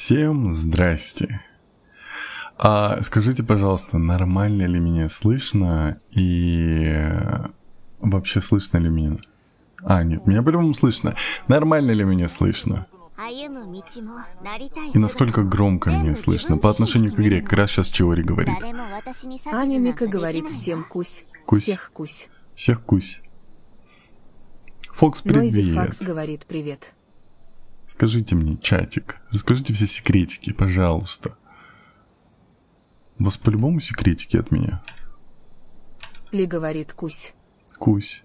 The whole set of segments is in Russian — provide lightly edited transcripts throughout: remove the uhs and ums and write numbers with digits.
Всем здрасте. Скажите, пожалуйста, нормально ли меня слышно и вообще слышно ли меня? Нет, меня по-любому слышно. Нормально ли меня слышно? И насколько громко меня слышно по отношению к игре? Как раз сейчас Чиори говорит. Аня Мика говорит всем кусь. Кусь. Всех кусь. Всех кусь. Фокс, привет. Нойзи Факс говорит привет. Скажите мне, чатик, расскажите все секретики, пожалуйста. У вас по-любому секретики от меня? Ли говорит кусь. Кусь.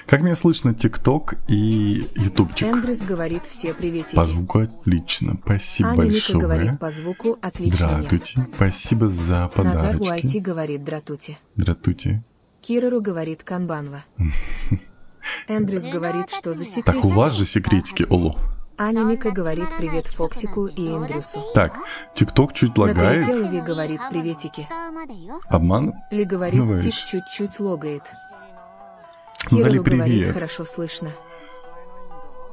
Как меня слышно ТикТок и ютубчик? Эндрюс говорит все приветики. По звуку отлично. Спасибо Аня большое. Мика говорит по звуку отлично. Дратути. Спасибо за Назар подарочки. Уайти говорит дратути. Дратути. Кирару говорит канбанва. Эндрюс говорит, что за секретики. Так, у вас же секретики, Олу. Аня Мика говорит привет Фоксику и Эндрюсу. Так, ТикТок чуть лагает. Наталья говорит приветики. Обман? Ли говорит Ну, тик видишь. чуть-чуть логает. Дали Кирару говорит привет. хорошо слышно.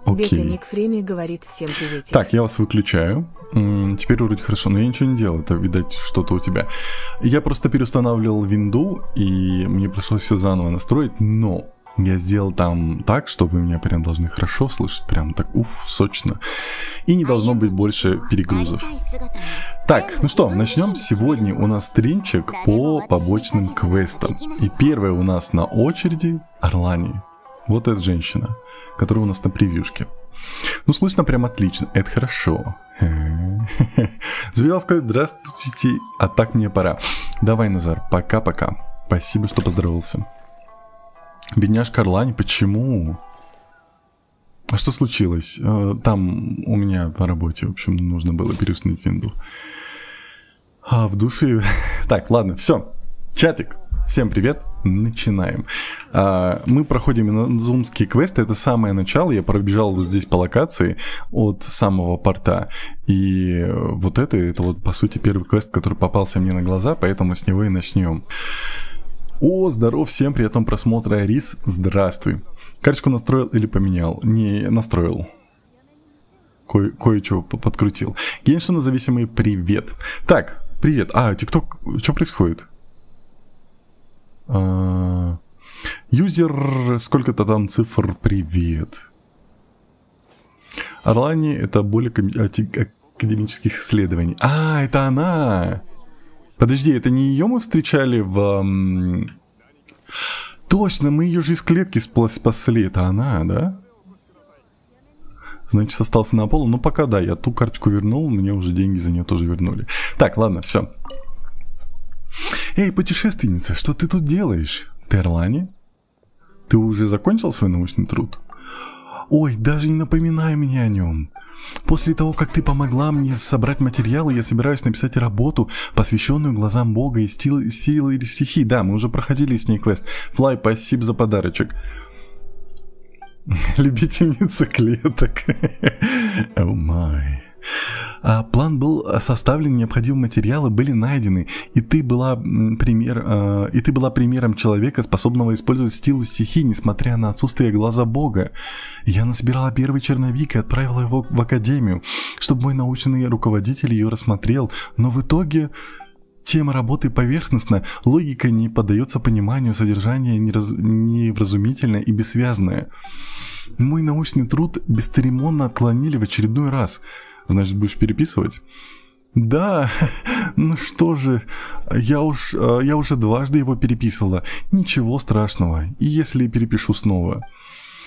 Бека Окей. Ник Фреми говорит всем приветики. Так, я вас выключаю. Теперь вроде хорошо, но я ничего не делал. Это, видать, что-то у тебя. Я просто переустанавливал винду, и мне пришлось все заново настроить, но я сделал там так, что вы меня прям должны хорошо слышать. Прям так, сочно. И не должно быть больше перегрузов. Так, ну что, начнем. Сегодня у нас стримчик по побочным квестам. И первая у нас на очереди Орлани. Вот эта женщина, которая у нас на превьюшке. Ну, слышно прям отлично. Это хорошо. Забежал сказать здравствуйте, а так мне пора. Давай, Назар, пока-пока. Спасибо, что поздоровался. Бедняжка Орлани, почему? А что случилось? Там у меня по работе, в общем, нужно было переустановить винду. В душе... Так, ладно, все. Чатик, всем привет. Начинаем. Мы проходим зумские квесты. Это самое начало. Я пробежал вот здесь по локации от самого порта. И вот это вот, по сути, первый квест, который попался мне на глаза, поэтому с него и начнем. Здоров, всем приятного просмотра, Рис, здравствуй. Карточку настроил или поменял? Не настроил. Кое-что подкрутил. Геншина зависимый, привет. Так, привет. ТикТок, что происходит? Юзер, сколько-то там цифр, привет. Орлани, это более академических исследований. Это она! Подожди, это не ее мы встречали в... Точно, мы ее же из клетки спасли. Это она, да? Значит, остался на полу. Ну, пока да, я ту карточку вернул, мне уже деньги за нее тоже вернули. Так, ладно, все. Эй, путешественница, что ты тут делаешь? Ты Орлани? Ты уже закончил свой научный труд? Ой, даже не напоминай мне о нем. После того, как ты помогла мне собрать материалы, я собираюсь написать работу, посвященную глазам Бога и силы или стихий. Да, мы уже проходили с ней квест. Флай, спасибо за подарочек. Любительница клеток. О май. План был составлен, необходимые материалы были найдены, и ты была примером человека, способного использовать силу стихий, несмотря на отсутствие глаза Бога. Я насобирала первый черновик и отправила его в академию, чтобы мой научный руководитель ее рассмотрел, но в итоге тема работы поверхностна, логика не поддается пониманию, содержание невразумительное и бессвязное. Мой научный труд бесцеремонно отклонили в очередной раз. Значит, будешь переписывать? Да, ну что же, я уже дважды его переписывала. Ничего страшного, и если перепишу снова.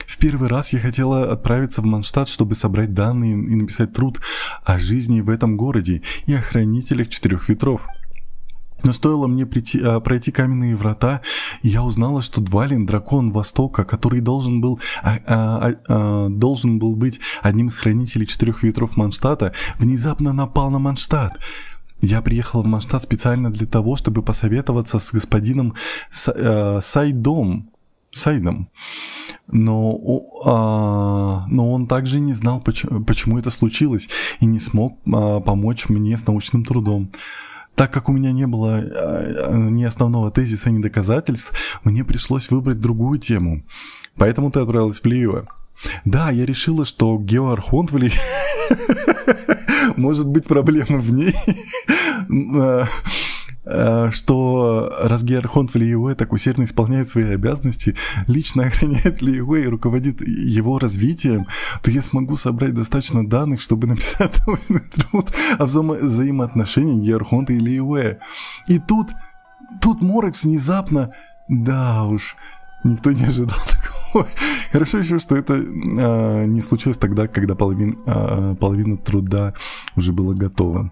В первый раз я хотела отправиться в Манштадт, чтобы собрать данные и написать труд о жизни в этом городе и о хранителях четырех ветров. Но стоило мне пройти каменные врата, и я узнала, что Двалин, дракон Востока, который должен был быть одним из хранителей четырех ветров Манштадта, внезапно напал на Манштадт. Я приехала в Манштадт специально для того, чтобы посоветоваться с господином Сайдом. Но он также не знал, почему это случилось, и не смог помочь мне с научным трудом. Так как у меня не было ни основного тезиса, ни доказательств, мне пришлось выбрать другую тему. Поэтому ты отправилась в Лио. Да, я решила, что Геоархонт Может быть, проблема в ней, что раз Геархонт в Лиюэ так усердно исполняет свои обязанности, лично охраняет Лиюэ и руководит его развитием, то я смогу собрать достаточно данных, чтобы написать научный труд о взаимоотношениях Геархонта и Лиюэ. И тут Морекс внезапно... Да уж, никто не ожидал такого. Хорошо еще, что это не случилось тогда, когда половина труда уже была готова.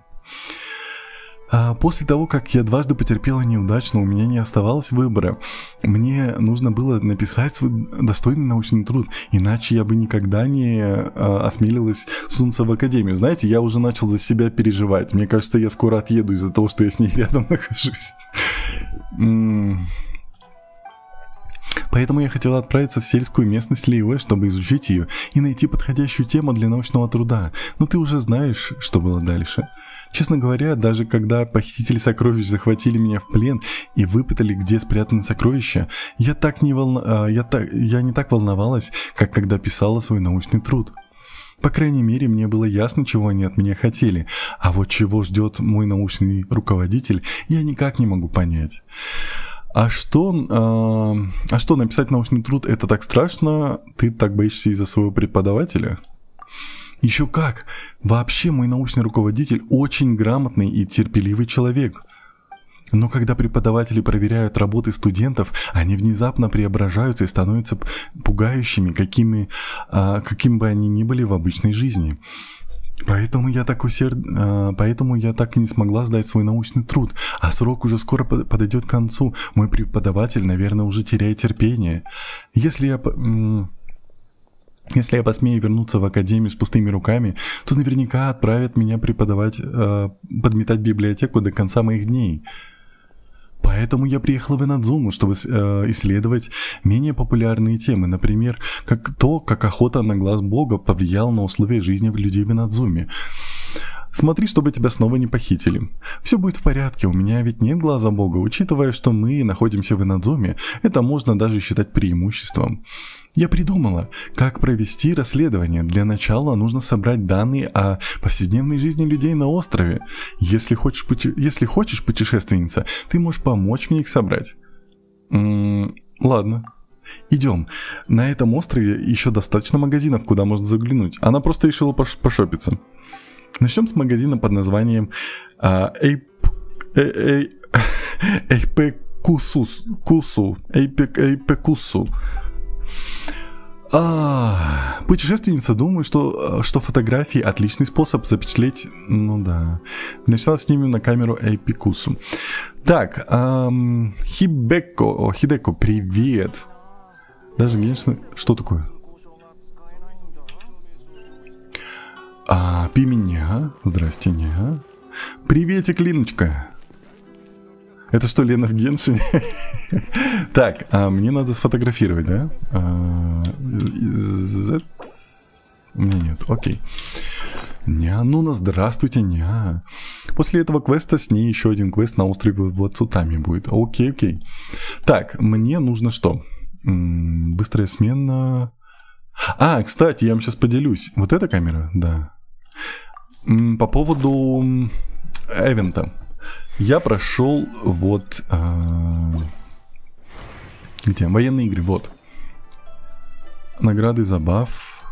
После того, как я дважды потерпела неудачно, у меня не оставалось выбора. Мне нужно было написать свой достойный научный труд, иначе я бы никогда не осмелилась сунуться в академию. Знаете, я уже начал за себя переживать. Мне кажется, я скоро отъеду из-за того, что я с ней рядом нахожусь. Поэтому я хотела отправиться в сельскую местность Лиюэ, чтобы изучить ее и найти подходящую тему для научного труда. Но ты уже знаешь, что было дальше. Честно говоря, даже когда похитители сокровищ захватили меня в плен и выпытали, где спрятаны сокровища, я не так волновалась, как когда писала свой научный труд. По крайней мере, мне было ясно, чего они от меня хотели, а вот чего ждет мой научный руководитель, я никак не могу понять. А что написать научный труд — это так страшно? Ты так боишься из-за своего преподавателя? Еще как! Вообще мой научный руководитель очень грамотный и терпеливый человек. Но когда преподаватели проверяют работы студентов, они внезапно преображаются и становятся пугающими, каким бы они ни были в обычной жизни. Поэтому я так и не смогла сдать свой научный труд, а срок уже скоро подойдет к концу. Мой преподаватель, наверное, уже теряет терпение. Если я посмею вернуться в академию с пустыми руками, то наверняка отправят меня подметать библиотеку до конца моих дней. Поэтому я приехала в Инадзуму, чтобы исследовать менее популярные темы, например, как охота на глаз бога повлияла на условия жизни людей в Инадзуме. Смотри, чтобы тебя снова не похитили. Все будет в порядке, у меня ведь нет глаза бога. Учитывая, что мы находимся в Инадзуме, это можно даже считать преимуществом. Я придумала, как провести расследование. Для начала нужно собрать данные о повседневной жизни людей на острове. Если хочешь, путешественница, ты можешь помочь мне их собрать. Ладно. Идем. На этом острове еще достаточно магазинов, куда можно заглянуть. Она просто решила пошопиться. Начнем с магазина под названием Эйпекусу. Путешественница, думаю, что фотографии отличный способ запечатлеть. Ну да. Начала снимем на камеру Эйпекусу. Так, Хидеко, привет. Даже, конечно, что такое? Пименя. Здрасте, нега. Приветик, Линочка. Это что, Лена в Геншине? Так, мне надо сфотографировать, да? У меня нет, окей. Нуна, здравствуйте, ня. После этого квеста с ней еще один квест на острове Вацутами будет. Окей. Так, мне нужно что? Быстрая смена. Кстати, я вам сейчас поделюсь. Вот эта камера, да. По поводу эвента. Я прошел вот... где? Военные игры, вот. Награды, забав.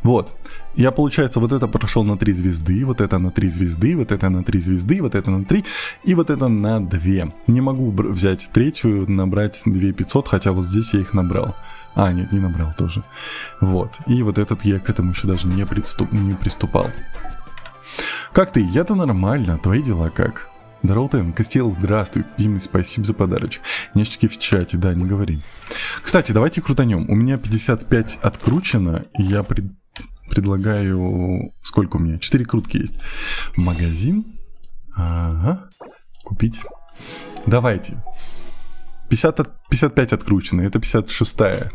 Вот. Я, получается, вот это прошел на 3 звезды, вот это на 3 звезды, вот это на 3 звезды, вот это на 3 и вот это на 2. Не могу взять третью, набрать 2500, хотя вот здесь я их набрал. Нет, не набрал тоже. Вот. И вот этот я к этому еще даже не приступал. Как ты? Я-то нормально. Твои дела как? Здорово, Костел, здравствуй. Дима, спасибо за подарочек. Няшечки в чате, да, не говори. Кстати, давайте крутанем. У меня 55 откручено, и я предлагаю... Сколько у меня? 4 крутки есть. Магазин. Ага. Купить. Давайте. 55 откручено, это 56-я.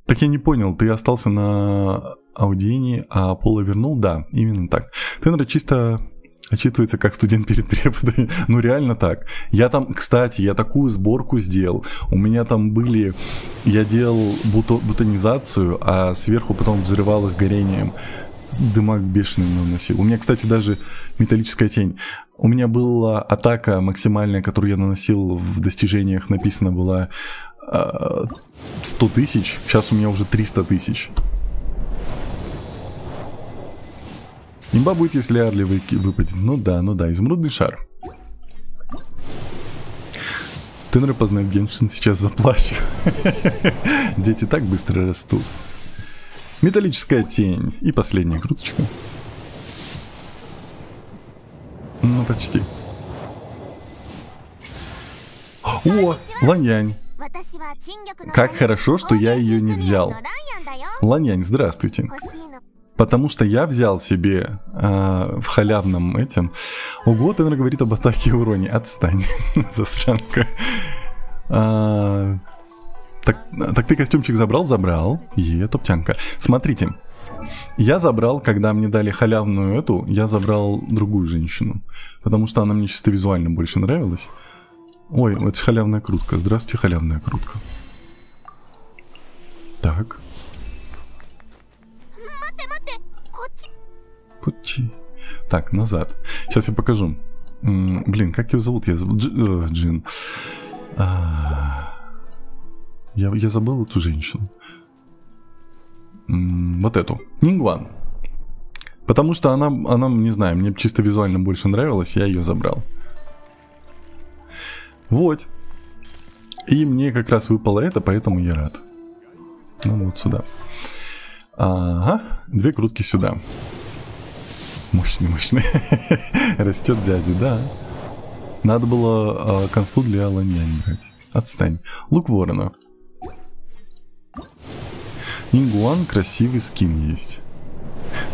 Так я не понял, ты остался на Аудине, а Пола вернул? Да, именно так. Тенра чисто Отчитывается как студент перед преподами. Ну реально так. Я там, кстати, я такую сборку сделал. У меня там были... Я делал бутонизацию, а сверху потом взрывал их горением. Дымок бешеный наносил. У меня, кстати, даже металлическая тень. У меня была атака максимальная, которую я наносил в достижениях, написано была 100 тысяч. Сейчас у меня уже 300 тысяч. Имба будет, если Арли выпадет. Ну да, изумрудный шар. Тенры познает Геншин, сейчас заплачу. Дети так быстро растут. Металлическая тень. И последняя круточка. Ну, почти. О, Ланьянь. Как хорошо, что я ее не взял. Ланьянь, здравствуйте. Потому что я взял себе в халявном этим... Ого, Тенр говорит об атаке и уроне. Отстань, засранка. Так ты костюмчик забрал? Забрал. Топтянка. Смотрите. Я забрал, когда мне дали халявную эту, я забрал другую женщину. Потому что она мне чисто визуально больше нравилась. Ой, это же халявная крутка. Здравствуйте, халявная крутка. Так. Кучи. Так, назад. Сейчас я покажу. Блин, как его зовут? Я забыл. Джин. Я забыл эту женщину. Вот эту. Нингван. Потому что она, не знаю, мне чисто визуально больше нравилась, я ее забрал. Вот. И мне как раз выпало это, поэтому я рад. Ну вот сюда. Ага, 2 крутки сюда. Мощный. Растет дядя, да. Надо было консту для Ланьянь брать. Отстань. Лук ворона. Нингуан, красивый скин есть.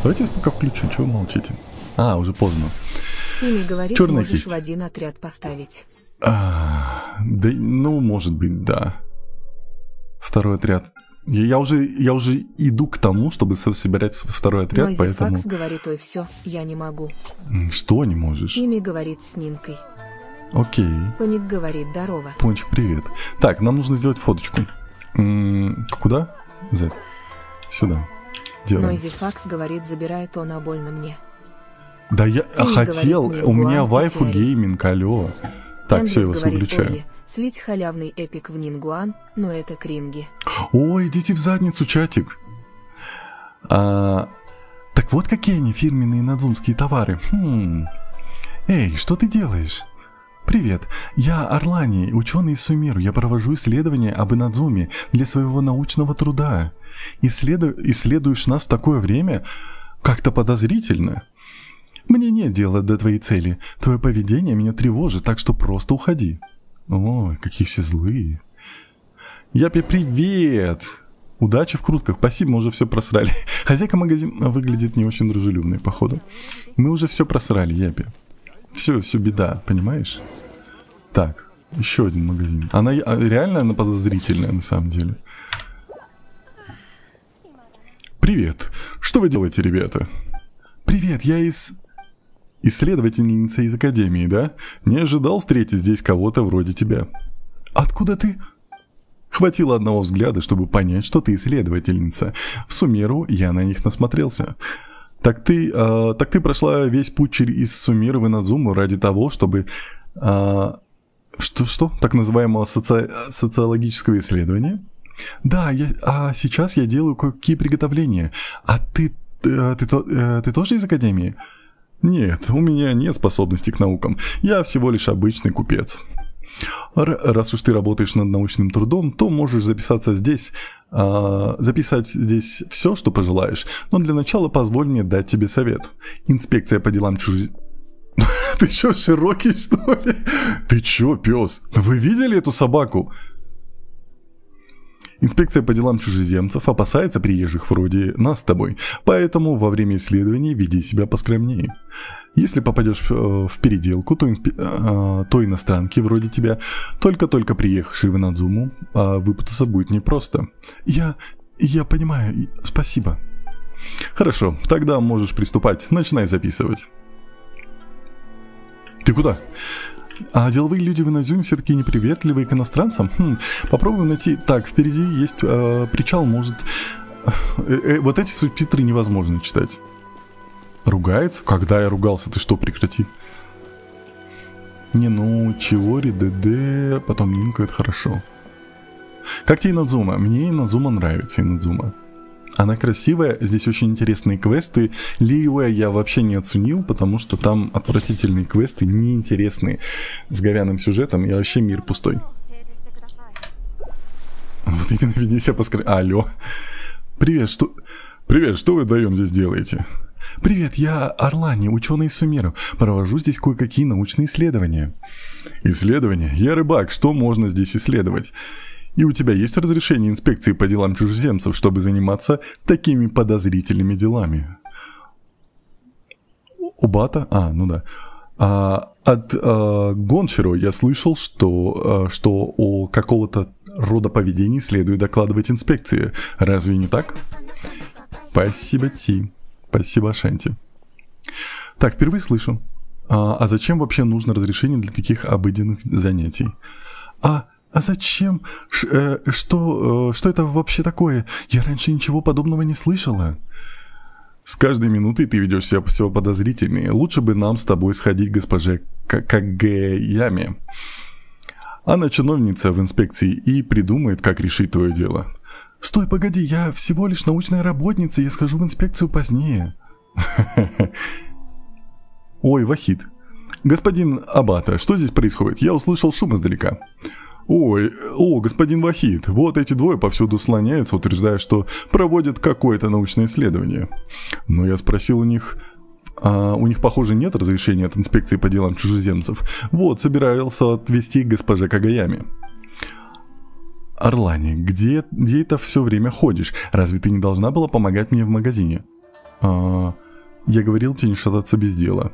Давайте я пока включу, чего вы молчите? Уже поздно. Ими говорит, черная можешь кисть. в один отряд поставить. Да, ну, может быть, да. Второй отряд. Я уже иду к тому, чтобы собирать второй отряд, Нойзи поэтому... Факс говорит, ой, все, я не могу. Что не можешь? Ими говорит с Нинкой. Окей. Поник говорит, здорово. Пончик, привет. Так, нам нужно сделать фоточку. Куда? Z. Сюда. Делаем. Нойзи Факс говорит, забирает он, а больно мне. Да я хотел, говорит, у меня Нингуан вайфу потеряли. гейминг, алло. Так, все, я вас говорит, выключаю. ой, слить халявный эпик в Нингуан, но это кринги. Ой, идите в задницу, чатик. Так вот какие они фирменные надзумские товары. Эй, что ты делаешь? Привет, я Орлани, ученый из Сумеру. Я провожу исследования об Инадзуме для своего научного труда. Исследуешь нас в такое время? Как-то подозрительно. Мне нет дела до твоей цели. Твое поведение меня тревожит, так что просто уходи. Ой, какие все злые. Япи, привет! Удачи в крутках. Спасибо, мы уже все просрали. Хозяйка магазина выглядит не очень дружелюбной, походу. Мы уже все просрали, Япи. Все беда, понимаешь? Так, еще один магазин. Она реально подозрительная на самом деле. Привет. Что вы делаете, ребята? Привет, я исследовательница из Академии, да? Не ожидал встретить здесь кого-то вроде тебя. Откуда ты? Хватило одного взгляда, чтобы понять, что ты исследовательница. В Сумеру я на них насмотрелся. Так ты прошла весь путь из Сумеру в Инадзуму ради того, чтобы... Что? Так называемого социологического исследования? Да, сейчас я делаю кое-какие приготовления. А ты тоже из Академии? Нет, у меня нет способностей к наукам. Я всего лишь обычный купец. Раз уж ты работаешь над научным трудом, то можешь записаться здесь, записать здесь все, что пожелаешь. Но для начала позволь мне дать тебе совет. Инспекция по делам чужих... Ты чё, широкий, что ли? Ты чё, пес? Вы видели эту собаку? Инспекция по делам чужеземцев опасается приезжих вроде нас с тобой, поэтому во время исследований веди себя поскромнее. Если попадешь в переделку, то иностранки вроде тебя, только-только приехавшие в Инадзуму, выпутаться будет непросто. Я понимаю, спасибо. Хорошо, тогда можешь приступать, начинай записывать. Ты куда? А деловые люди в Инозуме все-таки неприветливые к иностранцам? Попробуем найти. Так, впереди есть причал, может... вот эти субтитры невозможно читать. Ругается? Когда я ругался? Ты что, прекрати. Не, ну, Чиори, ДД, потом Нинка, это хорошо. Как тебе Инадзума? Мне Инадзума нравится, Инадзума. Она красивая, здесь очень интересные квесты. Лиуэ я вообще не оценил, потому что там отвратительные квесты, неинтересные, с говяным сюжетом, и вообще мир пустой. Вот именно веди себя поскорее. Алло. Привет, что вы вдвоем здесь делаете? Привет, я Орлани, ученый из Сумеру. Провожу здесь кое-какие научные исследования. Исследования? Я рыбак, что можно здесь исследовать? И у тебя есть разрешение инспекции по делам чужеземцев, чтобы заниматься такими подозрительными делами? Убата? Ну да. От Гончиро я слышал, что о какого-то рода поведения следует докладывать инспекции. Разве не так? Спасибо, Ти. Спасибо, Шанти. Так, впервые слышу. А зачем вообще нужно разрешение для таких обыденных занятий? А зачем? Что это вообще такое? Я раньше ничего подобного не слышала. С каждой минутой ты ведешь себя все подозрительнее. Лучше бы нам с тобой сходить к госпоже Кагаяме. Она чиновница в инспекции и придумает, как решить твое дело. Стой, погоди, я всего лишь научная работница, я схожу в инспекцию позднее. Ой, Вахид. Господин Абата, что здесь происходит? Я услышал шум издалека. Господин Вахид, вот эти двое повсюду слоняются, утверждая, что проводят какое-то научное исследование. Но я спросил у них, похоже, нет разрешения от инспекции по делам чужеземцев. Вот, собирался отвезти к госпоже Кагаяме. Орлани, где это все время ходишь? Разве ты не должна была помогать мне в магазине? Я говорил тебе не шататься без дела.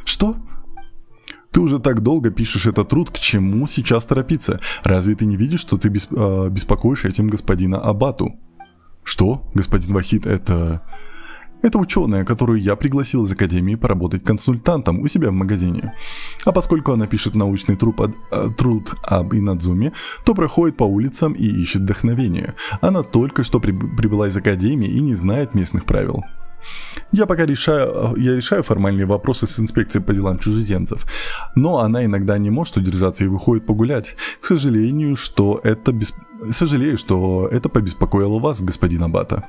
Что? Ты уже так долго пишешь этот труд, к чему сейчас торопиться? Разве ты не видишь, что ты беспокоишь этим господина Абату? Что? Господин Вахид, это ученая, которую я пригласил из Академии поработать консультантом у себя в магазине. А поскольку она пишет научный труд об Инадзуме, то проходит по улицам и ищет вдохновение. Она только что прибыла из Академии и не знает местных правил. Я решаю формальные вопросы с инспекцией по делам чужеземцев, но она иногда не может удержаться и выходит погулять. Сожалею, что это побеспокоило вас, господин Абата.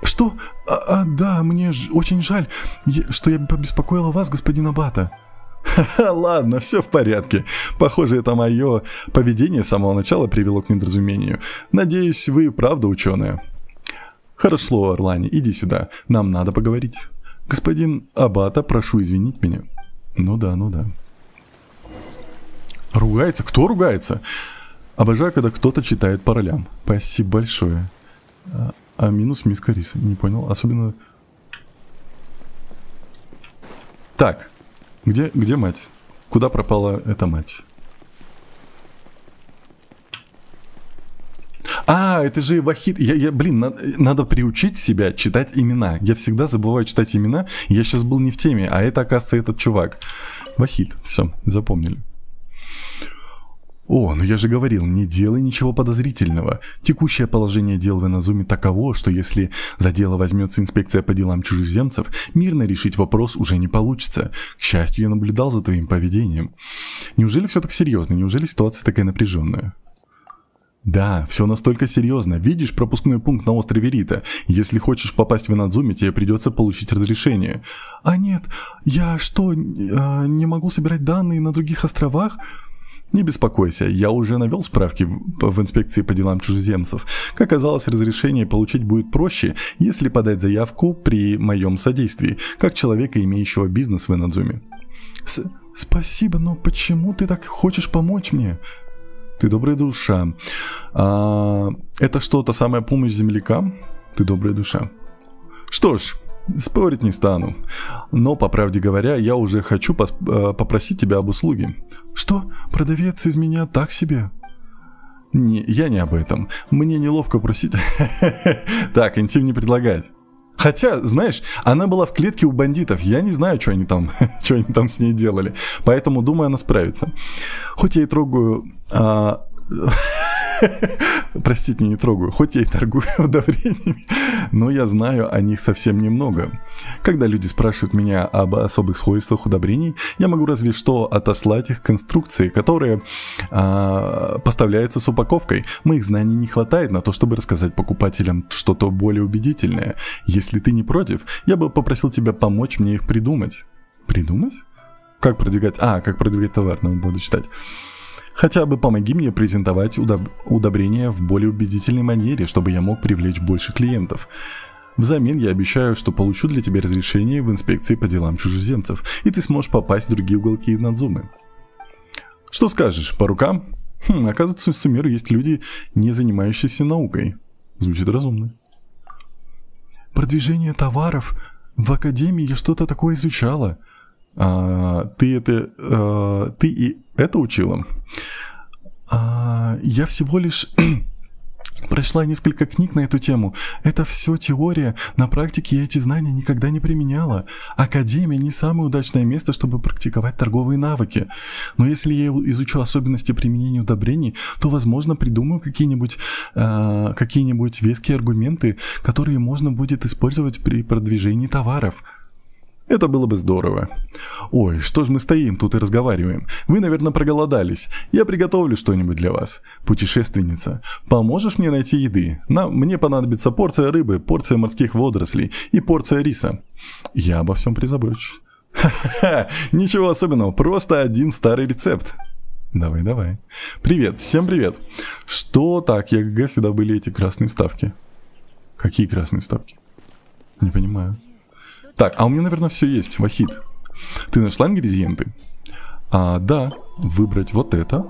Что? Да, мне очень жаль, что я побеспокоила вас, господин Абата. Ладно, все в порядке. Похоже, это мое поведение с самого начала привело к недоразумению. Надеюсь, вы правда ученая. Хорошо, Орлани, иди сюда, нам надо поговорить. Господин Абата, прошу извинить меня. Ну да. Ругается? Кто ругается? Обожаю, когда кто-то читает по ролям. Спасибо большое. Минус миска риса, не понял, особенно... Так, где мать? Куда пропала эта мать? Это же Вахид. Надо приучить себя читать имена. Я всегда забываю читать имена. Я сейчас был не в теме, а это, оказывается, этот чувак. Вахид. Все, запомнили. Ну я же говорил, не делай ничего подозрительного. Текущее положение дел в Инозуме таково, что если за дело возьмется инспекция по делам чужеземцев, мирно решить вопрос уже не получится. К счастью, я наблюдал за твоим поведением. Неужели все так серьезно? Неужели ситуация такая напряженная? Да, все настолько серьезно. Видишь пропускной пункт на острове Рита? Если хочешь попасть в Инадзуме, тебе придется получить разрешение. Нет, я что, не могу собирать данные на других островах? Не беспокойся, я уже навел справки в инспекции по делам чужеземцев. Как оказалось, разрешение получить будет проще, если подать заявку при моем содействии, как человека, имеющего бизнес в Инадзуме. Спасибо, но почему ты так хочешь помочь мне? Ты добрая душа. Это что, та самая помощь землякам? Ты добрая душа. Что ж, спорить не стану. Но, по правде говоря, я уже хочу попросить тебя об услуге. Что? Продавец из меня так себе? Я не об этом. Мне неловко просить... Так, интим не предлагать. Хотя, знаешь, она была в клетке у бандитов. Я не знаю, что они там с ней делали. Поэтому, думаю, она справится. Хоть я и трогаю... Простите, не трогаю. Хоть я и торгую удобрениями, но я знаю о них совсем немного. Когда люди спрашивают меня об особых свойствах удобрений, я могу разве что отослать их конструкции, которые поставляются с упаковкой. Моих знаний не хватает на то, чтобы рассказать покупателям что-то более убедительное. Если ты не против, я бы попросил тебя помочь мне их придумать. Придумать? Как продвигать? Как продвигать товар, но буду читать. Хотя бы помоги мне презентовать удобрения в более убедительной манере, чтобы я мог привлечь больше клиентов. Взамен я обещаю, что получу для тебя разрешение в инспекции по делам чужеземцев, и ты сможешь попасть в другие уголки Надзумы. Что скажешь, по рукам? Оказывается, в Сумеру есть люди, не занимающиеся наукой. Звучит разумно. Продвижение товаров? В академии я что-то такое изучала. Ты и это учила? Я всего лишь прочла несколько книг на эту тему. Это все теория. На практике я эти знания никогда не применяла. Академия не самое удачное место, чтобы практиковать торговые навыки. Но если я изучу особенности применения удобрений, то, возможно, придумаю какие-нибудь веские аргументы, которые можно будет использовать при продвижении товаров. Это было бы здорово. Ой, что ж мы стоим тут и разговариваем? Вы, наверное, проголодались. Я приготовлю что-нибудь для вас. Путешественница, поможешь мне найти еды? Мне понадобится порция рыбы, порция морских водорослей и порция риса. Я обо всем призабочусь. Ха-ха-ха, ничего особенного, просто один старый рецепт. Давай. Привет, всем привет. Что так, ЕГЭ всегда были эти красные вставки? Какие красные вставки? Не понимаю. Так, у меня, наверное, все есть. Вахид, ты нашла ингредиенты? Да. Выбрать вот это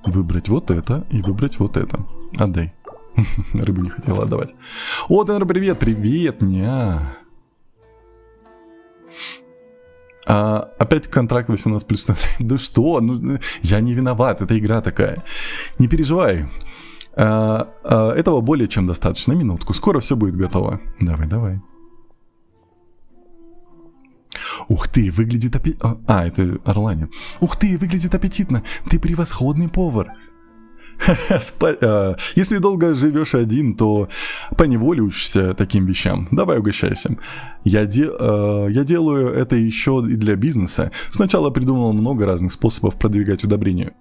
и выбрать вот это. Отдай. Рыбу не хотела отдавать. О, Тенер, привет. Привет, ня. Опять контракт 18+. Да что? Я не виноват, это игра такая. Не переживай. Этого более чем достаточно. Минутку, скоро все будет готово. Давай. Ух ты, выглядит аппетитно. Это Орлани. Ух ты, выглядит аппетитно. Ты превосходный повар. Если долго живешь один, то поневоле учишься таким вещам. Давай угощайся. Я делаю это еще и для бизнеса. Сначала придумал много разных способов продвигать удобрения.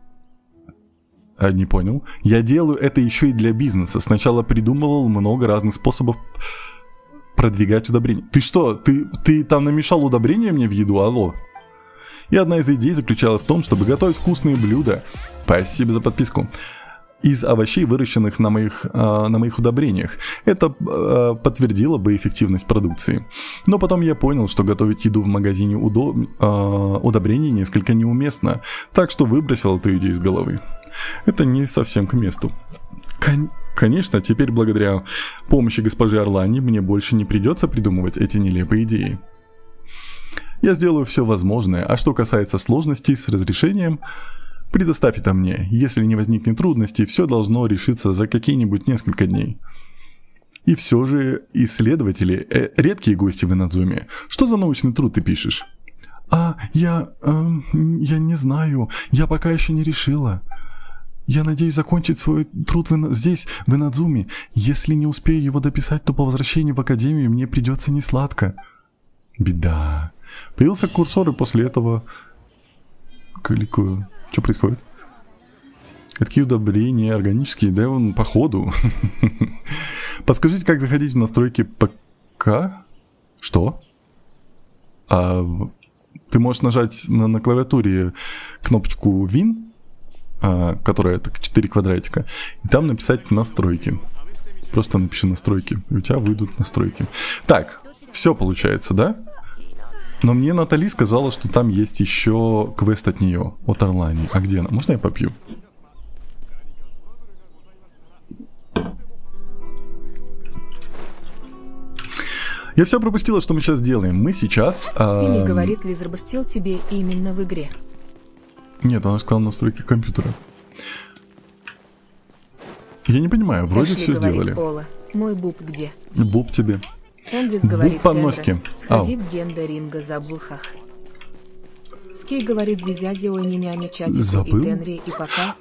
Не понял. Я делаю это еще и для бизнеса. Сначала придумывал много разных способов продвигать удобрения. Ты что? Ты там намешал удобрения мне в еду? Алло. И одна из идей заключалась в том, чтобы готовить вкусные блюда. Спасибо за подписку. Из овощей, выращенных на моих удобрениях. Это подтвердило бы эффективность продукции. Но потом я понял, что готовить еду в магазине удобрений несколько неуместно, так что выбросил эту идею из головы. Это не совсем к месту. Конечно, теперь благодаря помощи госпожи Орлани мне больше не придется придумывать эти нелепые идеи. Я сделаю все возможное, а что касается сложностей с разрешением, предоставь это мне. Если не возникнет трудностей, все должно решиться за какие-нибудь несколько дней. И все же исследователи, редкие гости в Инадзуме. Что за научный труд ты пишешь? Я не знаю, я пока еще не решила. Я надеюсь закончить свой труд здесь, в Инадзуме. Если не успею его дописать, то по возвращении в академию мне придется несладко. Беда. Появился курсор, и после этого... Кликаю. Что происходит? Какие удобрения органические? Да вон по ходу. Подскажите, как заходить в настройки ПК? Что? Ты можешь нажать на клавиатуре кнопочку Win, которая так 4 квадратика, и там написать настройки. Просто напиши настройки, и у тебя выйдут настройки. Так, все получается, да? Но мне Натали сказала, что там есть еще квест от нее, от Орлани. А где она? Можно я попью? Я все пропустила, что мы сейчас делаем. Мы сейчас... Или говорит, Лизербертил тебе именно в игре. Нет, она сказала настройки компьютера. Я не понимаю, вроде Эшли все говорит, сделали. Ола, мой буб где? Буб тебе. Эндрюс говорит по Тенра, носке. сходи к Генда Ринга Заблхах. Скей говорит Зизязио не няня чатику Забыл? и Тенри и пока.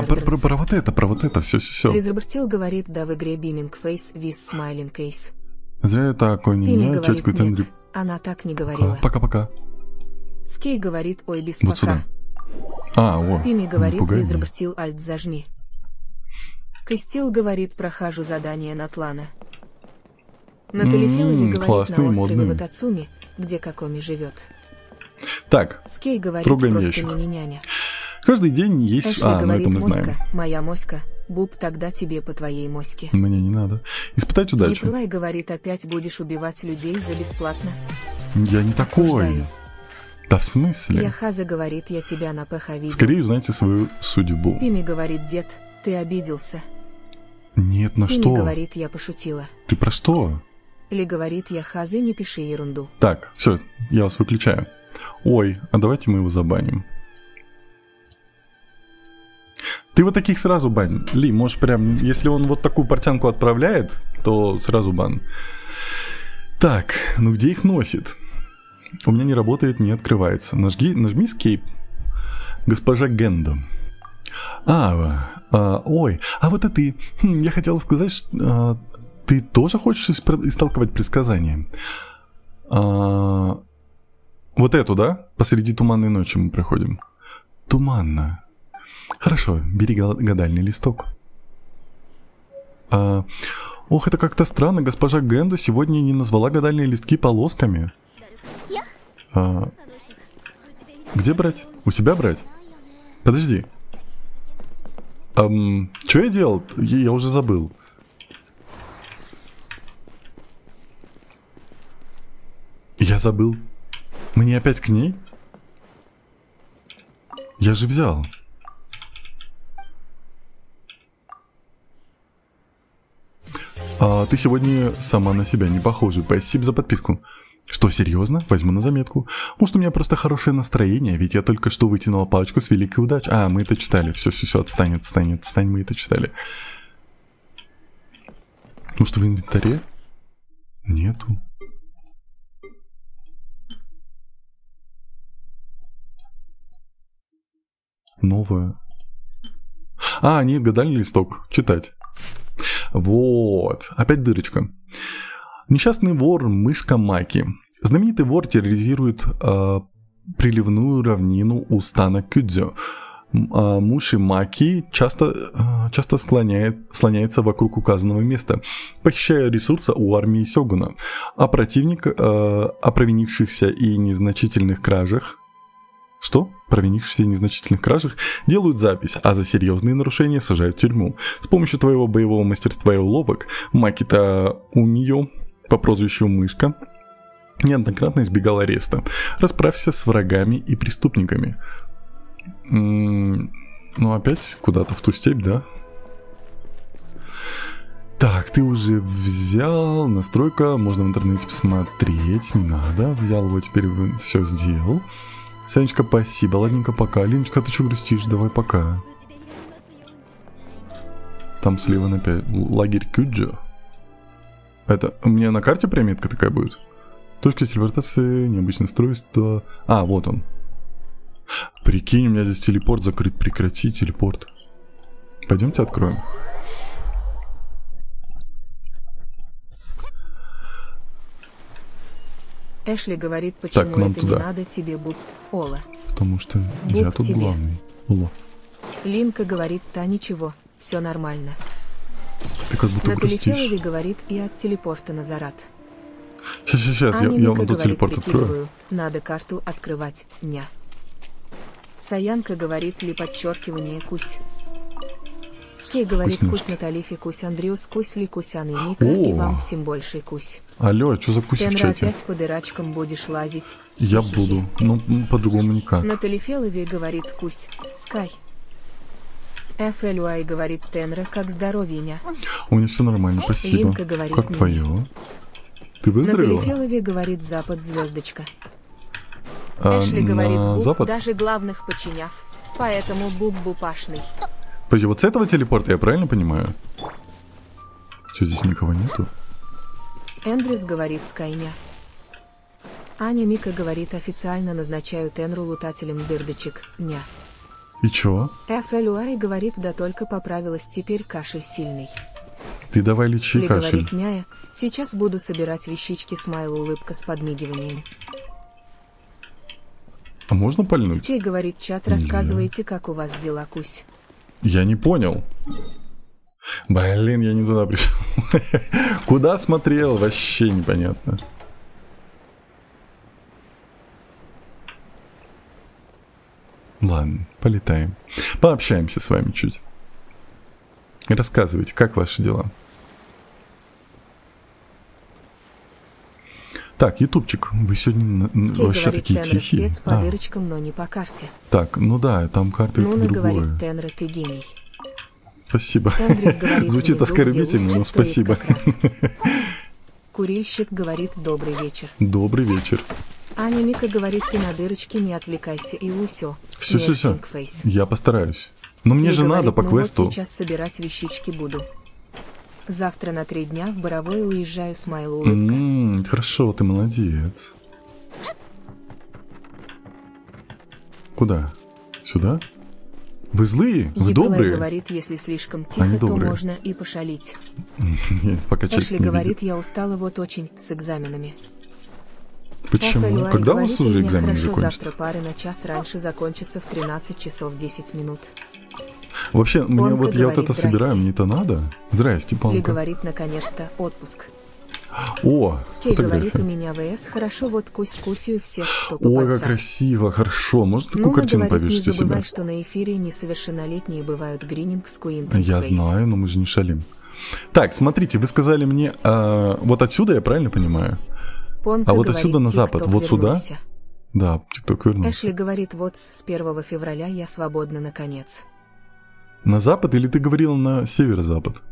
Про вот это, все. Лизабертил говорит, да в игре Beaming Face with Smiling Case. Зря я такой не Пими няня, говорит чатику и Тенри. нет, она так не говорила. Пока-пока. Скей говорит ой без Вот сюда. пока. Пими не говорит пугай меня. Лизабертил альт зажми. Костил говорит прохожу задание на Тлана. Натали Филови говорит классные, на острове модные. Ватацуми, где Какоми живет. Так, Скей говорит трогаем просто ящик. не няня. каждый день есть... Эшли ну говорит это мы моська, знаем. моя моська, буб тогда тебе по твоей моське. Мне не надо. Испытать удачу. Еплай говорит опять будешь убивать людей за бесплатно. Я не такой. Осуждаю. Да в смысле? Яхаза говорит я тебя на ПХ видел. Скорее узнайте свою судьбу. Пими говорит дед, ты обиделся. Нет, на Пими что? говорит я пошутила. Ты про что? Ли говорит Яхаза не пиши ерунду. Так, все, я вас выключаю. Ой, а давайте мы его забаним. Ты вот таких сразу бань. Ли, можешь прям, если он вот такую портянку отправляет, то сразу бан. Так, ну где их носит? У меня не работает, не открывается. Нажми Escape. Госпожа Гендо. Ой, а вот и ты. Я хотел сказать, что ты тоже хочешь истолковать предсказания? Вот эту, да? Посреди туманной ночи мы проходим. Туманно. Хорошо, бери гадальный листок. Ох, это как-то странно. Госпожа Гендо сегодня не назвала гадальные листки полосками. Где брать? У тебя брать? Подожди. Что я делал? Я уже забыл. Я забыл. Мне опять к ней? Я же взял. Ты сегодня сама на себя не похожа. Спасибо за подписку. Что, серьезно? Возьму на заметку. Может, у меня просто хорошее настроение, ведь я только что вытянула палочку с великой удачей. Мы это читали. Все, отстань, мы это читали. Может, в инвентаре? Нету. Новое. Нет, гадальный листок. Читать. Вот. Опять дырочка. Несчастный вор мышка Маки. Знаменитый вор терроризирует приливную равнину у стана Кюдзё. Муши Маки часто слоняется вокруг указанного места, похищая ресурсы у армии Сёгуна. А противник о провинившихся и незначительных кражах... Что? Провинившиеся в незначительных кражах делают запись, а за серьезные нарушения сажают в тюрьму. С помощью твоего боевого мастерства и уловок Макита Умиё по прозвищу Мышка неоднократно избегал ареста. Расправься с врагами и преступниками. Опять куда-то в ту степь, да? Так, ты уже взял. Настройка, можно в интернете посмотреть. Не надо, взял его, теперь все сделал. Санечка, спасибо, ладненько, пока. Линочка, ты что грустишь? Давай, пока. Там слева на 5. Лагерь Кюджо. Это у меня на карте приметка такая будет? Точка телепортации, необычное устройство. Вот он. Прикинь, у меня здесь телепорт закрыт. Прекрати телепорт. Пойдемте откроем. Эшли говорит, почему так, нам это туда. не надо тебе буб Ола. Потому что я тут тебе. главный. Ола. Линка говорит, та ничего, все нормально. Ты как будто Натали грустишь. Филови говорит и от телепорта Назарат. Сейчас, я Ника вам тут говорит, телепорт открою. прикидываю, надо карту открывать, ня. Саянка говорит ли подчеркивание кусь. Скей говорит кусь Наталифи, кусь Андреус, кусь ли кусяны Ника и вам всем больший кусь. Алло, что за кусь в Тенра чате? опять по дырачкам будешь лазить. Я Хи-хи-хи. буду, по-другому никак. Натали Филови говорит кусь. Скай. FLY говорит Тенра, как здоровье, ня. У меня все нормально, спасибо. Линка говорит Как мне. твое? Ты Натали выздоровела? Филови говорит запад звездочка. Эшли говорит на буб, запад? даже главных подчиняв. Поэтому буб бупашный. Подожди, вот с этого телепорта я правильно понимаю? Что, здесь никого нету? Эндрюс говорит Скайня. Аня Мика говорит официально назначаю Тенру лутателем дырдочек, ня. И чё? FLUI говорит да только поправилась теперь кашель сильный. Ты давай лечи Ли кашель. говорит няя, сейчас буду собирать вещички смайл улыбка с подмигиванием. А можно пальнуть? Стей говорит чат, Нельзя. рассказывайте, как у вас дела, Кусь. Я не понял. Блин, я не туда пришел. Куда смотрел? Вообще непонятно. Ладно, полетаем. Пообщаемся с вами чуть. Рассказывайте, как ваши дела? Так, ютубчик, вы сегодня Скей вообще говорит, такие Тенра тихие. спец по дырочкам, но не по карте. Так, ну да, там карты Нуна другое. говорит, Тенра, ты гений. Спасибо. Эндрюс говорит, Звучит внизу, оскорбительно, где но узкий стоит спасибо. как раз. Курильщик говорит, добрый вечер. Добрый вечер. Аня Мика говорит, ты на дырочке не отвлекайся и усё. Все. Я постараюсь. Но мне Ли же говорит, надо по ну квесту. Вот сейчас собирать вещички буду. Завтра на 3 дня в Боровое уезжаю, смайл улыбка. Хорошо, ты молодец. Куда? Сюда? Вы злые? Вы Николай добрые? говорит, если слишком Они тихо, то добрые. можно и пошалить. Нет, пока человек Эшли не говорит, видит. я устала вот очень, с экзаменами. Почему? FLUI Когда у говорит, вас уже меня экзамен хорошо, закончится? завтра пары на час раньше закончатся в 13 часов 10 минут. Вообще, мне Понка вот я вот говорит, это собираю, здрасте. мне это надо. Здрасте, Ли Понка. говорит, наконец-то, отпуск. О, Скей говорит, у фотография. меня ВС, хорошо, вот кусь кусью всех, кто Ой, как попадца. красиво, хорошо. Можно такую Нуна картину говорит, повесить не у себя? забывай, что на эфире несовершеннолетние бывают грининг с Queen. Я знаю, но мы же не шалим. Так, смотрите, вы сказали мне, вот отсюда, я правильно понимаю? Понка А вот говорит, отсюда на запад, TikTok вот сюда? вернулся. Да, ТикТок вернулся. Эшли говорит, вот с 1 февраля я свободна наконец. На запад или ты говорила на северо-запад?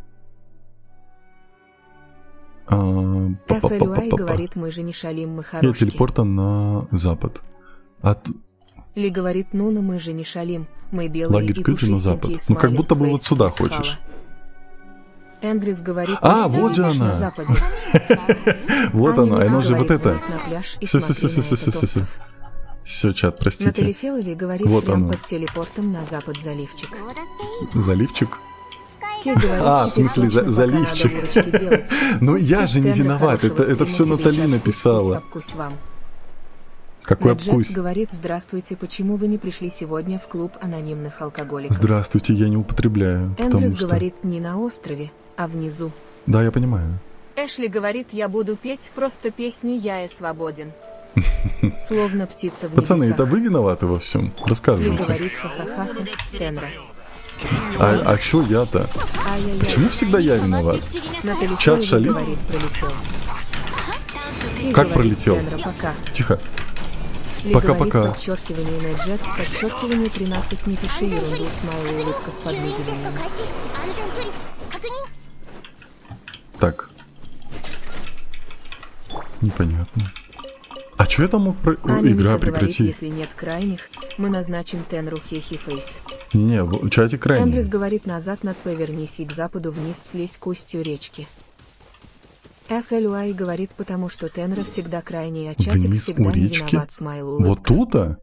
FLUI говорит, мы же не шалим, мы Я хорошие. телепорта на запад. Ли говорит, Нуна, мы же не шалим, мы белые Лагерь и Кьюти на пушистенькие, запад. Ну, как смайлик, будто бы вот фейс, сюда спала. хочешь. Эндрюс говорит, А, «Пусть вот ты же будешь она. на западе». Вот Аня она, Мика она же вот говорит, это. «Вылез на пляж и Все. смотри на этот остров». Все, чат, простите. Натали Фелови говорит, Вот прям оно. под телепортом на запад заливчик. Заливчик? Скей говорит, А, в теперь смысле, точно пока заливчик. надо выручки делать. Ну, Пусть я же не Тенра виноват, хорошего это все стрима тебе, Натали чат, написала. Обкусь вам. Какой Наджет обкусь? говорит, здравствуйте, почему вы не пришли сегодня в клуб анонимных алкоголиков? Здравствуйте, я не употребляю, потому Эндрюс что... говорит, не на острове, а внизу. Да, я понимаю. Эшли говорит, я буду петь просто песню «Я и свободен». Словно птица в Пацаны, небесах. это вы виноваты во всем? Ли Рассказывайте. говорит, ха-ха-ха, Тенра. А чё я-то? Ай-яй-яй. Почему всегда я виноват? Натали Чат Фелови шалит? говорит, пролетел. Ли Как говорит, пролетел? Тенра, пока. Тихо. Ли Пока-пока. говорит, подчеркивание Наджет, подчеркивание 13, не пиши ерунду, смайл, улыбка с подмигиванием. Так. Непонятно. А чё я там мог Аня Игра, Мика говорит, прекрати. если нет крайних, мы назначим Тенру хехи-фейс. Не, в чате крайний. Эндрюс говорит, назад над повернись и к западу вниз слезь к устью речки. FLUI говорит, потому что Тенра всегда крайний, а чатик Вниз всегда у не речки? виноват, смайл, улыбка. Вот тут-то?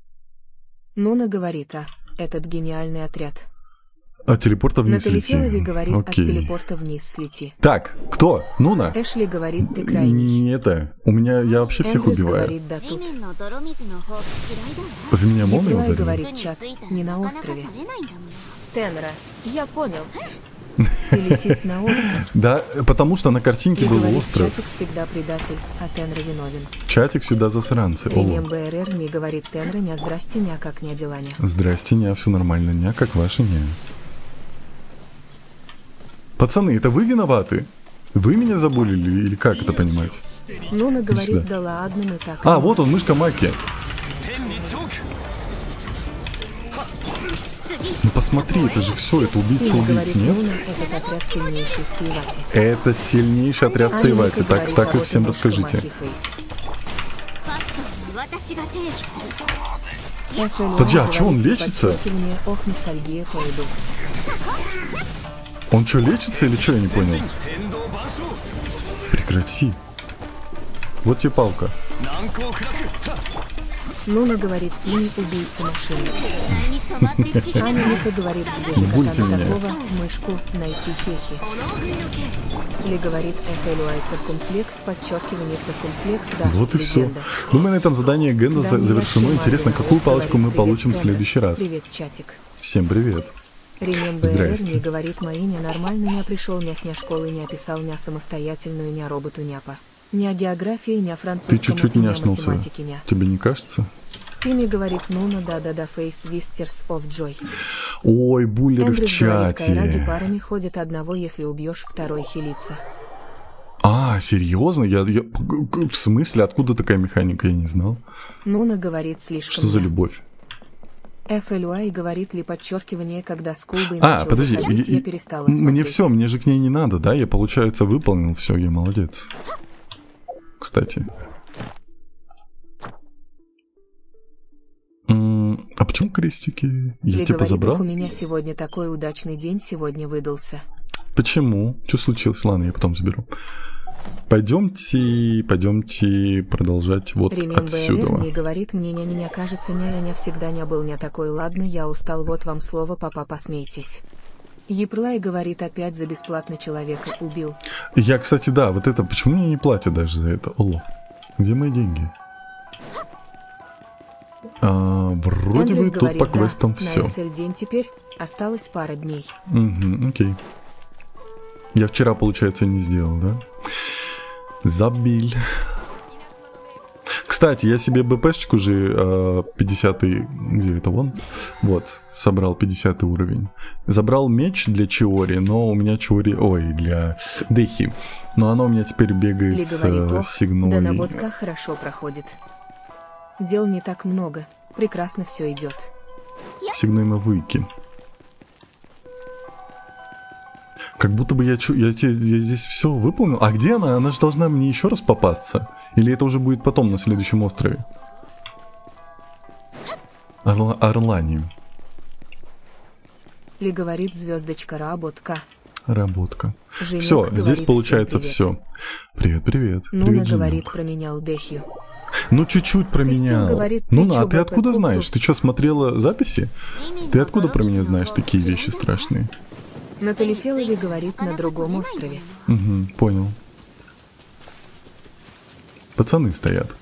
Нуна говорит, этот гениальный отряд. А телепорта вниз Натали лети. Фелови говорит, от Окей. телепорта вниз слети. Так, кто? Нуна? Эшли говорит, ты крайний. Не это. У меня, я вообще всех Эндрюс убиваю. говорит, да тут. В меня молния Николай ударила? говорит, чат, не на острове. Тенра, я понял. Ты летит на остров. Да, потому что на картинке И был говорит, остров. чатик всегда предатель, а Тенра виновен. Чатик всегда засранцы. Ремем О, БРР мне говорит Тенра, ня здрасте, ня как ня дела ня. здрасте, не, все нормально, не, как ваши, не. Пацаны, это вы виноваты? Вы меня забулили или как это понимать? Нуна сюда. говорит, да ладно, мы так. А, вот он, мышка Маки. Ну посмотри, это же все, это убийца Нуна убийц, говорит, нет? Нуна, этот отряд сильнейший в Тейвате. Это сильнейший отряд в Аня Тайвате. Мика говорит, Так и а вот всем и мышка расскажите. Маки Фейс. Подожди, а FLUI чё, он говорит, лечится? подчеркивание, ох, ностальгия по иду. Он что, лечится или что, я не понял? Прекрати. Вот тебе палка. Нуна говорит, Ими убийца машины. Аня Мика говорит, где Не же будете кота меня. такого, мышку, найти хехи. Ли говорит, Эфелюай циркумфлекс, подчеркивание циркумфлекс, да, Вот и все. легенда. Думаю, на этом задание Генда Да, завершено. вообще Интересно, Марвин какую Wolf палочку мы говорит, получим в привет, следующий раз. Привет, чатик. Всем привет. Ремем Здрасте. БР не говорит, мои не нормально, не пришел, не сня школы, не описал, не самостоятельную, не роботу, няпа. Не о географии, не о французском, Ты чуть-чуть не о няшнулся. математике, не. Тебе не кажется? Ими говорит, Нуна, да-да-да, фейс, вистерс of joy. Ой, буллеры в Эндрюс говорит, кайраги чате. парами ходят одного, если убьешь, второй хилится. А, серьезно? В смысле? Откуда такая механика? Я не знал. Нуна говорит, слишком. Что за я. любовь? FLUI говорит ли подчеркивание, когда с Кулбой А, начал подожди, выходить, я перестала мне смотреть. все, мне же к ней не надо, да? Я, получается, выполнил все, я молодец. Кстати. А почему крестики? Я Ли типа говорит, забрал? «Ух, у меня сегодня такой удачный день сегодня выдался. Почему? Что случилось? Ладно, я потом заберу. Пойдемте продолжать вот Ремень отсюда. БР не говорит мне, не кажется, не всегда не был не такой, ладно, я устал, вот вам слово, папа, посмейтесь. Еплай говорит, опять за бесплатно человека убил. Я, кстати, да, вот это, почему мне не платят даже за это? Алло, где мои деньги? Вроде Эндрюс бы тут говорит, по квестам да, все. на SL день теперь, осталось пара дней. Угу, окей. Я вчера, получается, не сделал, да? Забиль. Кстати, я себе БПшечку же 50-й, где это вон? Вот, собрал 50-й уровень. Забрал меч для Чиори, но у меня Чиори, ой, для Дехи. Но она у меня теперь бегает Ли с говорит, ох, сигной. да наботка хорошо проходит. Дел не так много, прекрасно все идет. Сигной мавыки. Как будто бы я здесь все выполнил. А где она? Она же должна мне еще раз попасться. Или это уже будет потом на следующем острове? Орлани. Ли говорит, звездочка, работка. Работка. Женек Все, говорит, здесь получается всем привет. все. Привет, привет. Нуна Привет, говорит, Женек. променял Дехью. Ну, чуть-чуть променял. говорит, ты Ну, чё, а ты откуда БП знаешь? купту? Ты что, смотрела записи? Ты откуда про меня знаешь такие вещи страшные? Натали Фелови говорит, на другом острове. Угу, понял. Пацаны стоят.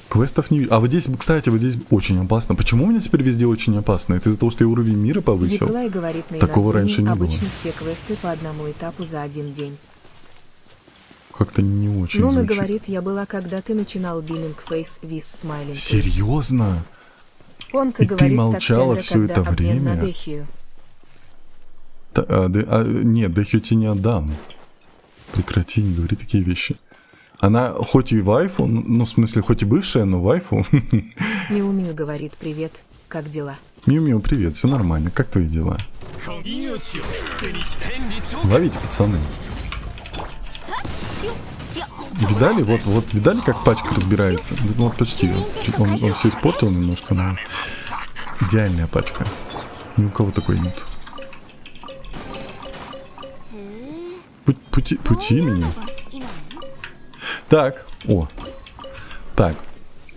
Квестов не... А вот здесь, кстати, вот здесь очень опасно. Почему у меня теперь везде очень опасно? Это из-за того, что я уровень мира повысил? Николай говорит, на Такого Инадзуме раньше не было. обычно все квесты по одному этапу за один день. Как-то не очень Нуна звучит. говорит, я была, когда ты начинал Beaming Face with Smiling Face. Серьезно? Онка И ты говорит, молчала так всё когда это обмен на время? Дехию. Нет, Дехью тебе не отдам. Прекрати, не говори такие вещи. Она хоть и вайфу, ну, в смысле, хоть и бывшая, но вайфу. Миу-Миу говорит, привет, как дела? Миу-миу, привет, все нормально, как твои дела? Ловите, пацаны. Видали? Вот видали, как пачка разбирается? Ну, вот почти. Он все испортил немножко, но идеальная пачка. Ни у кого такой нет. Пути меня. Так, Так,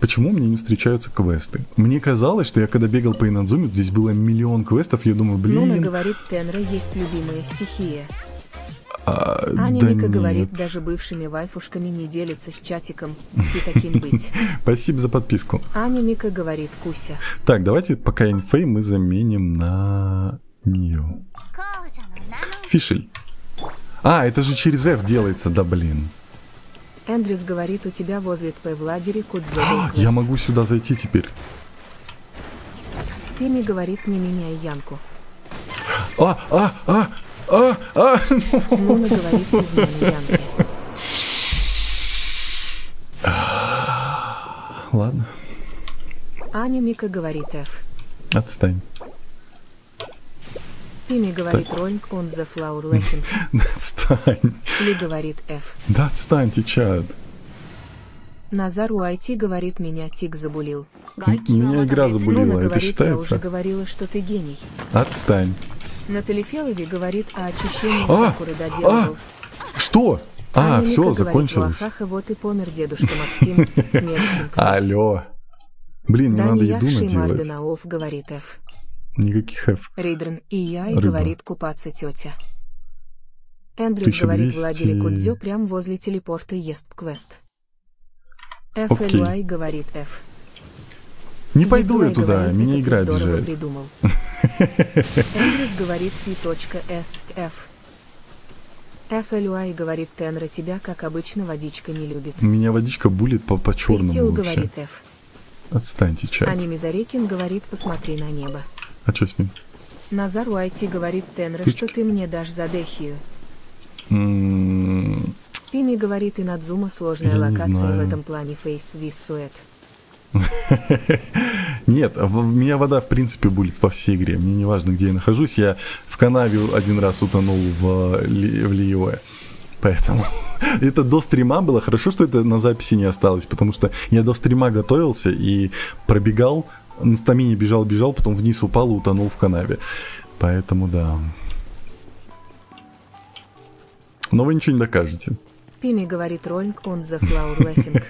почему мне не встречаются квесты? Мне казалось, что я когда бегал по Инадзуме, здесь было миллион квестов, я думаю, Нуна блин. говорит, Тенра есть любимая стихия. Да Анемика нет. говорит, даже бывшими вайфушками не делится с чатиком. И таким быть. Спасибо за подписку. Анемика говорит, Куся. Так, давайте пока инфей мы заменим на нее. Фишель. А, это же через F делается, да блин. Эндрюс говорит, у тебя возле ТП в лагере Кудзо. Я могу сюда зайти теперь. Тимми говорит, не меняй Янку. Нуна говорит, не знаю Янки. Ладно, Аня Мика говорит F. отстань. Тимми говорит, Rolling on the floor laughing. Да отстань. Ли говорит F. Да отстаньте, чад. Назар IT говорит, меня тик забулил. Меня игра забулила, Нуна это говорит, я считается? уже говорила, что ты гений. Отстань. Натали Фелови говорит, о очищении Сакуры доделывал. Что? А, все, закончилось. Вот и помер дедушка Максим. Алло. Блин, мне надо еду наделать. Наов, говорит Ф. Никаких F. Рейдрен и я, и говорит купаться тетя. Эндрюс говорит Владимир Кудзё прям возле телепорта ест квест. FLY говорит F. Не пойду я туда, меня игра обижает. Эндрюс говорит P.SF. FLY говорит Тенра тебя, как обычно, водичка не любит. Меня водичка булит по черному Кристил вообще. Говорит F. Отстаньте, чат. Ани Мизарекин говорит посмотри на небо. А что с ним? Назар Уайти говорит Тенра, что ты мне дашь за Дехию. Пими говорит Инадзума сложная локация в этом плане Face with Sweat. Нет, меня вода в принципе булит во всей игре. Мне не важно, где я нахожусь. Я в канаве один раз утонул в Лиюэ. Поэтому это до стрима было. Хорошо, что это на записи не осталось, потому что я до стрима готовился и пробегал, на стамине бежал, потом вниз упал и утонул в канаве. Поэтому да. Но вы ничего не докажете. Пими говорит Rolling on the flower laughing.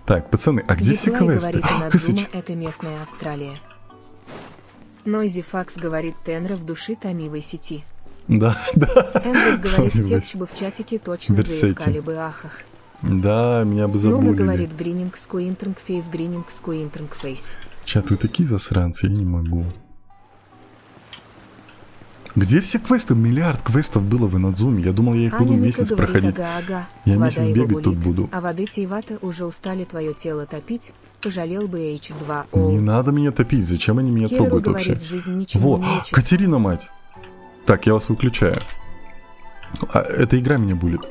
Так, пацаны, а где все квесты? Говорит, это местная Австралия. Нойзи Факс говорит Тенра в души томивой сети. Да. Эндрюс говорит, текст бы в чатике точно заискали бы ахах. Да, меня бы забыли. Нуна говорит грининг скуинтинг фейс, грининг скуинтинг фейс. Чат, вы такие засранцы, я не могу. Где все квесты? Миллиард квестов было в Инадзуме. Я думал, я их буду месяц проходить. Ага. Я месяц бегать тут буду. А воды Тейвата уже устали твое тело топить. Пожалел бы H2O. Не надо меня топить. Зачем они меня трогают вообще? Во, Катерина, мать. Так, я вас выключаю. Эта игра меня булит.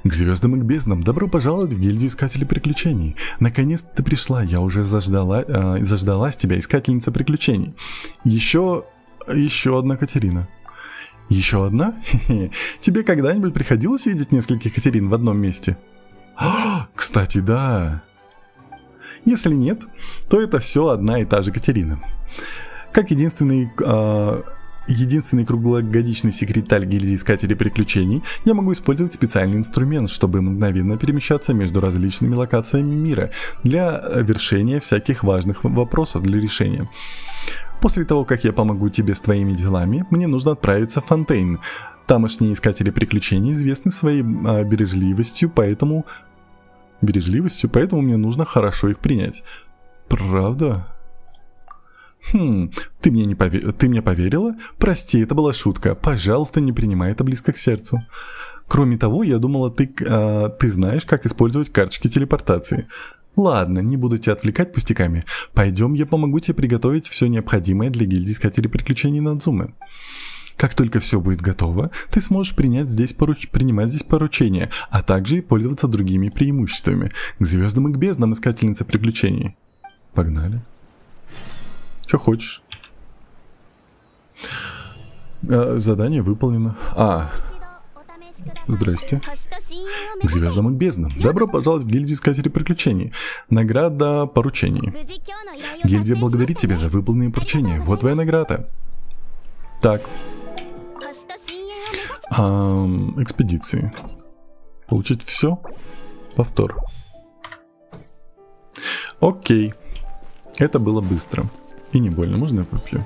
К звездам и к безднам. Добро пожаловать в гильдию искателей приключений. Наконец-то ты пришла. Я уже заждалась тебя, искательница приключений. Еще одна Катерина. Еще одна? Тебе когда-нибудь приходилось видеть нескольких Катерин в одном месте? Кстати, да. Если нет, то это все одна и та же Катерина. Как единственный круглогодичный секретарь гильдии искателей приключений, я могу использовать специальный инструмент, чтобы мгновенно перемещаться между различными локациями мира для решения всяких важных вопросов для решения. После того, как я помогу тебе с твоими делами, мне нужно отправиться в Фонтейн. Тамошние искатели приключений известны своей бережливостью, поэтому мне нужно хорошо их принять. Правда? Ты мне поверила? Прости, это была шутка. Пожалуйста, не принимай это близко к сердцу. Кроме того, я думала, ты знаешь, как использовать карточки телепортации. Ладно, не буду тебя отвлекать пустяками. Пойдем, я помогу тебе приготовить все необходимое для гильдии искателей приключений Надзумы. Как только все будет готово, ты сможешь принимать здесь поручения, а также и пользоваться другими преимуществами. К звездам и к безднам, искательница приключений. Погнали. Что хочешь? Задание выполнено. Здрасте. К звездам и к безднам. Добро пожаловать в гильдию искателей приключений. Награда поручений. Гильдия благодарит тебя за выполненные поручения. Вот твоя награда. Так. Экспедиции. Получить все? Повтор. Окей. Это было быстро. И не больно. Можно я попью?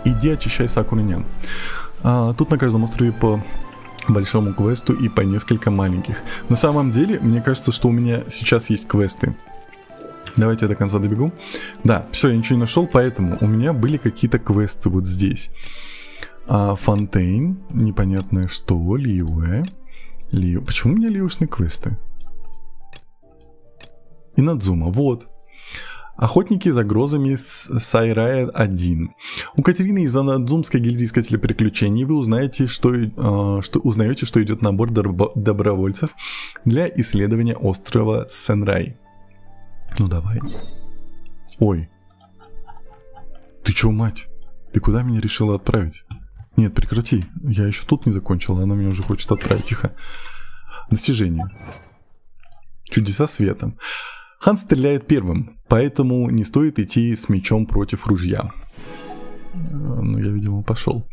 Иди очищай Сакура-нян. Тут на каждом острове по большому квесту и по несколько маленьких. На самом деле, мне кажется, что у меня сейчас есть квесты. Давайте я до конца добегу. Да, все, я ничего не нашел, поэтому у меня были какие-то квесты вот здесь. Фонтейн, непонятное что, Лиюэ. Почему у меня лиюшные квесты? Инадзума, вот. Охотники за грозами с Сайрая 1. У Катерины из Инадзумской гильдии искателей приключений вы узнаете, что идет набор добровольцев для исследования острова Сенрай. Ну давай. Ой. Ты чё, мать? Ты куда меня решила отправить? Нет, прекрати. Я еще тут не закончила, она меня уже хочет отправить. Тихо. Достижение. Чудеса света. Хан стреляет первым, поэтому не стоит идти с мечом против ружья. Ну, я, видимо, пошел.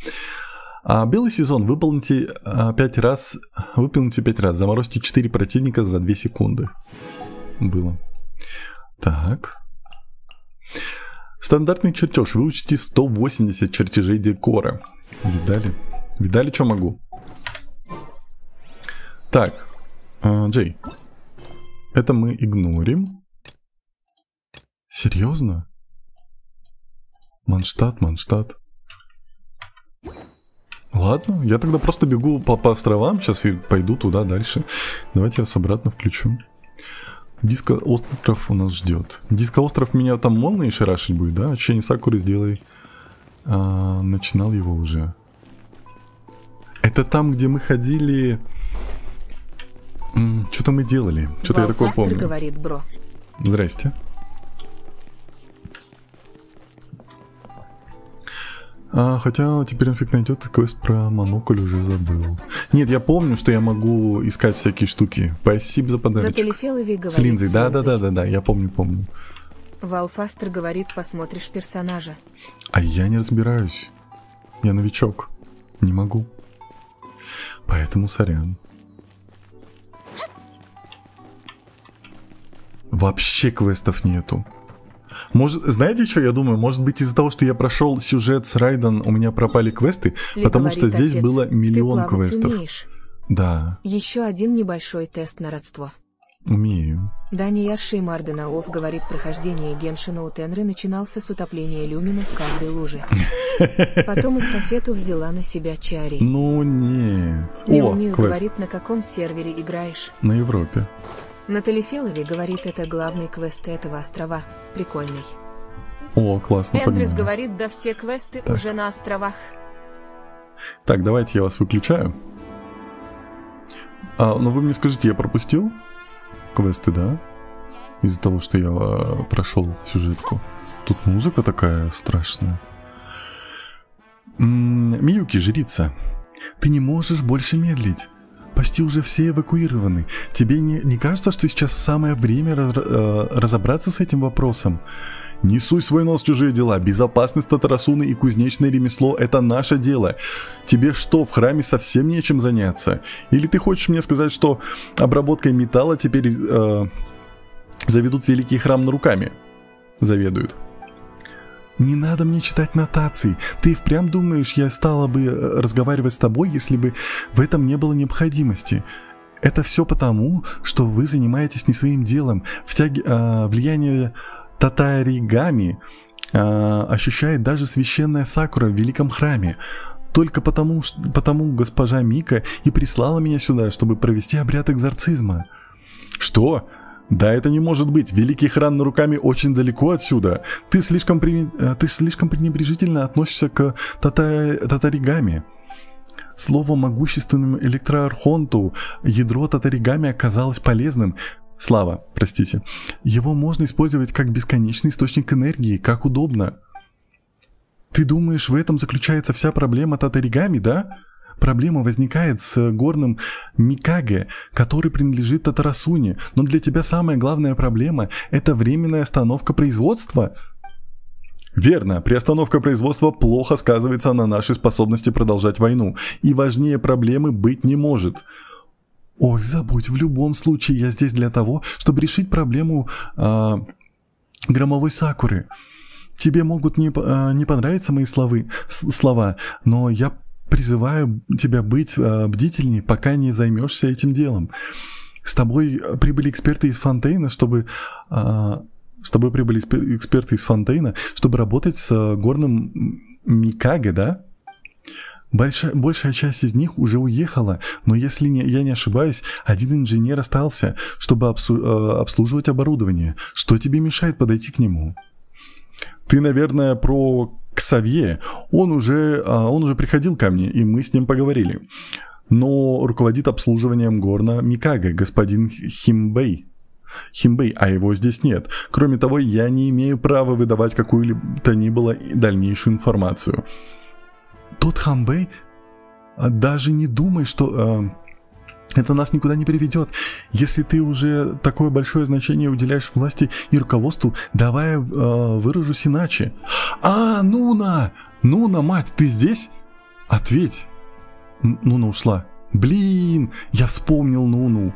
Белый сезон. Выполните 5 раз. Выполните 5 раз. Заморозьте 4 противника за 2 секунды. Было. Так. Стандартный чертеж. Выучите 180 чертежей декора. Видали? Видали, что могу? Так. Джей. Это мы игнорим. Серьезно? Манштадт. Ладно, я тогда просто бегу по островам сейчас и пойду туда дальше. Давайте я вас обратно включу. Диско-остров у нас ждет. Диско-остров меня там молнией шарашить будет, да? Ощущение Сакуры сделай. Начинал его уже. Это там, где мы ходили... Что-то мы делали. Что-то я такое помню. Говорит, бро. Здрасте. Хотя теперь инфик найдет квест про монокль, уже забыл. Нет, я помню, что я могу искать всякие штуки. Спасибо за подарочек. С линзой, да, я помню. Валфастер говорит, посмотришь персонажа. А я не разбираюсь. Я новичок. Не могу. Поэтому сорян. Вообще квестов нету. Может, знаете, что я думаю? Может быть, из-за того, что я прошел сюжет с Райден, у меня пропали квесты, потому что здесь было миллион квестов. Умеешь? Да. Еще один небольшой тест на родство. Умею. Дани Ярши Мардена Офф говорит, прохождение Геншина у Тенры начинался с утопления люмина в каждой луже. Потом эстафету взяла на себя Чари. Ну нет. Миу говорит, на каком сервере играешь? На Европе. На Талифелове говорит, это главный квест этого острова. Прикольный. О, классно. Эндрюс говорит, да все квесты так. Уже на островах. Так, давайте я вас выключаю. Но вы мне скажите, я пропустил квесты, да? Из-за того, что я прошел сюжетку. Тут музыка такая страшная. Миюки, жрица, ты не можешь больше медлить. Почти уже все эвакуированы. Тебе не кажется, что сейчас самое время разобраться с этим вопросом? Не суй свой нос в чужие дела. Безопасность Татарасуны и кузнечное ремесло – это наше дело. Тебе что, в храме совсем нечем заняться? Или ты хочешь мне сказать, что обработкой металла теперь заведут великий храм на руками? Заведуют. Не надо мне читать нотации. Ты впрямь думаешь, я стала бы разговаривать с тобой, если бы в этом не было необходимости? Это все потому, что вы занимаетесь не своим делом. Влияние татаригами ощущает даже священная Сакура в великом храме. Только потому госпожа Мика и прислала меня сюда, чтобы провести обряд экзорцизма. Что? Да, это не может быть. Великий храм на руками очень далеко отсюда. Ты слишком пренебрежительно относишься к татаригами. Слово могущественному электроархонту ядро татаригами оказалось полезным. Слава, простите. Его можно использовать как бесконечный источник энергии, как удобно. Ты думаешь, в этом заключается вся проблема татаригами, да? Проблема возникает с горным Микаге, который принадлежит Татарасуне, но для тебя самая главная проблема – это временная остановка производства? Верно, приостановка производства плохо сказывается на нашей способности продолжать войну, и важнее проблемы быть не может. Ой, забудь, в любом случае я здесь для того, чтобы решить проблему громовой Сакуры. Тебе могут не понравиться мои слова, но я призываю тебя быть бдительней, пока не займешься этим делом. С тобой прибыли эксперты из Фонтейна, чтобы работать с горным Микаге, да? Большая часть из них уже уехала, но если я не ошибаюсь, один инженер остался, чтобы обслуживать оборудование. Что тебе мешает подойти к нему? Ты, наверное, про Ксавье. Он уже приходил ко мне, и мы с ним поговорили. Но руководит обслуживанием горна Микаге, господин Химбэй, а его здесь нет. Кроме того, я не имею права выдавать какую-либо ни было дальнейшую информацию. Тот Химбэй, даже не думай, что это нас никуда не приведет. Если ты уже такое большое значение уделяешь власти и руководству, давай я выражусь иначе. Нуна, мать, ты здесь? Ответь, Нуна ушла. Блин, я вспомнил Нуну.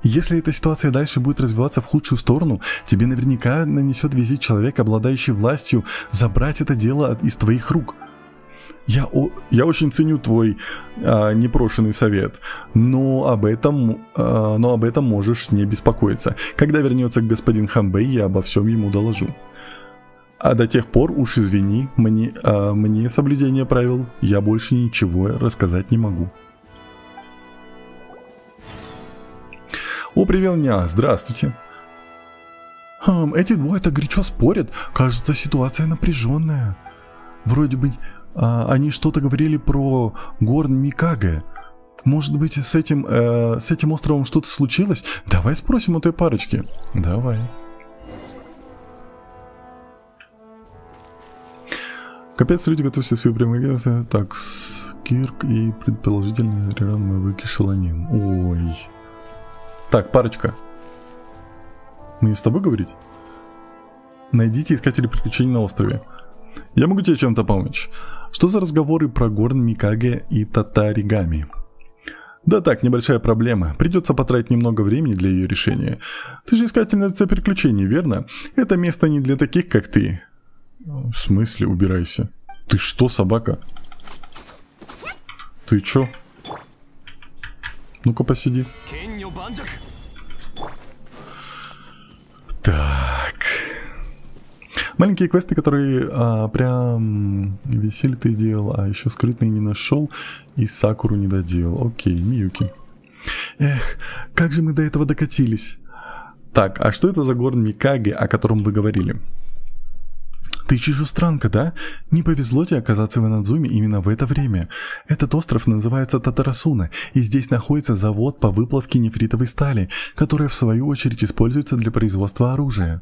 Если эта ситуация дальше будет развиваться в худшую сторону, тебе наверняка нанесет визит человек, обладающий властью, забрать это дело из твоих рук. Я очень ценю твой непрошенный совет, но об этом можешь не беспокоиться. Когда вернется господин Ханбэй, я обо всем ему доложу. А до тех пор, уж извини, мне соблюдение правил, я больше ничего рассказать не могу. О, привет, Ня, здравствуйте. Эти двое так горячо спорят, кажется, ситуация напряженная. Вроде бы они что-то говорили про Горн Микаге. Может быть, с этим островом что-то случилось? Давай спросим у той парочки. Давай. Капец, люди готовятся свои прямые. Так, Кирк и предположительный реран Мэвыки Шаланин. Ой. Так, парочка. Мне с тобой говорить? Найдите искателей приключений на острове. Я могу тебе чем-то помочь. Что за разговоры про Горн Микаге и Татаригами? Да так, небольшая проблема. Придется потратить немного времени для ее решения. Ты же искательница приключений, верно? Это место не для таких, как ты. В смысле, убирайся? Ты что, собака? Ты чё? Ну-ка, посиди. Так. Маленькие квесты, которые прям веселье ты сделал, а еще скрытные не нашел и Сакуру не доделал. Окей, Миюки. Эх, как же мы до этого докатились. Так, а что это за Горн Микаге, о котором вы говорили? Ты чужестранка, да? Не повезло тебе оказаться в Инадзуме именно в это время. Этот остров называется Татарасуна, и здесь находится завод по выплавке нефритовой стали, которая в свою очередь используется для производства оружия.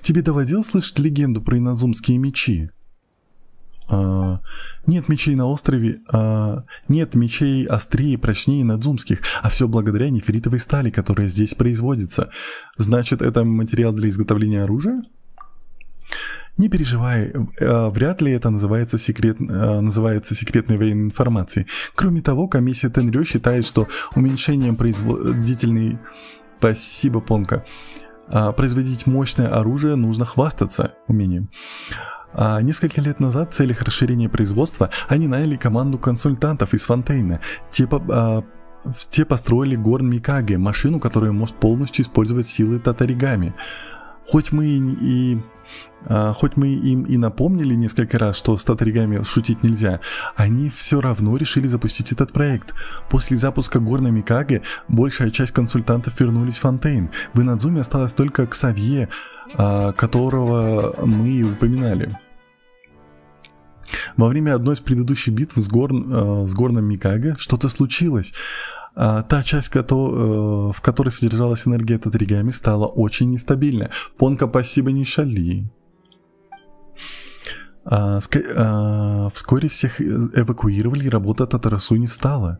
Тебе доводилось слышать легенду про инадзумские мечи? Нет мечей на острове, нет мечей острее и прочнее инадзумских, а все благодаря нефритовой стали, которая здесь производится. Значит, это материал для изготовления оружия? Не переживай, вряд ли это называется секретной военной информацией. Кроме того, комиссия Тенрё считает, что уменьшением производительной... Спасибо, Понка. Производить мощное оружие нужно хвастаться умением. Несколько лет назад в целях расширения производства они наняли команду консультантов из Фонтейна. Те построили Горн Микаге, машину, которая может полностью использовать силы Татаригами. Хоть мы им и напомнили несколько раз, что с Татаригами шутить нельзя, они все равно решили запустить этот проект. После запуска Горна Микаге большая часть консультантов вернулись в Фонтейн. В Инадзуме осталось только Ксавье, которого мы и упоминали. Во время одной из предыдущих битв с Горном Микаге что-то случилось. Та часть, в которой содержалась энергия Татаригами, стала очень нестабильна. Понка, спасибо, не шали. Вскоре всех эвакуировали, и работа Татарасу не встала.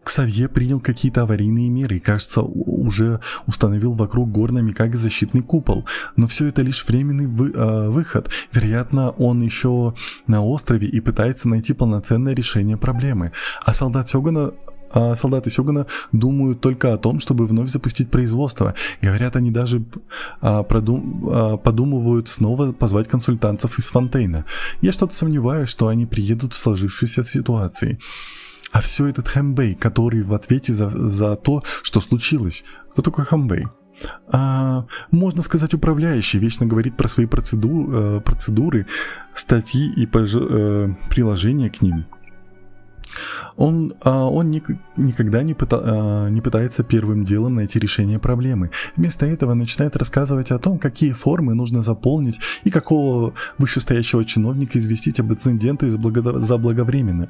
Ксавье принял какие-то аварийные меры и, кажется, уже установил вокруг Горна Микаге защитный купол. Но все это лишь временный выход. Вероятно, он еще на острове и пытается найти полноценное решение проблемы. А солдаты Сёгуна думают только о том, чтобы вновь запустить производство. Говорят, они даже подумывают снова позвать консультантов из Фонтейна. Я что-то сомневаюсь, что они приедут в сложившейся ситуации. А все этот Ханбэй, который в ответе за то, что случилось. Кто такой Ханбэй? Можно сказать, управляющий, вечно говорит про свои процедуры, статьи и приложения к ним. Он никогда не пытается первым делом найти решение проблемы. Вместо этого начинает рассказывать о том, какие формы нужно заполнить и какого вышестоящего чиновника известить об инциденте заблаговременно.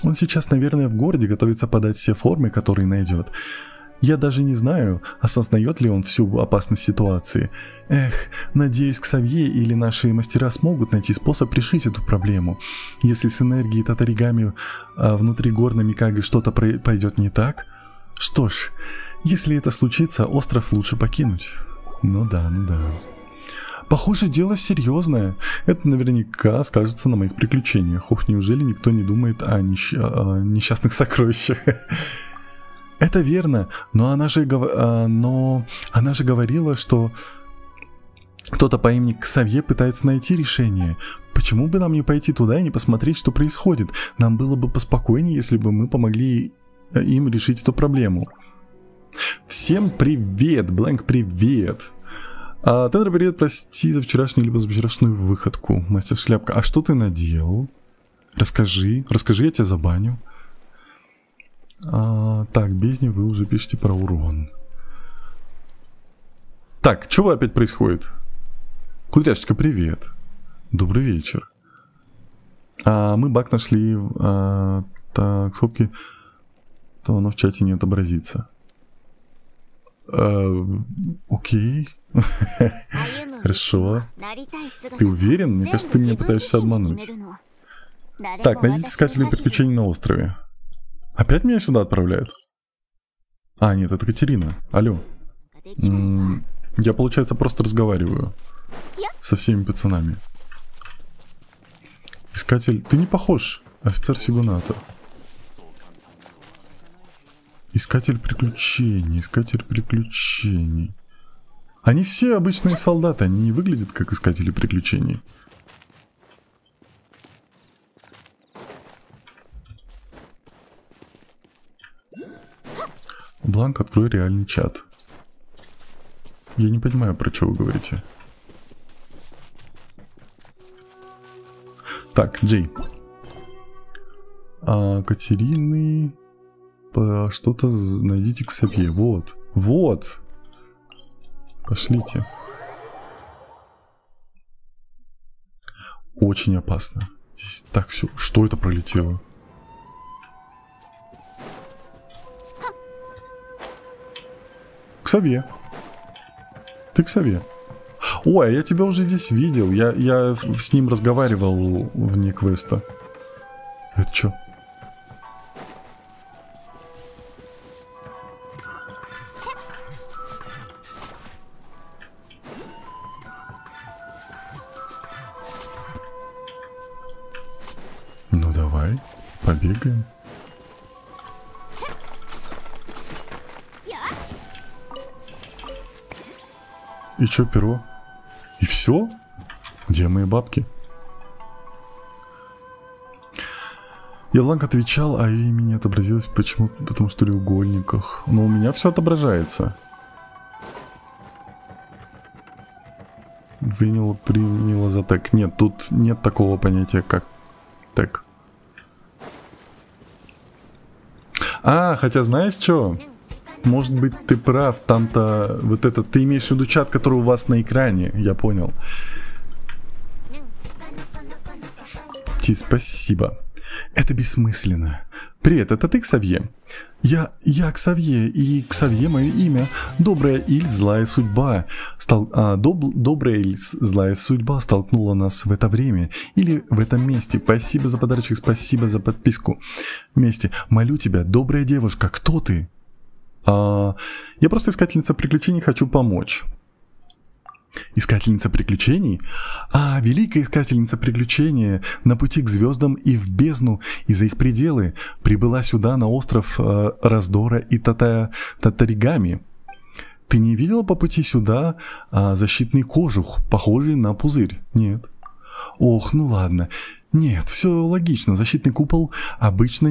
Он сейчас, наверное, в городе готовится подать все формы, которые найдет. Я даже не знаю, осознает ли он всю опасность ситуации. Эх, надеюсь, Ксавье или наши мастера смогут найти способ решить эту проблему. Если с энергией Татаригами внутри Горна Микаге что-то пойдет не так... Что ж, если это случится, остров лучше покинуть. Ну да. Похоже, дело серьезное. Это наверняка скажется на моих приключениях. Ох, неужели никто не думает о несчастных сокровищах? Это верно, но она же говорила, что кто-то по имени Ксавье пытается найти решение. Почему бы нам не пойти туда и не посмотреть, что происходит? Нам было бы поспокойнее, если бы мы помогли им решить эту проблему. Всем привет, Блэнк, привет. Тендер, привет, прости за вчерашнюю либо за вчерашнюю выходку. Мастер Шляпка, а что ты наделал? Расскажи, я тебя забаню. Так, бездни, вы уже пишете про урон. Так, что опять происходит? Кудряшечка, привет. Добрый вечер. Мы баг нашли. Так, скобки. То оно в чате не отобразится. Окей. Хорошо. Ты уверен? Мне кажется, ты меня пытаешься обмануть. Так, найдите искателей приключений на острове. Опять меня сюда отправляют? Нет, это Катерина. Алло. Я, получается, просто разговариваю со всеми пацанами. Искатель... Ты не похож, офицер Сигуната. Искатель приключений. Они все обычные солдаты, они не выглядят как искатели приключений. Бланк, открой реальный чат. Я не понимаю, про что вы говорите. Так, Джей. Катерины... Что-то найдите к себе. Вот. Вот. Пошлите. Очень опасно. Здесь так все. Что это пролетело? Ксавье. Ты Ксавье. Ой, а я тебя уже здесь видел. Я с ним разговаривал вне квеста. Это что? Ну давай, побегаем. И чё, перо? И все? Где мои бабки? Яланг отвечал, а имя не отобразилось. Почему? Потому что в треугольниках. Но у меня все отображается. Приняла за тег. Нет, тут нет такого понятия, как тег. Хотя знаешь что? Может быть, ты прав, там-то вот это... Ты имеешь в виду чат, который у вас на экране, я понял. Спасибо. Это бессмысленно. Привет, это ты, Ксавье? Я Ксавье, и Ксавье мое имя. Добрая Иль, злая судьба. Добрая Иль, злая судьба столкнула нас в это время. Или в этом месте. Спасибо за подарочек, спасибо за подписку. Вместе. Молю тебя, добрая девушка, кто ты? Я просто искательница приключений, хочу помочь. Искательница приключений? Великая искательница приключения на пути к звездам и в бездну, и за их пределы, прибыла сюда, на остров Раздора и Татаригами. Ты не видела по пути сюда защитный кожух, похожий на пузырь? Нет. Ох, ну ладно. Нет, все логично. Защитный купол обычно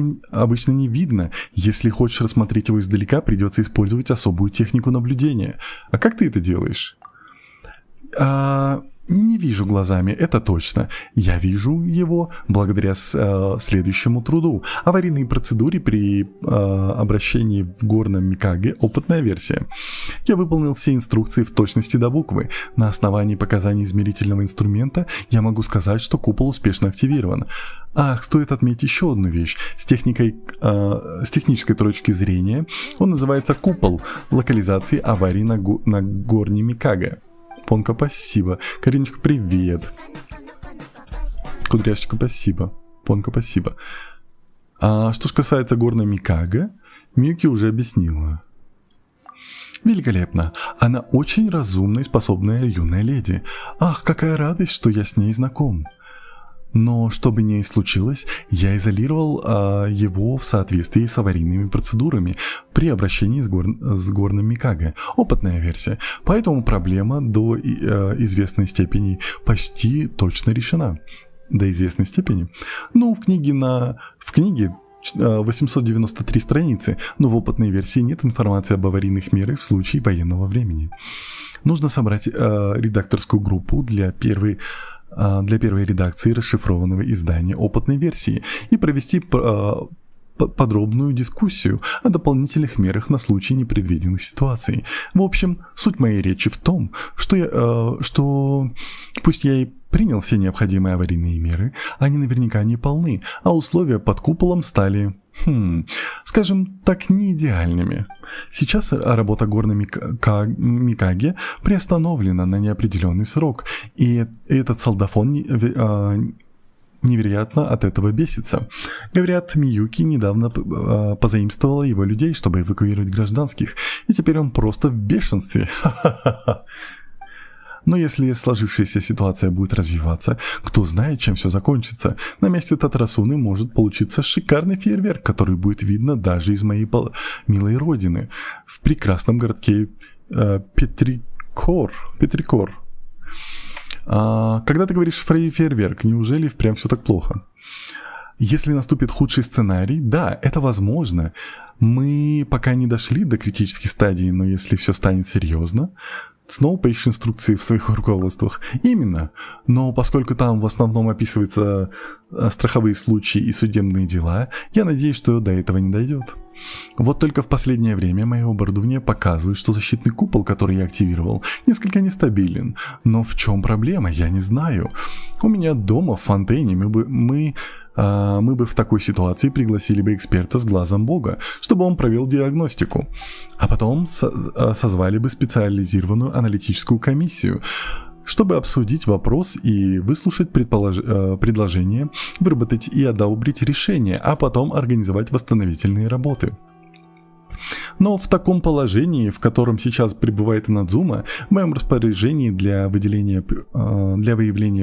не видно. Если хочешь рассмотреть его издалека, придется использовать особую технику наблюдения. А как ты это делаешь? Не вижу глазами, это точно. Я вижу его благодаря следующему труду. Аварийной процедуре при обращении в горном Микаге, опытная версия. Я выполнил все инструкции в точности до буквы. На основании показаний измерительного инструмента я могу сказать, что купол успешно активирован. Стоит отметить еще одну вещь. С технической точки зрения он называется купол локализации аварии на горне Микаге. Понка, спасибо. Кариночка, привет. Кудряшечка, спасибо. Понка, спасибо. Что ж касается горной Микаге, Миюки уже объяснила. Великолепно. Она очень разумная и способная юная леди. Ах, какая радость, что я с ней знаком. Но что бы ни случилось, я изолировал его в соответствии с аварийными процедурами при обращении с горным Микаге. Опытная версия. Поэтому проблема до известной степени почти точно решена. До известной степени. Ну, в книге 893 страницы, но в опытной версии нет информации об аварийных мерах в случае военного времени. Нужно собрать редакторскую группу для первой редакции расшифрованного издания опытной версии и провести подробную дискуссию о дополнительных мерах на случай непредвиденных ситуаций. В общем, суть моей речи в том, что пусть я и принял все необходимые аварийные меры, они наверняка не полны, а условия под куполом стали, скажем так, не идеальными. Сейчас работа горной Микаге приостановлена на неопределенный срок, и этот солдафон невероятно от этого бесится. Говорят, Миюки недавно позаимствовала его людей, чтобы эвакуировать гражданских, и теперь он просто в бешенстве. Но если сложившаяся ситуация будет развиваться, кто знает, чем все закончится. На месте Татарасуны может получиться шикарный фейерверк, который будет видно даже из моей милой родины, в прекрасном городке Петрикор. Когда ты говоришь фейерверк, неужели прям все так плохо? Если наступит худший сценарий, да, это возможно. Мы пока не дошли до критической стадии, но если все станет серьезно, снова поищи инструкции в своих руководствах. Именно. Но поскольку там в основном описываются страховые случаи и судебные дела, я надеюсь, что до этого не дойдет. Вот только в последнее время мое оборудование показывает, что защитный купол, который я активировал, несколько нестабилен. Но в чем проблема, я не знаю. У меня дома в фонтейне мы бы в такой ситуации пригласили бы эксперта с глазом Бога, чтобы он провел диагностику. А потом созвали бы специализированную аналитическую комиссию, чтобы обсудить вопрос и выслушать предложение, выработать и одобрить решение, а потом организовать восстановительные работы. Но в таком положении, в котором сейчас пребывает Инадзума, в моем распоряжении для выявления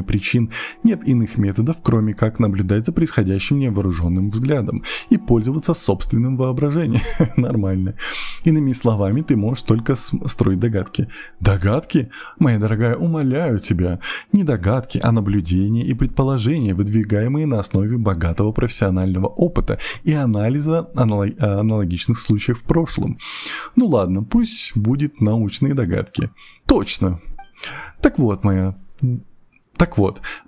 причин нет иных методов, кроме как наблюдать за происходящим невооруженным взглядом и пользоваться собственным воображением. Нормально. Иными словами, ты можешь только строить догадки. Догадки? Моя дорогая, умоляю тебя. Не догадки, а наблюдения и предположения, выдвигаемые на основе богатого профессионального опыта и анализа аналогичных случаев в прошлом. Ну ладно, пусть будет научные догадки. Точно. Так вот,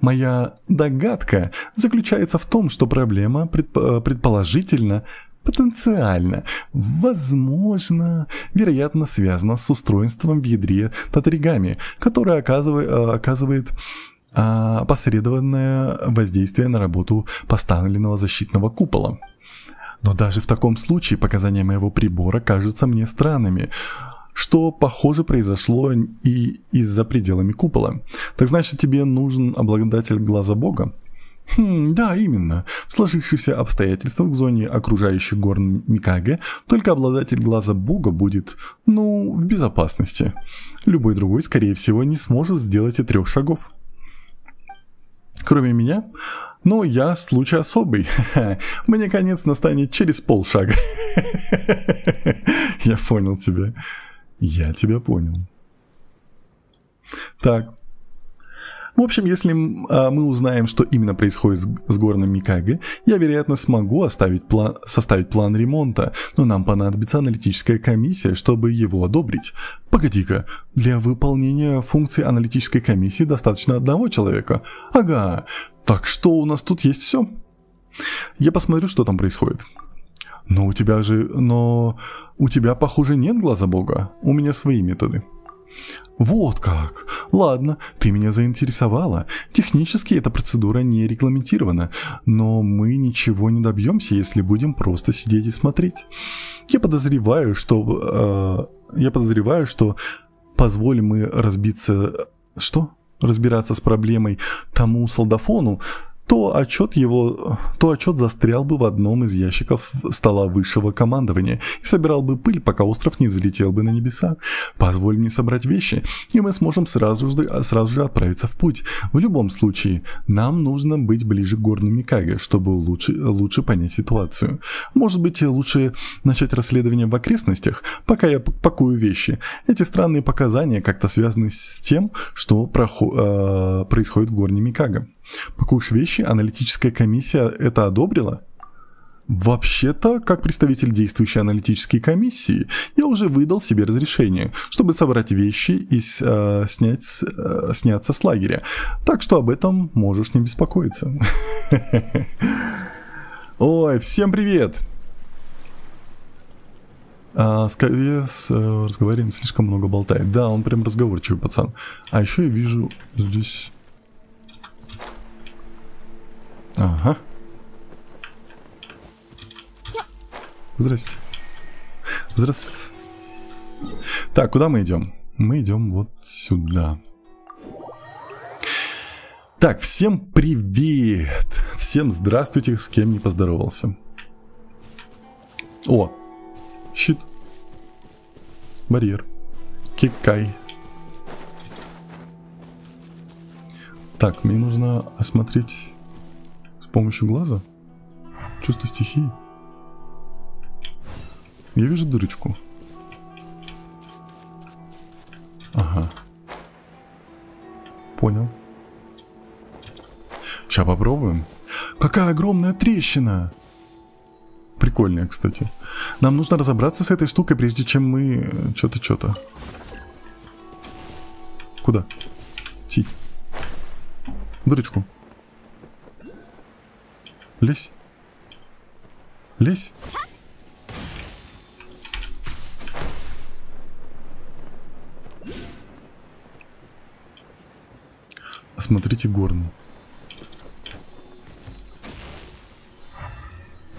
моя догадка заключается в том, что проблема предположительно, потенциально, возможно, вероятно связана с устройством в ядре Татаригами, которое оказывает опосредованное воздействие на работу поставленного защитного купола. Но даже в таком случае показания моего прибора кажутся мне странными, что, похоже, произошло и из-за пределами купола. Так значит, тебе нужен обладатель глаза Бога? Да, именно. В сложившихся обстоятельствах в зоне окружающей гор Микаге только обладатель глаза Бога будет, в безопасности. Любой другой, скорее всего, не сможет сделать и 3 шагов. Кроме меня? Но я случай особый. Мне конец настанет через полшага. Я понял тебя. Я тебя понял. Так. В общем, если мы узнаем, что именно происходит с горным Микаге, я, вероятно, смогу составить план ремонта, но нам понадобится аналитическая комиссия, чтобы его одобрить. Погоди-ка, для выполнения функции аналитической комиссии достаточно 1 человека. Ага, так что у нас тут есть все. Я посмотрю, что там происходит. Но у тебя, похоже, нет глаза Бога. У меня свои методы. Вот как. Ладно, ты меня заинтересовала. Технически эта процедура не регламентирована, но мы ничего не добьемся, если будем просто сидеть и смотреть. Я подозреваю, что позволим мы разбираться с проблемой тому солдафону, то отчет застрял бы в одном из ящиков стола высшего командования и собирал бы пыль, пока остров не взлетел бы на небеса. Позволь мне собрать вещи, и мы сможем сразу же отправиться в путь. В любом случае, нам нужно быть ближе к горному Микаге, чтобы лучше понять ситуацию. Может быть, лучше начать расследование в окрестностях, пока я пакую вещи. Эти странные показания как-то связаны с тем, что происходит в горне Микага. Пакуешь вещи, аналитическая комиссия это одобрила? Вообще-то, как представитель действующей аналитической комиссии, я уже выдал себе разрешение, чтобы собрать вещи и сняться с лагеря. Так что об этом можешь не беспокоиться. Ой, всем привет! Скорее разговариваем, слишком много болтает. Да, он прям разговорчивый пацан. А еще я вижу здесь... Ага. Здрасте. Здрасте. Так, куда мы идем? Мы идем вот сюда. Так, всем привет. Всем здравствуйте, с кем не поздоровался. О, щит. Барьер. Кикай. Так, мне нужно осмотреть с помощью глаза чувство стихии. Я вижу дырочку. Ага. Понял. Сейчас попробуем. Какая огромная трещина! Прикольная, кстати. Нам нужно разобраться с этой штукой, прежде чем мы... Что-то. Куда? Ти. Дырочку. Лезь. Лезь. Осмотрите горну.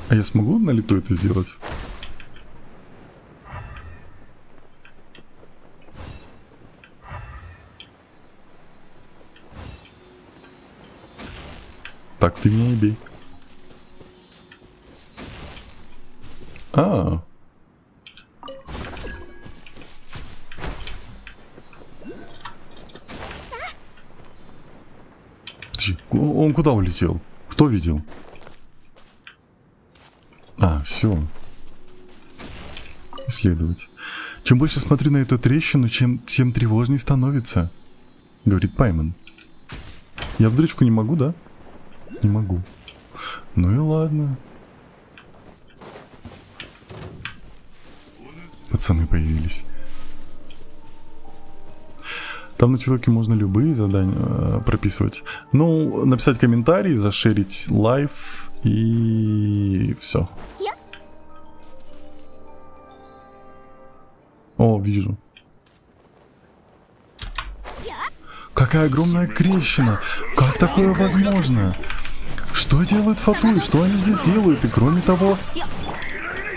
А я смогу на лету это сделать? Так, ты меня не бей. А. Он куда улетел? Кто видел? А, все. Исследовать. Чем больше смотрю на эту трещину, тем тревожнее становится, говорит Пайман. Я в дырочку не могу, да? Не могу. Ну и ладно. Пацаны появились. Там на человеке можно любые задания прописывать. Ну, написать комментарий, зашерить лайв и все. О, вижу. Какая огромная трещина! Как такое возможно? Что делают Фатуи? Что они здесь делают? И кроме того,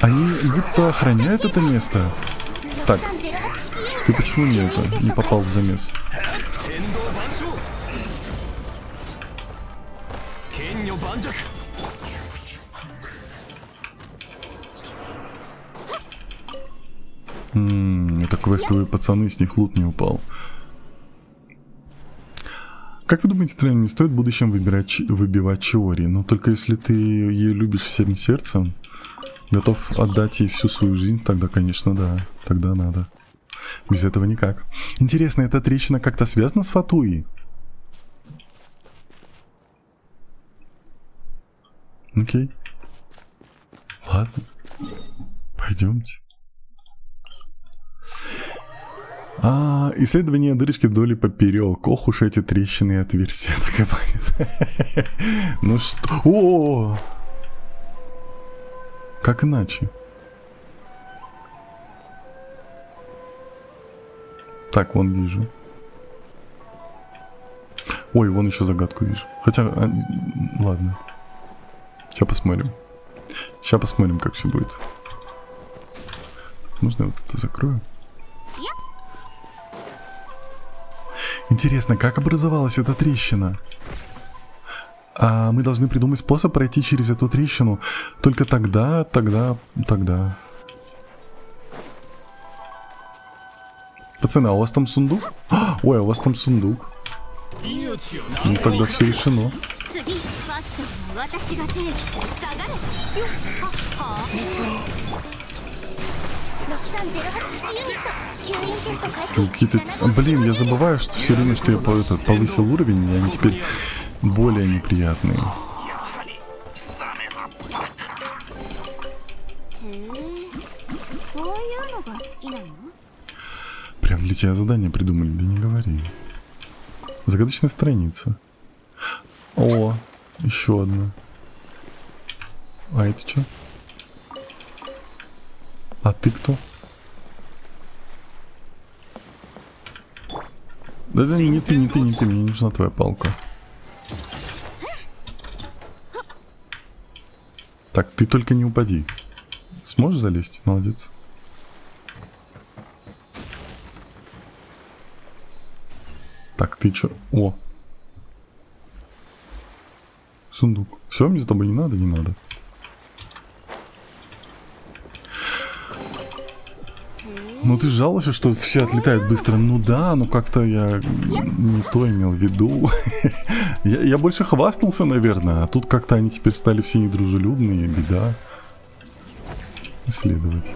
они будто охраняют это место. Так, ты почему не попал в замес? Это квестовые пацаны, с них лут не упал. Как вы думаете, Трен, не стоит в будущем выбивать Чиори? Но только если ты ее любишь всем сердцем, готов отдать ей всю свою жизнь, тогда, конечно, да. Тогда надо. Без этого никак. Интересно, эта трещина как-то связана с Фатуи? Окей. Ладно. Пойдемте. Исследование дырочки вдоль и поперек. Ох уж эти трещины и отверстия. Ну что? О! Как иначе? Так, вон вижу. Ой, вон еще загадку вижу. Хотя, ладно. Сейчас посмотрим. Сейчас посмотрим, как все будет. Можно я вот это закрою? Интересно, как образовалась эта трещина? Мы должны придумать способ пройти через эту трещину. Только тогда. Пацаны, а у вас там сундук? Ой, а у вас там сундук. Ну тогда все решено. Какие-то... Блин, я забываю, что все время, что я повысил уровень, и они теперь более неприятные. Прям для тебя задание придумали, да не говори. Загадочная страница. О, еще одна. А это что? А ты кто? Да не ты, мне нужна твоя палка. Так, ты только не упади. Сможешь залезть? Молодец. Так, ты чё? О. Сундук. Все, мне с тобой не надо, не надо. Ну ты жалуешься, что все отлетают быстро. Ну да, ну как-то я не то имел в виду. я больше хвастался, наверное. А тут как-то они теперь стали все недружелюбные. Беда. Исследовать.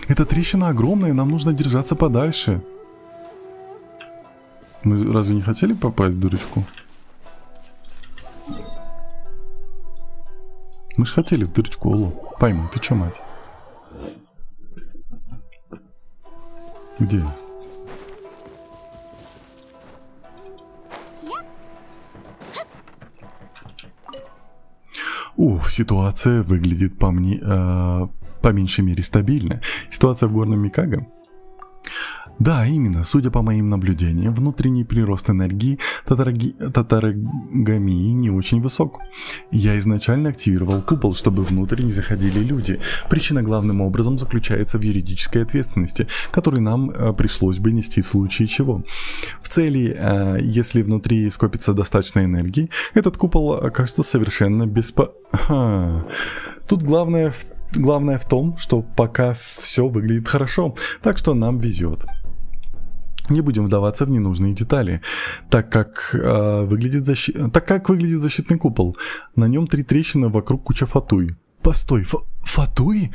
Эта трещина огромная, нам нужно держаться подальше. Мы разве не хотели попасть в дырочку? Мы же хотели в дырочку, Оло. Пойму, ты чё, мать? Где? Ситуация выглядит по меньшей мере стабильно. Ситуация в горном Микаго. Да, именно. Судя по моим наблюдениям, внутренний прирост энергии татарагамии не очень высок. Я изначально активировал купол, чтобы внутрь не заходили люди. Причина главным образом заключается в юридической ответственности, которую нам пришлось бы нести в случае чего. В цели, если внутри скопится достаточно энергии, этот купол окажется совершенно Тут главное в том, что пока все выглядит хорошо, так что нам везет. Не будем вдаваться в ненужные детали. Так как выглядит защитный купол. На нем 3 трещины, вокруг куча фатуи. Постой, фатуи?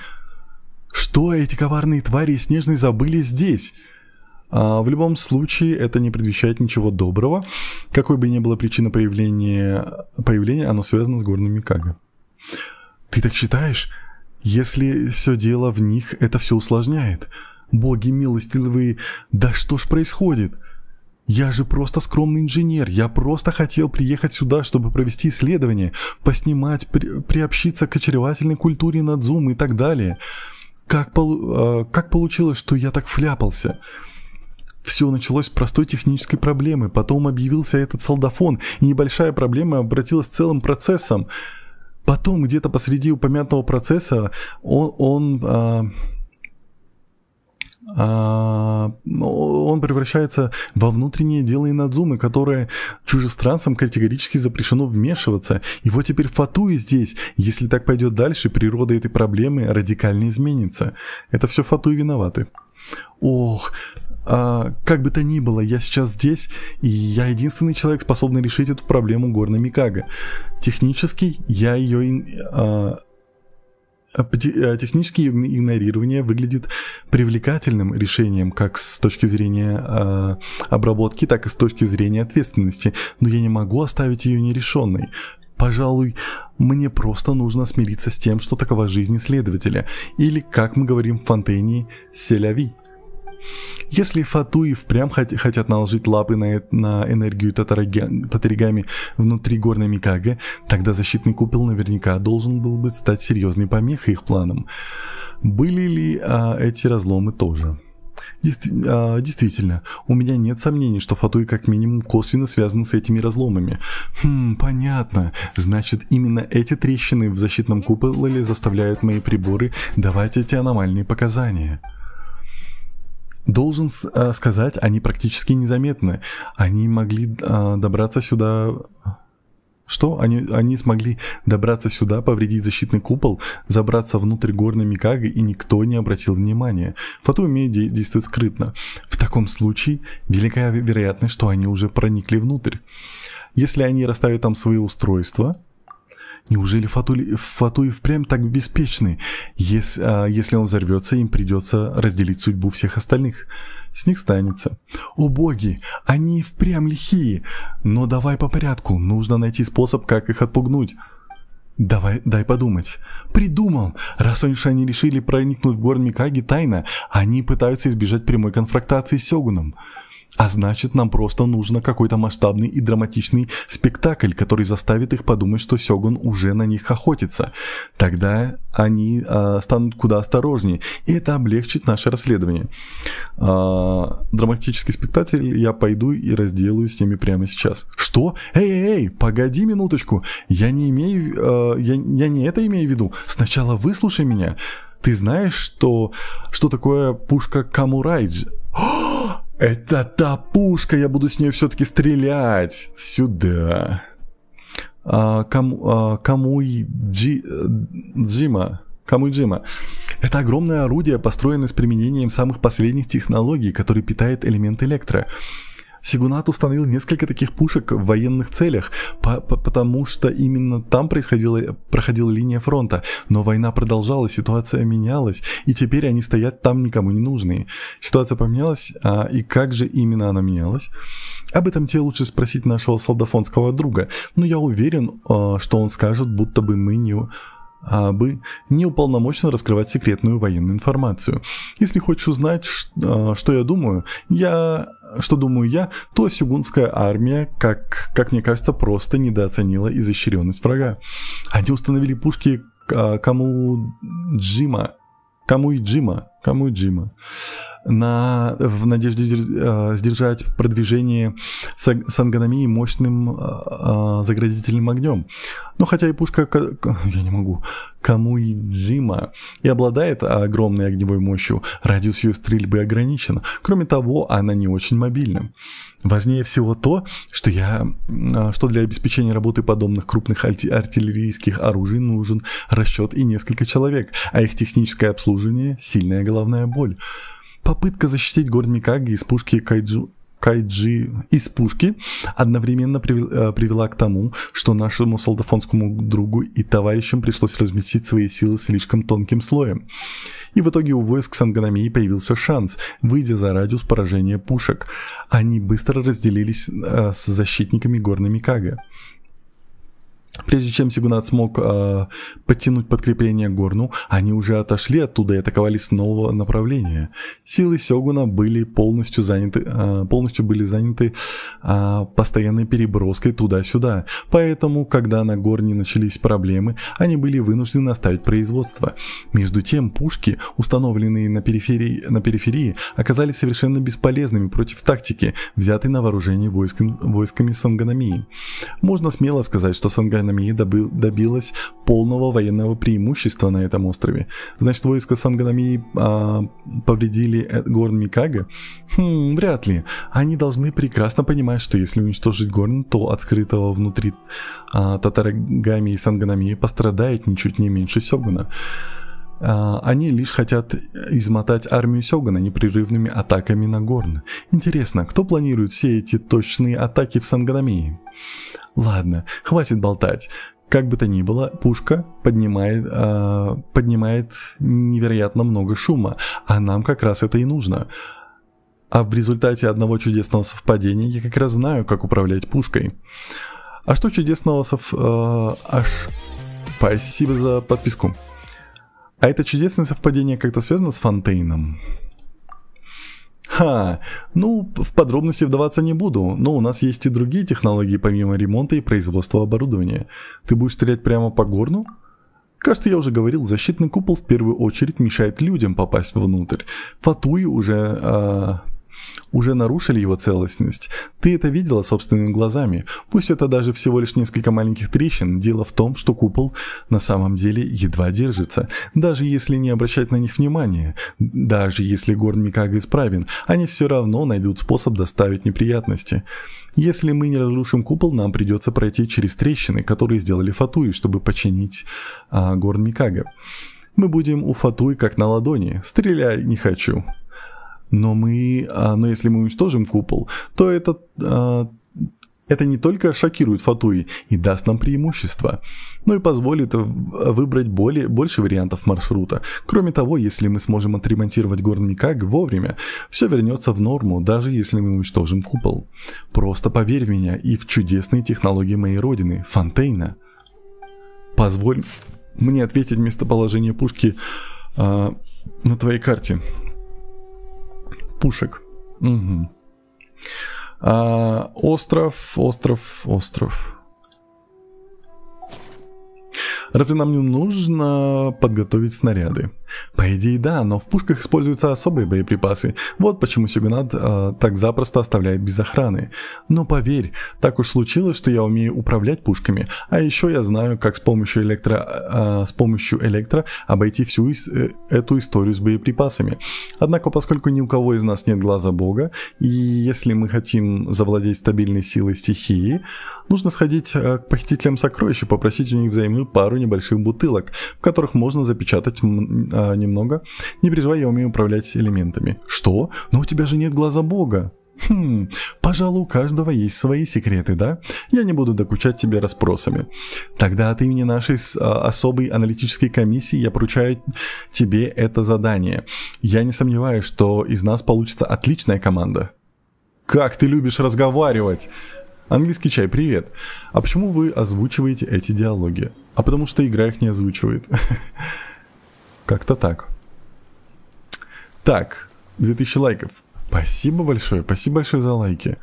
Что эти коварные твари снежные забыли здесь? В любом случае, это не предвещает ничего доброго. Какой бы ни была причина появления, оно связано с горным Микаго. Ты так считаешь? Если все дело в них, это все усложняет. Боги милостивые, да что ж происходит? Я же просто скромный инженер, я просто хотел приехать сюда, чтобы провести исследование, поснимать, приобщиться к очаровательной культуре Надзумы и так далее. Как получилось, что я так вляпался? Все началось с простой технической проблемы, потом объявился этот солдафон, и небольшая проблема обратилась целым процессом. Потом где-то посреди упомянутого процесса он превращается во внутреннее дело Инадзумы, которое чужестранцам категорически запрещено вмешиваться. И вот теперь фатуи здесь. Если так пойдет дальше, природа этой проблемы радикально изменится. Это все фатуи виноваты. Ох, как бы то ни было, я сейчас здесь, и я единственный человек, способный решить эту проблему горной Микаго. Технически техническое игнорирование выглядит привлекательным решением как с точки зрения обработки, так и с точки зрения ответственности, но я не могу оставить ее нерешенной. Пожалуй, мне просто нужно смириться с тем, что такова жизнь исследователя, или, как мы говорим в Фонтейне, «селяви». Если фатуи впрямь хотят наложить лапы на энергию татаригами внутри горной Микаго, тогда защитный купол наверняка должен был бы стать серьезной помехой их планам. Были ли эти разломы тоже? Действительно, у меня нет сомнений, что фатуи как минимум косвенно связаны с этими разломами. Понятно. Значит, именно эти трещины в защитном куполе заставляют мои приборы давать эти аномальные показания. Должен сказать, они практически незаметны. Они могли добраться сюда Что? Они смогли добраться сюда, повредить защитный купол, забраться внутрь горной Микаги, и никто не обратил внимания. Фату умеет действовать скрытно. В таком случае великая вероятность, что они уже проникли внутрь. Если они расставят там свои устройства... Неужели Фату и впрямь так беспечны? Если он взорвется, им придется разделить судьбу всех остальных. С них станется. О боги, они и впрямь лихие. Но давай по порядку, нужно найти способ, как их отпугнуть. Дай подумать. Придумал! Раз уж они решили проникнуть в город Микаги тайно, они пытаются избежать прямой конфронтации с Сёгуном. А значит, нам просто нужно какой-то масштабный и драматичный спектакль, который заставит их подумать, что Сёгун уже на них охотится. Тогда они станут куда осторожнее, и это облегчит наше расследование. Драматический спектакль я пойду и разделаю с ними прямо сейчас. Что? Эй, погоди минуточку. Я не это имею в виду. Сначала выслушай меня. Ты знаешь, что такое пушка Камурайдж? Это та пушка, я буду с нее все-таки стрелять. Сюда. Камуйджима. Это огромное орудие, построенное с применением самых последних технологий, который питает элемент электро. Сигунат установил несколько таких пушек в военных целях, потому что именно там проходила линия фронта. Но война продолжалась, ситуация менялась, и теперь они стоят там никому не нужные. Ситуация поменялась, и как же именно она менялась? Об этом тебе лучше спросить нашего солдафонского друга, но я уверен, что он скажет, будто бы мы не уполномочены раскрывать секретную военную информацию. Если хочешь узнать, что я думаю, то сёгунская армия, как мне кажется, просто недооценила изощренность врага. Они установили пушки Камуйджима в надежде сдержать продвижение Сангономии мощным заградительным огнем. Но хотя и пушка Камуйджима и обладает огромной огневой мощью, радиус ее стрельбы ограничен. Кроме того, она не очень мобильна. Важнее всего то, что для обеспечения работы подобных крупных артиллерийских оружий нужен расчет и несколько человек, а их техническое обслуживание – сильная головная боль. Попытка защитить город Микаги из пушки одновременно привела к тому, что нашему солдафонскому другу и товарищам пришлось разместить свои силы слишком тонким слоем. И в итоге у войск Сангономии появился шанс, выйдя за радиус поражения пушек. Они быстро разделились с защитниками горной Микаги. Прежде чем Сигунат смог подтянуть подкрепление к Горну, они уже отошли оттуда и атаковали с нового направления. Силы Сёгуна были полностью были заняты постоянной переброской туда-сюда. Поэтому, когда на Горне начались проблемы, они были вынуждены оставить производство. Между тем, пушки, установленные на периферии, оказались совершенно бесполезными против тактики, взятой на вооружение войсками Сангономии. Можно смело сказать, что Сангономия добилась полного военного преимущества на этом острове. Значит, войска Сангономии повредили горн Микаги? Вряд ли. Они должны прекрасно понимать, что если уничтожить горн, то от скрытого внутри Татарагами и Сангономии пострадает ничуть не меньше Сёгуна. Они лишь хотят измотать армию Сёгуна непрерывными атаками на горн. Интересно, кто планирует все эти точные атаки в Сангономии? Ладно, хватит болтать. Как бы то ни было, пушка поднимает невероятно много шума, а нам как раз это и нужно. А в результате одного чудесного совпадения я как раз знаю, как управлять пушкой. А что чудесного Спасибо за подписку. А это чудесное совпадение как-то связано с Фонтейном? В подробности вдаваться не буду, но у нас есть и другие технологии помимо ремонта и производства оборудования. Ты будешь стрелять прямо по горну? Кажется, я уже говорил, защитный купол в первую очередь мешает людям попасть внутрь. Фатуи уже уже нарушили его целостность. Ты это видела собственными глазами. Пусть это даже всего лишь несколько маленьких трещин, дело в том, что купол на самом деле едва держится. Даже если не обращать на них внимания, даже если Горн Микага исправен, они все равно найдут способ доставить неприятности. Если мы не разрушим купол, нам придется пройти через трещины, которые сделали Фатуи, чтобы починить Горн Микага. Мы будем у Фатуи как на ладони. Стреляй не хочу. Но если мы уничтожим купол, то это не только шокирует Фатуи и даст нам преимущество, но и позволит выбрать больше вариантов маршрута. Кроме того, если мы сможем отремонтировать Горн Микага вовремя, все вернется в норму, даже если мы уничтожим купол. Просто поверь в меня и в чудесные технологии моей родины, Фонтейна. Позволь мне ответить местоположение пушки на твоей карте. Пушек. Угу. Остров. Разве нам не нужно подготовить снаряды? По идее, да, но в пушках используются особые боеприпасы. Вот почему Сёгунат так запросто оставляет без охраны. Но поверь, так уж случилось, что я умею управлять пушками. А еще я знаю, как с помощью электро обойти всю эту историю с боеприпасами. Однако, поскольку ни у кого из нас нет глаза бога, и если мы хотим завладеть стабильной силой стихии, нужно сходить к похитителям сокровищ и попросить у них взаймы пару небольших бутылок, в которых можно запечатать немного. Не переживай, я умею управлять элементами. Что? Но у тебя же нет глаза бога. Пожалуй, у каждого есть свои секреты, да? Я не буду докучать тебе расспросами. Тогда от имени нашей особой аналитической комиссии я поручаю тебе это задание. Я не сомневаюсь, что из нас получится отличная команда. Как ты любишь разговаривать! Английский чай, привет. А почему вы озвучиваете эти диалоги? А потому что игра их не озвучивает. Как-то так. Так, 2000 лайков. Спасибо большое за лайки.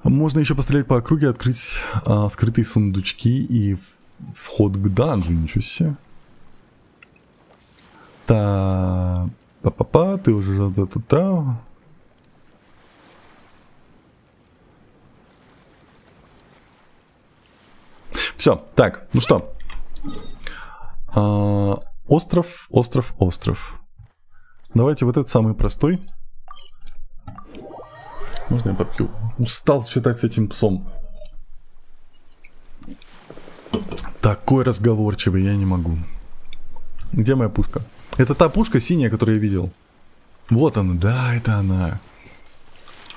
Можно еще пострелять по округе, открыть скрытые сундучки и вход к данжу. Ничего себе. Па-па-па, ты уже та-та-та. Все, так, ну что. Остров. Давайте вот этот самый простой. Можно я попью? Устал читать с этим псом. Такой разговорчивый, я не могу. Где моя пушка? Это та пушка синяя, которую я видел. Вот она, да, это она.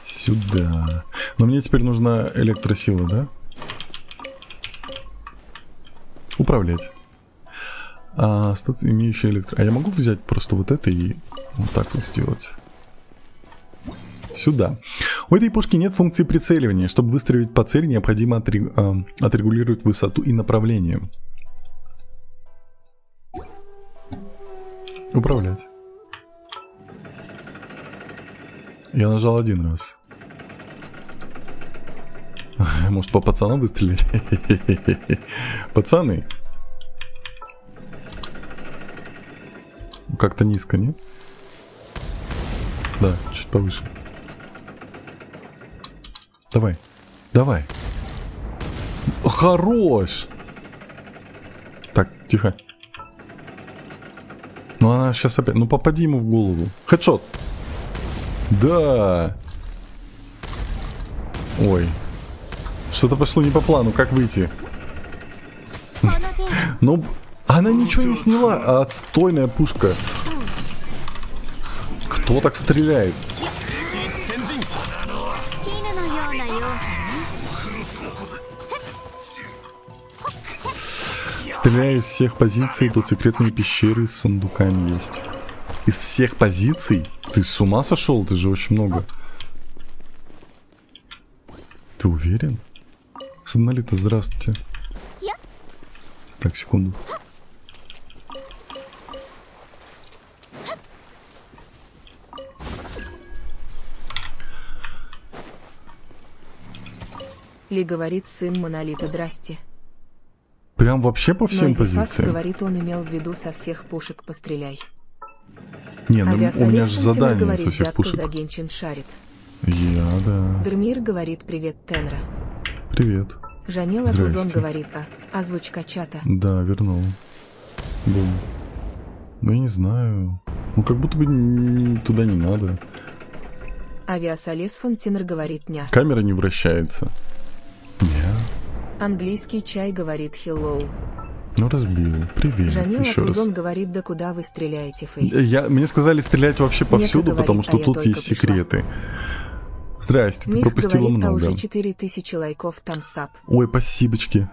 Сюда. Но мне теперь нужна электросила, да? Управлять. Имеющий электро... А я могу взять просто вот это и вот так вот сделать? Сюда. У этой пушки нет функции прицеливания. Чтобы выстрелить по цели, необходимо отрегулировать высоту и направление. Управлять. Я нажал один раз. Может, по пацанам выстрелить? Пацаны. Как-то низко, нет? Да, чуть повыше. Давай. Давай. Хорош! Так, тихо. Ну она сейчас опять... Ну попади ему в голову. Хедшот. Да. Ой. Что-то пошло не по плану. Как выйти? Ну... Она ничего не сняла, а отстойная пушка. Кто так стреляет? Стреляю из всех позиций, тут секретные пещеры с сундуками есть. Из всех позиций? Ты с ума сошел? Ты же очень много. Ты уверен? Сигналита, здравствуйте. Так, секунду. Ли говорит сын Монолита, здрасте. Прям вообще по всем Нойзи Факс позициям? говорит, он имел в виду со всех пушек постреляй. Не, ну у меня же Авиасолист задание говорит, со всех взятку пушек. за Генчин шарит. Да. Вермир говорит привет, Тенра. Привет. Жанела Тузон Здрасте. говорит озвучка чата. Да, вернул. Бум. Ну, я не знаю. Ну, как будто бы туда не надо. Авиасолес Фонтинер говорит ня. Камера не вращается. Не. Английский чай говорит hello. Ну, разбил. Привет. Жанела Еще раз. Тузон говорит, да куда вы стреляете, Фейс? Мне сказали стрелять вообще повсюду, говорит, потому что я тут только есть пришла. секреты. Здрасте, ты Мих пропустила говорит, много. уже 4000 лайков тамсап. Ой, спасибочки.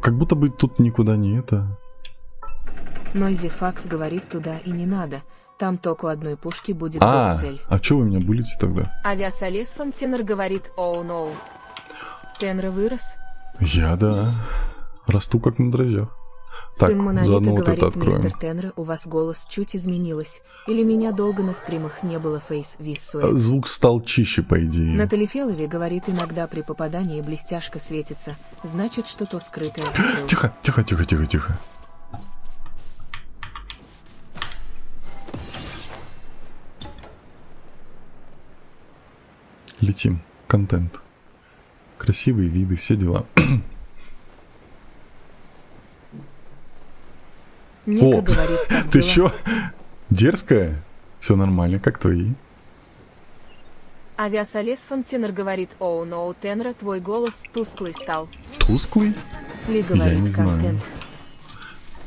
Как будто бы тут никуда не это. Нойзи Факс говорит, туда и не надо. Там только у одной пушки будет цель. А чё вы меня булите тогда? Авиасолес Фонтинер говорит оу ноу. Тенра вырос. Я, да. Расту как на дрожжах. Так, Сын Монолита заодно вот это говорит, откроем. мистер Тенра, у вас голос чуть изменилось. Или меня долго на стримах не было, Фейс Виссуэт. Звук стал чище, по идее. Натали Фелови говорит, иногда при попадании блестяшка светится. Значит, что-то скрытое. прикрыл. Тихо, тихо, тихо, тихо, тихо. Летим. Контент. Красивые виды, все дела. Ника О, говорит, как ты дела? чё? Дерзкая? Все нормально, как твои? Авиасолес Фонтинер говорит, оу ноу, Тенра, твой голос тусклый стал. Тусклый? Ли Я говорит, не знаю. контент.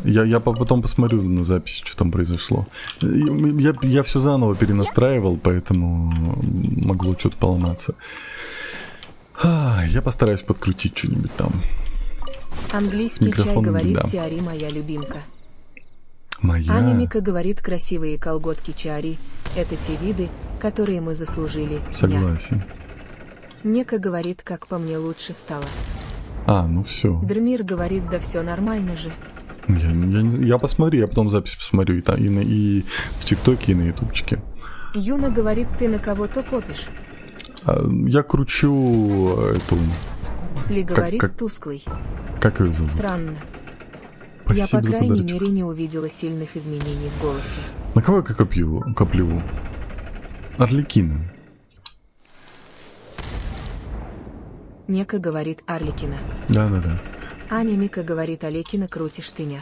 Я потом посмотрю на записи, что там произошло. Я все заново перенастраивал, поэтому могло что-то поломаться. Я постараюсь подкрутить что-нибудь там. Английский чай микрофоном говорит, беда. Тиари моя любимка. Моя... Аня Мика говорит, красивые колготки Чари. Это те виды, которые мы заслужили. Согласен. Нека говорит, как по мне лучше стало. Ну все. Вермир говорит, да все нормально же. Я посмотрю, я потом запись посмотрю и в ТикТоке, и на Ютубчике. Юна говорит, ты на кого-то копишь. Я кручу эту... Ли говорит, как- тусклый. Как ее зовут? Странно. Спасибо Я, по за крайней подарочек. мере, не увидела сильных изменений в голосе. На кого я коплю? Арлекина. Нека говорит, Арликина. Да-да-да. Аня Мика говорит, Олекина, крутишь ты ня.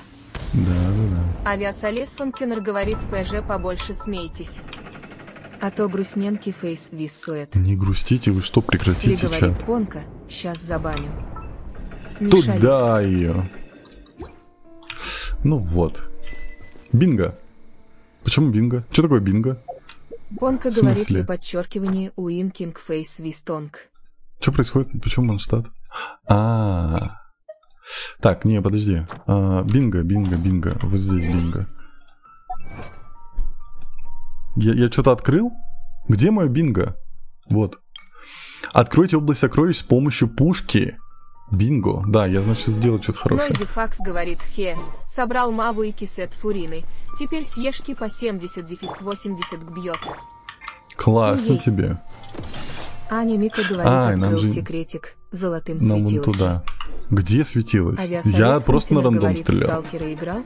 Да-да-да. Авиасолес Фонтинер говорит, ПЖ, побольше смейтесь. А то грустненький Фейс Виссуэт. Не грустите, вы что, Ли прекратите говорит, чат. Понка, сейчас забаню. Не шали. Туда ее. Ну вот. Бинго. Почему бинго? Что такое бинго? Понка В говорит смысле? при подчеркивании Уинкинг Фейс Вистонг. Что происходит? Почему Манштадт? Так, не, подожди. Бинго. Вот здесь бинго. Я что-то открыл? Где мое бинго? Вот. Откройте область сокровищ с помощью пушки. Бинго. Да, я, значит, сделал что-то хорошее. Нойзи Факс говорит, собрал маву и кисет фурины. Теперь съешки по 70-80 бьет. Классно Сергей. тебе. Аня Мика говорит, нам открыл же- секретик. Золотым Нам вон светилось. туда. Где светилось? Авиасолес Я просто на Фонтинер рандом говорит, в стрелял. Сталкера играл?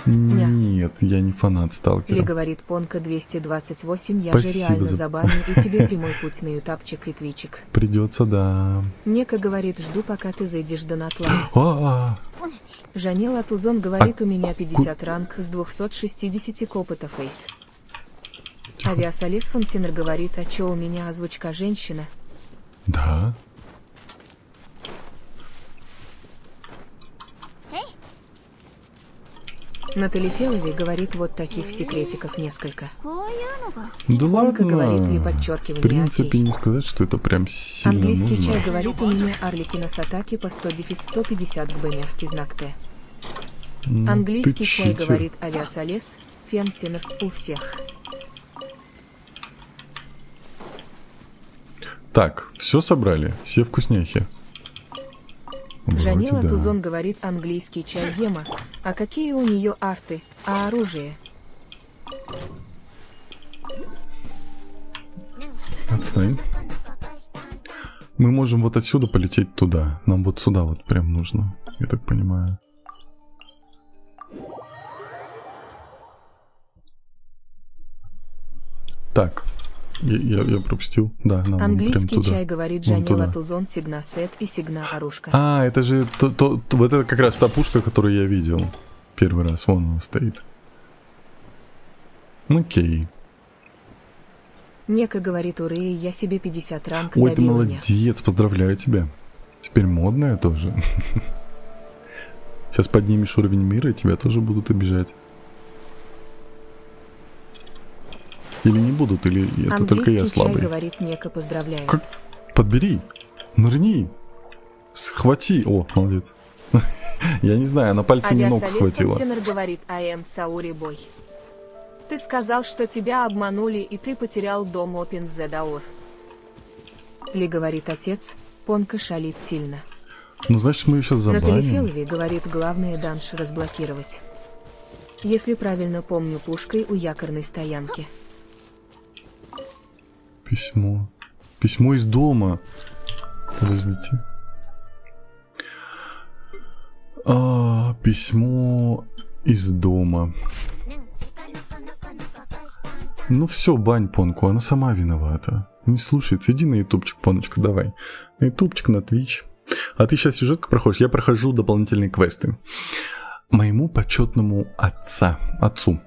Нет, я не фанат Ли сталкера. говорит, Понка 228, я Спасибо же реально за- забаню, и тебе прямой путь на ютапчик и твичик. Придется, да. Нека говорит, жду, пока ты зайдешь до Натла. Жанела Тузон говорит, у меня 50 ранг с 260 опыта Фейс. Авиасолес Фонтинер говорит, а чё у меня озвучка женщина? Да. Натали Фелови говорит, вот таких секретиков несколько. Да Понка говорит, ли ладно. подчеркивание, В принципе, окей. не сказать, что это прям сильно Английский нужно. чай говорит, у меня Арликина с атаки по 100-150 к Б мягкий знак Т. Ну, Английский ты чай читер. говорит, авиасолес, Фемтинер, у всех. Так, все собрали? Все вкусняхи? Вроде Жанела да. Тузон говорит, английский чай Ема. А какие у нее арты, а оружие? Отстань. Мы можем вот отсюда полететь туда. Нам вот сюда вот прям нужно, я так понимаю. Так, я пропустил. Да, нам английский прям туда. чай, говорит Жанела Тулзон, Сигна Сет и Сигна Оружка. А, это же вот это как раз та пушка, которую я видел первый раз. Вон она стоит. Окей. Нека говорит, уры, я себе 50 ранг Ой, ты добил молодец, поздравляю тебя. Теперь модная тоже. Сейчас поднимешь уровень мира, и тебя тоже будут обижать. Или не будут, или это только я слабый. Чай, говорит, Нека, поздравляю. Как? Подбери, нырни, схвати. О, молодец. Я не знаю, она пальцами ног схватила. Говорит, I am sorry, boy. Ты сказал, что тебя обманули, и ты потерял дом Open the Door. Ли говорит отец, Понка шалит сильно. Ну, значит, мы еще забаним. На Талифелове, говорит, главное данж разблокировать. Если правильно помню, пушкой у якорной стоянки. Письмо. Письмо из дома. Подождите. Письмо из дома. Ну все, бань Понку, она сама виновата. Не слушается. Иди на ютубчик, Поночка, давай. На ютубчик, на твич. А ты сейчас сюжетку проходишь, я прохожу дополнительные квесты. Моему почетному отцу.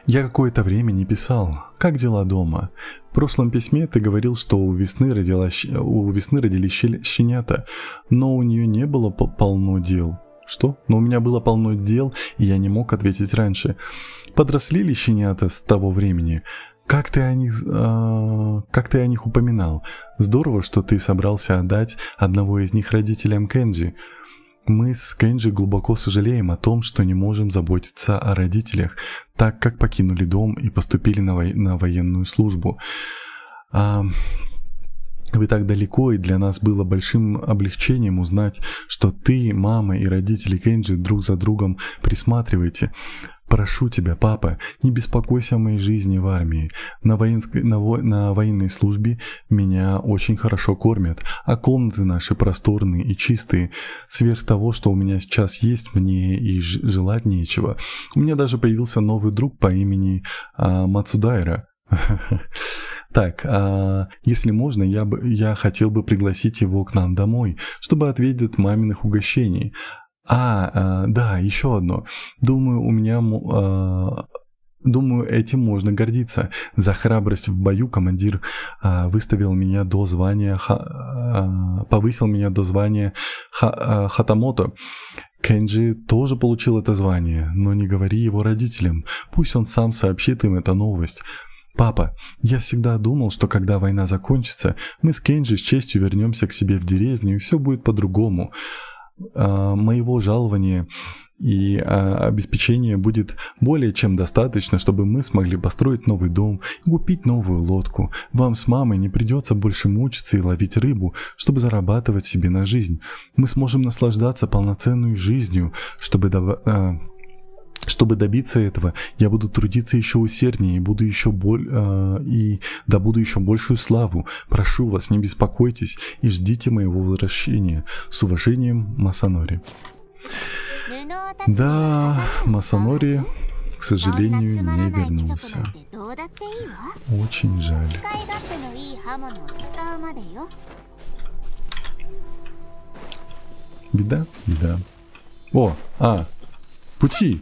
Я какое-то время не писал. Как дела дома? В прошлом письме ты говорил, что у весны родились щенята, но у нее не было полно дел. Что? Но у меня было полно дел, и я не мог ответить раньше. Подросли ли щенята с того времени? Как ты о них упоминал? Здорово, что ты собрался отдать одного из них родителям Кенджи. Мы с Кенджи глубоко сожалеем о том, что не можем заботиться о родителях, так как покинули дом и поступили на военную службу. Вы так далеко, и для нас было большим облегчением узнать, что ты, мама и родители Кенджи друг за другом присматриваете. Прошу тебя, папа, не беспокойся о моей жизни в армии. На военной службе меня очень хорошо кормят, а комнаты наши просторные и чистые. Сверх того, что у меня сейчас есть, мне и желать нечего. У меня даже появился новый друг по имени Мацудайра. Так, если можно, я хотел бы пригласить его к нам домой, чтобы отведать маминых угощений. Да, еще одно. Думаю, этим можно гордиться. За храбрость в бою командир повысил меня до звания Хатамото. Кенджи тоже получил это звание, но не говори его родителям. Пусть он сам сообщит им эту новость. Папа, я всегда думал, что когда война закончится, мы с Кенджи с честью вернемся к себе в деревню, и все будет по-другому. Моего жалования и обеспечения будет более чем достаточно, чтобы мы смогли построить новый дом и купить новую лодку. Вам с мамой не придется больше мучиться и ловить рыбу, чтобы зарабатывать себе на жизнь. Мы сможем наслаждаться полноценной жизнью, чтобы добиться этого, я буду трудиться еще усерднее и добуду еще большую славу. Прошу вас, не беспокойтесь и ждите моего возвращения. С уважением, Масанори. Да, Масанори, к сожалению, не вернулся. Очень жаль. Беда? Беда. Пути!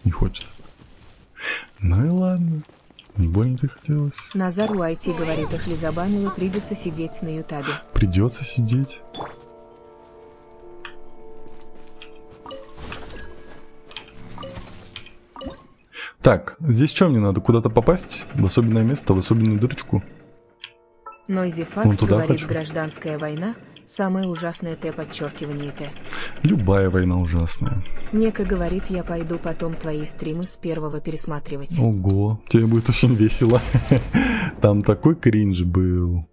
Не хочет. Ну и ладно. Не больно-то хотелось. Назар Уайти говорит, их ли забанило, придется сидеть на ютабе. Придется сидеть. Так, здесь что мне надо? Куда-то попасть? В особенное место, в особенную дырочку? Нойзи Факс говорит, гражданская война – самое ужасное Т подчеркивание Т. Любая война ужасная. Нека говорит, я пойду потом твои стримы с первого пересматривать. Ого, тебе будет очень весело. Там такой кринж был.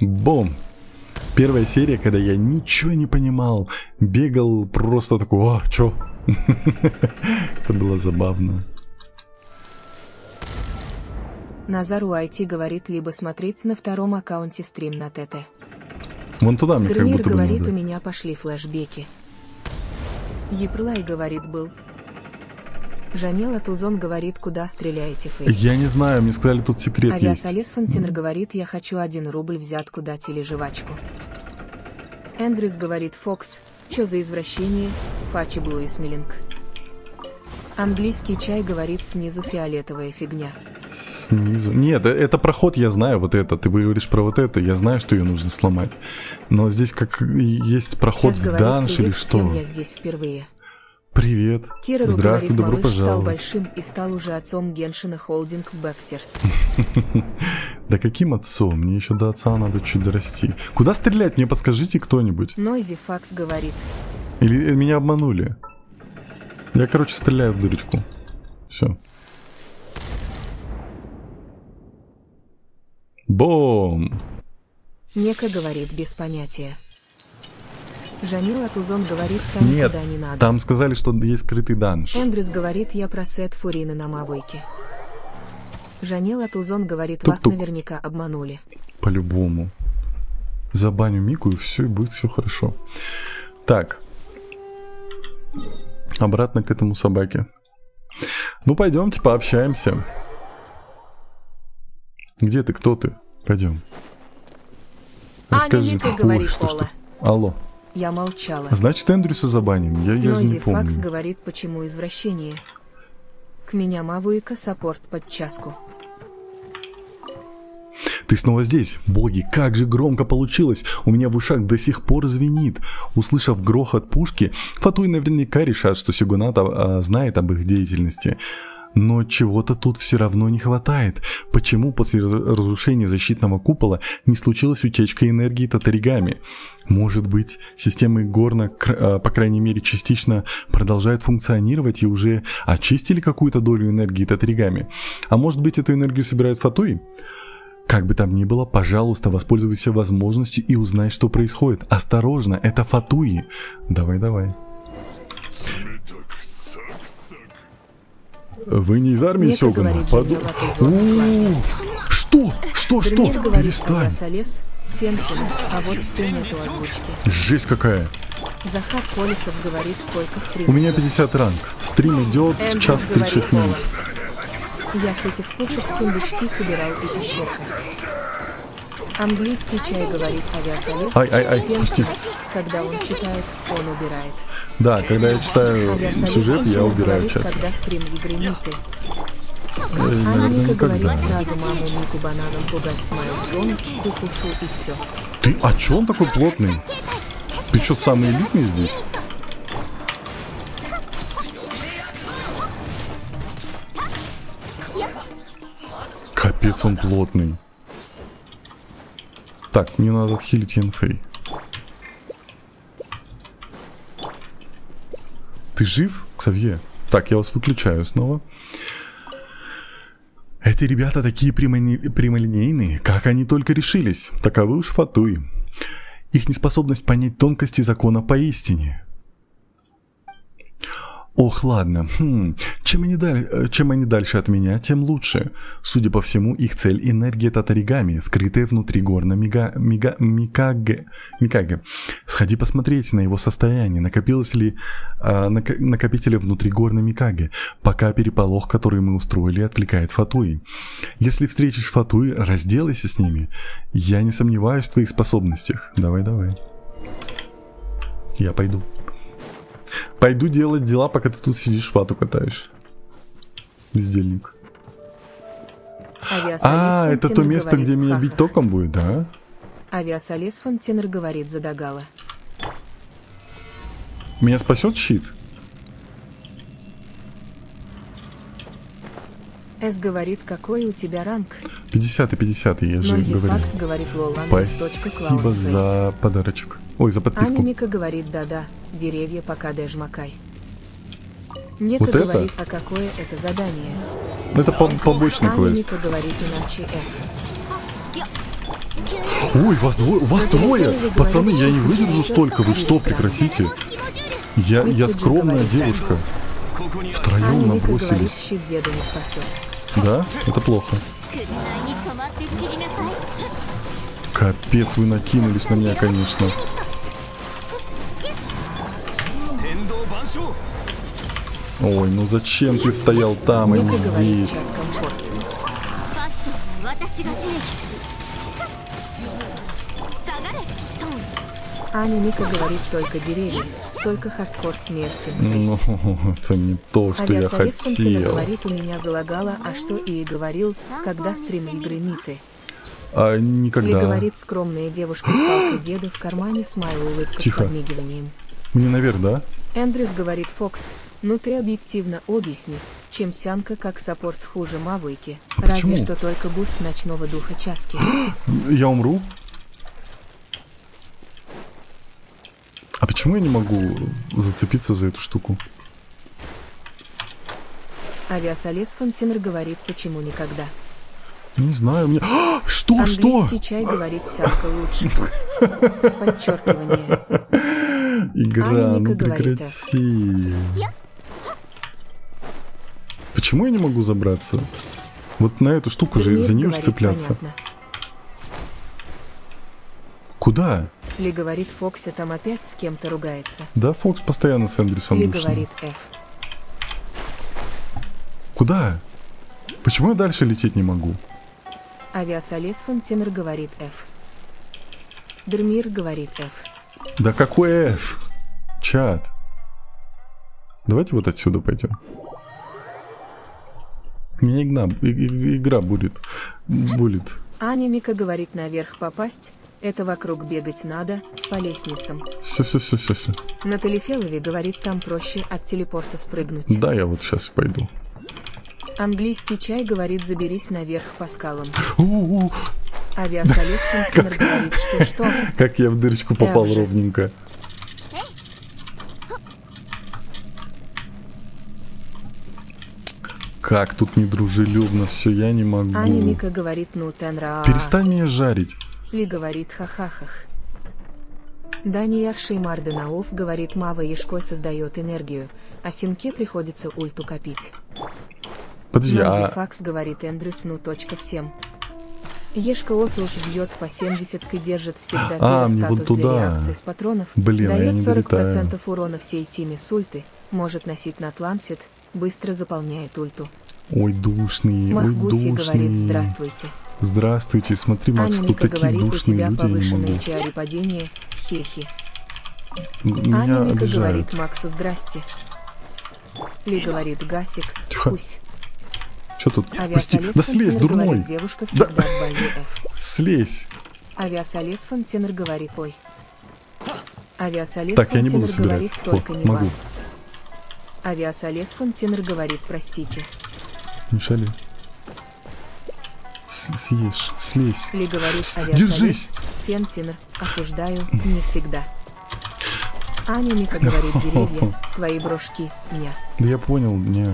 Бом! Первая серия, когда я ничего не понимал, бегал просто такой, чё? Это было забавно. Назару IT говорит либо смотреть на втором аккаунте стрим на ТТ. Вон туда мне как Дремир будто бы говорит, надо. у меня пошли флешбеки. Еплай говорит, был. Жанела Тузон говорит, куда стреляете, Фейс. Я не знаю, мне сказали, тут секрет есть. Авиасолес Фонтинер говорит, я хочу 1 рубль взятку дать или жвачку. Эндрюс говорит, Фокс, чё за извращение, Фачи Блуис Миллинг. Английский чай говорит, снизу фиолетовая фигня. Снизу. Нет, это проход, я знаю, вот это. Ты говоришь про вот это, я знаю, что ее нужно сломать. Но здесь как есть проход в данж или что? Я здесь впервые. Привет. Кира Здравствуй, говорит, добро малыш стал пожаловать. большим и стал уже отцом Геншина Холдинг Бэктерс. Да каким отцом? Мне еще до отца надо чуть дорасти. Куда стрелять? Мне подскажите кто-нибудь. Нойзи Факс говорит. Или меня обманули? Я, короче, стреляю в дырочку. Все. Бом! Нека говорит, без понятия. Жанила Тузон говорит, там Нет, куда не надо. там сказали, что есть скрытый данж. Эндрюс говорит, я про сет Фурины на Мавойке. Жанила Тузон говорит, вас Тук-тук. наверняка обманули. По-любому. Забаню Мику, и все, и будет все хорошо. Так. Обратно к этому собаке. Ну, пойдемте пообщаемся. Где ты? Кто ты? Пойдем. Расскажи. Ника говорит, Ой, что? Пола. Алло. Я молчала. Значит, Эндрюса забаним. Я же Нойзи не помню. Факс говорит, почему извращение. К меня Мавуика саппорт под часку. Ты снова здесь. Боги, как же громко получилось. У меня в ушах до сих пор звенит. Услышав грохот пушки, Фатуй наверняка решат, что Сёгунат знает об их деятельности. Но чего-то тут все равно не хватает. Почему после разрушения защитного купола не случилась утечка энергии Татаригами? Может быть, системы Горна, по крайней мере, частично продолжают функционировать и уже очистили какую-то долю энергии Татаригами? А может быть, эту энергию собирают Фатуи? Как бы там ни было, пожалуйста, воспользуйся возможностью и узнай, что происходит. Осторожно, это Фатуи. Давай. Вы не из армии Нека Сёгуна? говорит, Жанела Тузон, классно. Что? Дремир говорит, Перестань. Авиасолес, Фенцин, а вот все нету озвучки. Жесть какая. Захар Колесов говорит, сколько стримов. У меня 50 ранг. Стрим идет Эндрюс час 36 говорит, минут. Пола. Я с этих пушек сундучки собирал и пещерка. Английский чай говорит, Авиасолес. Ай, Фенцин, пусти. когда он читает, он убирает. Да, когда я читаю Авиасолес сюжет, я Фенцин убираю говорит, чат. когда стрим игры Ниты. Наверное, Анника говорит, никогда. сразу маму Нику бананом пугать смайлзон, кукушу и все. Ты, а чё он такой плотный? Ты что, самый элитный здесь? Капец, он плотный. Так, мне надо отхилить Янфэй. Ты жив, Ксавье? Так, я вас выключаю снова. Эти ребята такие прямолинейные, как они только решились. Таковы уж Фатуи. Их неспособность понять тонкости закона поистине. Ох, ладно. Чем они дальше от меня, тем лучше. Судя по всему, их цель — энергия Татаригами, скрытая внутри горна Микаге. Сходи посмотреть на его состояние, накопилось ли накопителя внутри горна Микаге, пока переполох, который мы устроили, отвлекает Фатуи. Если встретишь Фатуи, разделайся с ними. Я не сомневаюсь в твоих способностях. Давай. Я пойду. Пойду делать дела, пока ты тут сидишь, фату катаешь. Бездельник. Это то место, где меня бить током будет, да? Авиасолес Фонтенер говорит, задагала. Меня спасет щит? С говорит, какой у тебя ранг? 50-50, я же Нойзи говорю. Факс говорит, лол, Спасибо за подарочек. Ой, за подписку. Анника говорит, да-да, деревья пока дежмакай. Нека Вот это? говорит, а какое это задание? Это побочный квест. Анника говорит, иначе Ой, вас трое! Пацаны, я не выдержу столько, вы что, прекратите? Я скромная девушка. Втроем Анника говорит, набросились. щит деда не спасет. Да? Это плохо. Капец, вы накинулись на меня, конечно. Ой, ну зачем ты стоял там, а не здесь? Аня Мика говорит только деревья, только хардкор смерти. Ну, это не то, что я хотел. Говорит, у меня залагало, а что и говорил, когда стрим игры Миты. А никогда. Ли говорит скромная девушка с палкой деда в кармане, смайл улыбка с подмигиванием. Мне наверх, да? Эндрюс говорит, Фокс, ну ты объективно объясни, чем Сянка как саппорт хуже Мавойки. Разве что только буст ночного духа Часки. Я умру? А почему я не могу зацепиться за эту штуку? Авиасолес Фонтенер говорит, почему никогда. Не знаю, мне... Что? Английский чай говорит, Сянка лучше. Подчеркивание. Игра, ну прекрати. Почему я не могу забраться? Вот на эту штуку же, за нее же цепляться. Понятно. Куда? Ли говорит, Фокси там опять с кем-то ругается. Да, Фокс постоянно с Эндрюсом Ли душный. говорит, F. Куда? Почему я дальше лететь не могу? Авиасолес Фонтенер говорит, F. Дермир говорит, F. Да какой F? Чат. Давайте вот отсюда пойдем. Меня игра будет. Аня Мика говорит, наверх попасть. Это вокруг бегать надо, по лестницам. Все. На Талифелове говорит, там проще от телепорта спрыгнуть. Да, я вот сейчас пойду. Английский чай говорит, заберись наверх по скалам. Авиасолес Фонтенер говорит, что? Как я в дырочку попал ровненько. Как тут недружелюбно все, я не могу. Аня Мика говорит, ну тенра. Перестань меня жарить. Ли говорит, ха-ха-хах. Данияр Шеймарденаов говорит, Мава Ешкой создает энергию, а Синке приходится ульту копить. Подожди, Факс говорит, Эндрюс, ну точка всем. Ешка Офилж бьет по 70-ка, держит всегда мне статус вот туда. для реакции с патронов, Блин, дает 40% урона всей тиме с ульты, может носить на Тлансит, быстро заполняет ульту. Ой, душный, Махгуси ой, душный. Говорит, здравствуйте. Здравствуйте, смотри, Макс, Аня тут Мика такие говорит, душные у тебя люди, я не могу. повышенное падение, хехи. Меня Аня Мика обижают. говорит, Максу, здрасте. Ли говорит, Гасик, пусть. Что тут? Пусти. Да слезь, дурной. Говорит, девушка всегда в бою F. Слезь. Авиасолес Фонтенер говорит, ой. Авиасолес так, я не Фонтенер буду собирать. говорит, только не могу. вам. Авиасолес Фонтенер говорит, простите. Не шали. Съешь, слезь. Ли говорит, держись. Фонтенер, осуждаю, не всегда. Аня Мика говорит, деревья, твои брошки, ня. Да я понял, не.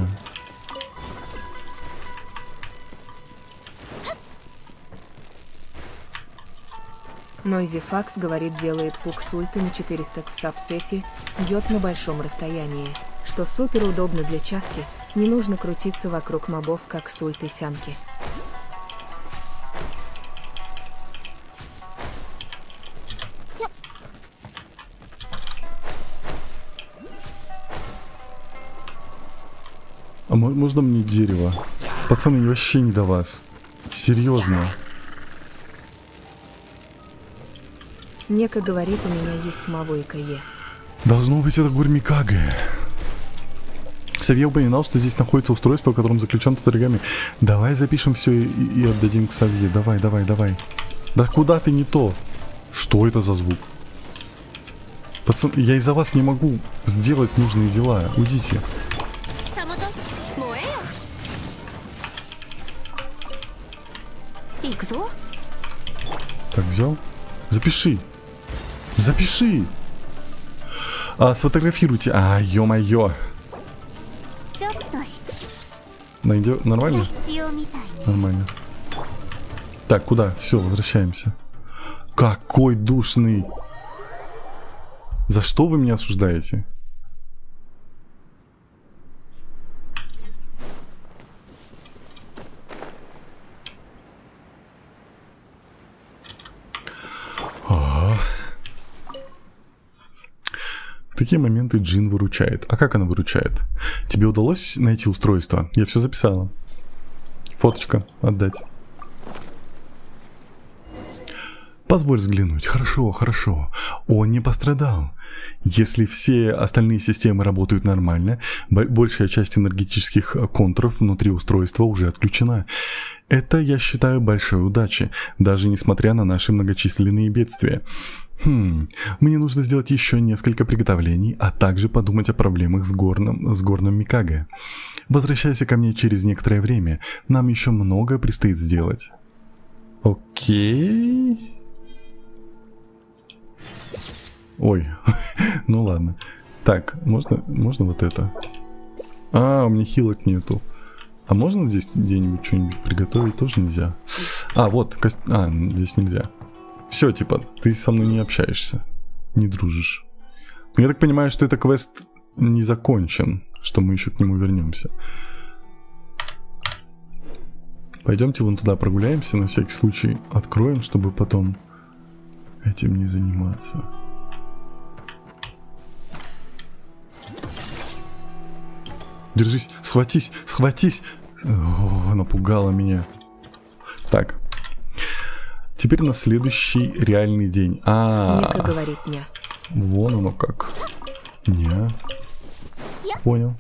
Нойзи Факс говорит, делает пук с ульты на 400 в сабсете, бьет на большом расстоянии, что супер удобно для часки, не нужно крутиться вокруг мобов, как с ультой Сянки. А можно мне дерево? Пацаны, вообще не до вас. Серьезно. Нека говорит, у меня есть Мавойка Е. Должно быть, это Гурмикаге. Савье упоминал, что здесь находится устройство, в котором заключен Татаригами. Давай запишем все и отдадим к Савье. Давай. Да куда ты не то? Что это за звук? Пацаны, я из-за вас не могу сделать нужные дела. Уйдите. Так, взял. Запиши. Сфотографируйте. Ё-моё. Найдёт. Нормально? Нормально. Так, куда? Все, возвращаемся. Какой душный. За что вы меня осуждаете? такие моменты Джин выручает. А как она выручает? Тебе удалось найти устройство? Я все записала. Фоточка отдать. Позволь взглянуть. Хорошо, хорошо. Он не пострадал. Если все остальные системы работают нормально, большая часть энергетических контуров внутри устройства уже отключена. Это, я считаю, большой удачей, даже несмотря на наши многочисленные бедствия. Мне нужно сделать еще несколько приготовлений, а также подумать о проблемах с горным Микаго. Возвращайся ко мне через некоторое время. Нам еще многое предстоит сделать. Окей. Ой, ну ладно. Так, можно вот это? А, у меня хилок нету. А можно здесь где-нибудь что-нибудь приготовить? Тоже нельзя. А, вот, здесь нельзя. Все, типа, ты со мной не общаешься. Не дружишь. Я так понимаю, что это квест не закончен, что мы еще к нему вернемся. Пойдемте вон туда прогуляемся, на всякий случай откроем, чтобы потом этим не заниматься. Держись, схватись, схватись. О, напугала меня. Так. Теперь на следующий реальный день. Мика говорит «ня». Вон оно как. «Ня». Понял.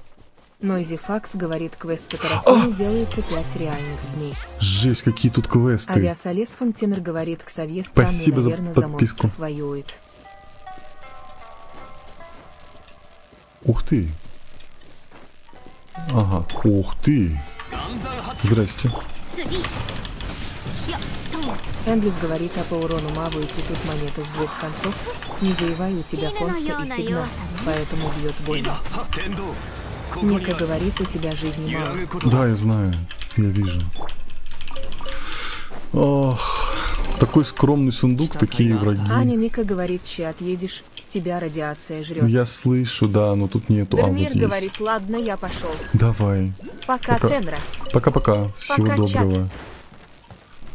Нойзи Факс говорит, квест по Тарасону делается 5 реальных дней. Жесть, какие тут квесты. Авиасолес Фонтенер говорит, Ксавье странный, Спасибо наверное, за подписку. За монстров воюет. Ух ты. Ага, ух ты. Здрасте. Эндрюс говорит, а по урону Мавуики тут монета с двух концов. Не заевай, у тебя конста и сигнал, поэтому бьет больно. Мика говорит, у тебя жизни мало. Да, я знаю, я вижу. Ох, такой скромный сундук, такие враги. Аня Мика говорит, ща отъедешь, тебя радиация жрет. Я слышу, да, но тут нету. Вермир вот говорит, есть. ладно, я пошел. Давай. Пока, Тенра. Пока-пока. Всего Пока, доброго.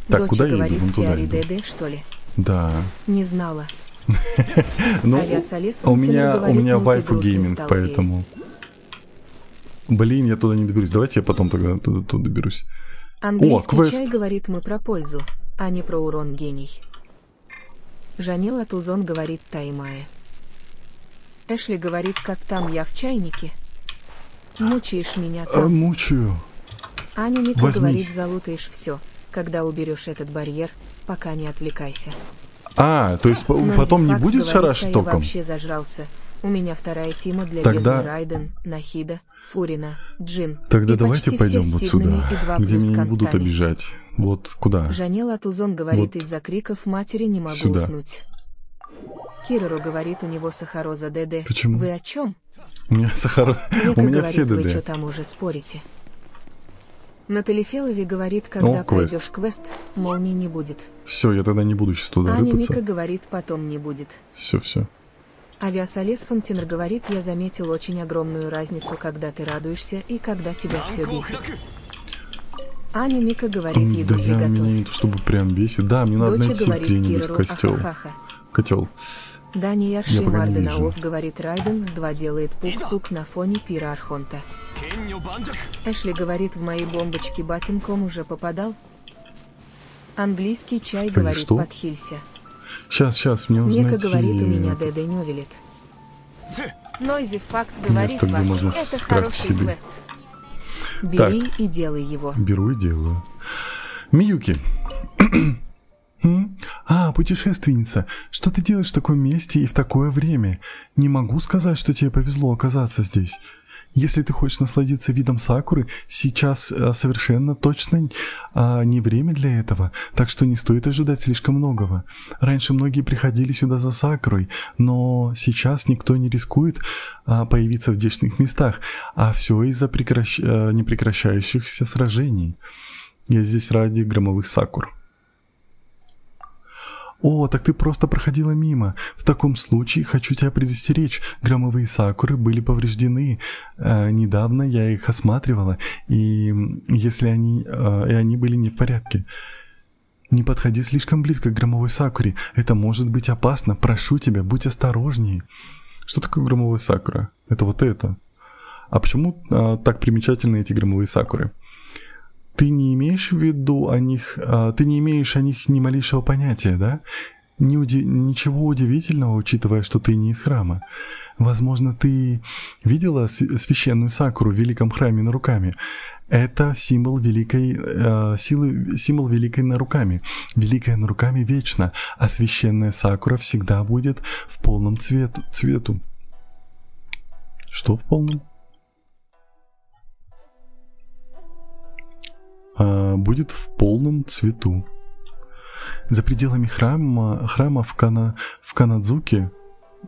Так, Доча куда я говорит, иду? Вон туда Тиари иду. Деде, что ли? Да. Не знала. Ну, Авиасолес у меня говорит, ну, ты вайфу грустный гейминг, стал, поэтому... Блин, я туда не доберусь. Давайте я потом тогда туда доберусь. Английский квест. чай говорит, мы про пользу, а не про урон, гений. Жанила Тузон говорит, Таймая. Эшли говорит, как там я в чайнике. Мучаешь меня там. Мучаю. Аня Мика Возьмись. говорит, залутаешь все, когда уберешь этот барьер, пока не отвлекайся. То есть Нойзи потом не Факс будет говорит, шарашить я током? вообще зажрался. У меня вторая тима для Тогда- бездны Райден, Нахида, Фурина, Джин. Тогда и давайте почти пойдем все вот с сигнами сюда, и 2 где плюс меня не будут констами. обижать. Вот куда? Жанела Тузон говорит, Вот. из-за криков матери не могу Сюда. уснуть. Кирору говорит, у него сахароза ДД. Почему? Вы о чем? У меня сахар... Мека У меня говорит, все вы что ДД. там уже спорите? Натали Фелови говорит, когда квест. пройдешь квест, молний не будет. Все, я тогда не буду сейчас туда Аня рыпаться. Мика говорит, потом не будет. Все. Авиасолес Фонтенер говорит, я заметил очень огромную разницу, когда ты радуешься и когда тебя все бесит. Аня Мика говорит, еду Да я приготовь. меня не то чтобы прям бесит. Да, мне надо Доча найти говорит где-нибудь Кирору, костел. ахахаха. Котел. Дани Я Ярши пока не Марденаов вижу. говорит, Райден с 2 делает пук-пук на фоне пира Архонта. Эшли говорит, в мои бомбочки батинком уже попадал. Английский чай Кстати, говорит, что? подхилься. Сейчас, мне нужно Мека найти... говорит, у меня ДД невелит. Нойзи Факс говорит, Место, где вам, можно это скрафтить хороший себе. квест. Бери и делай его. Беру и делаю. Миюки. Путешественница, что ты делаешь в таком месте и в такое время? Не могу сказать, что тебе повезло оказаться здесь. Если ты хочешь насладиться видом сакуры, сейчас совершенно точно не время для этого, так что не стоит ожидать слишком многого. Раньше многие приходили сюда за сакурой, но сейчас никто не рискует появиться в здешних местах, а все из-за непрекращающихся сражений. Я здесь ради громовых сакур. О, так ты просто проходила мимо. В таком случае хочу тебя предостеречь. Громовые сакуры были повреждены. Недавно я их осматривала, и они были не в порядке. Не подходи слишком близко к громовой сакуре. Это может быть опасно. Прошу тебя, будь осторожнее. Что такое громовая сакура? Это вот это. А почему так примечательны эти громовые сакуры? Ты не имеешь в виду о них, ты не имеешь о них ни малейшего понятия, да? Ничего удивительного, учитывая, что ты не из храма. Возможно, ты видела священную сакуру в великом храме Наруками. Это символ великой силы, символ великой Наруками. Великая Наруками вечна, а священная сакура всегда будет в полном цвету. Что в полном? Будет в полном цвету. За пределами храма в Канадзуке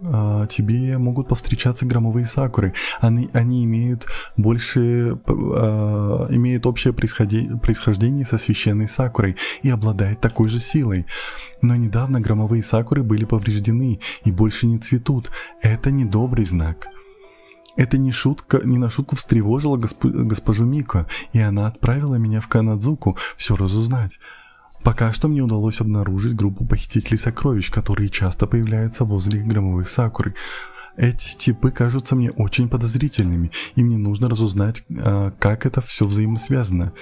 тебе могут повстречаться громовые сакуры. Они имеют общее происхождение со священной сакурой и обладают такой же силой. Но недавно громовые сакуры были повреждены и больше не цветут. Это недобрый знак. Это не на шутку встревожило госпожу Мико, и она отправила меня в Канадзуку все разузнать. Пока что мне удалось обнаружить группу похитителей сокровищ, которые часто появляются возле громовых сакуры. Эти типы кажутся мне очень подозрительными, и мне нужно разузнать, как это все взаимосвязано.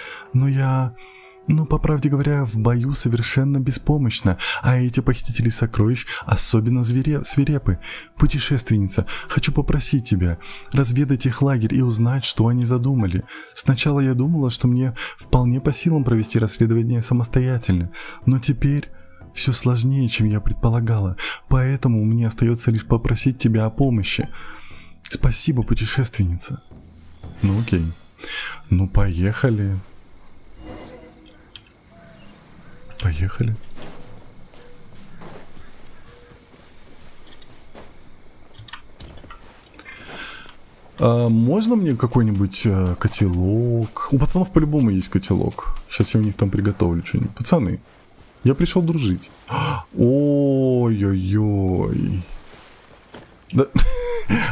Но по правде говоря, в бою совершенно беспомощно, а эти похитители сокровищ особенно свирепы. Путешественница, хочу попросить тебя разведать их лагерь и узнать, что они задумали. Сначала я думала, что мне вполне по силам провести расследование самостоятельно, но теперь все сложнее, чем я предполагала, поэтому мне остается лишь попросить тебя о помощи. Спасибо, путешественница. Ну окей, ну поехали. Поехали. Можно мне какой-нибудь котелок? У пацанов по-любому есть котелок. Сейчас я у них там приготовлю что-нибудь. Пацаны, я пришел дружить. Ой-ой-ой. Да.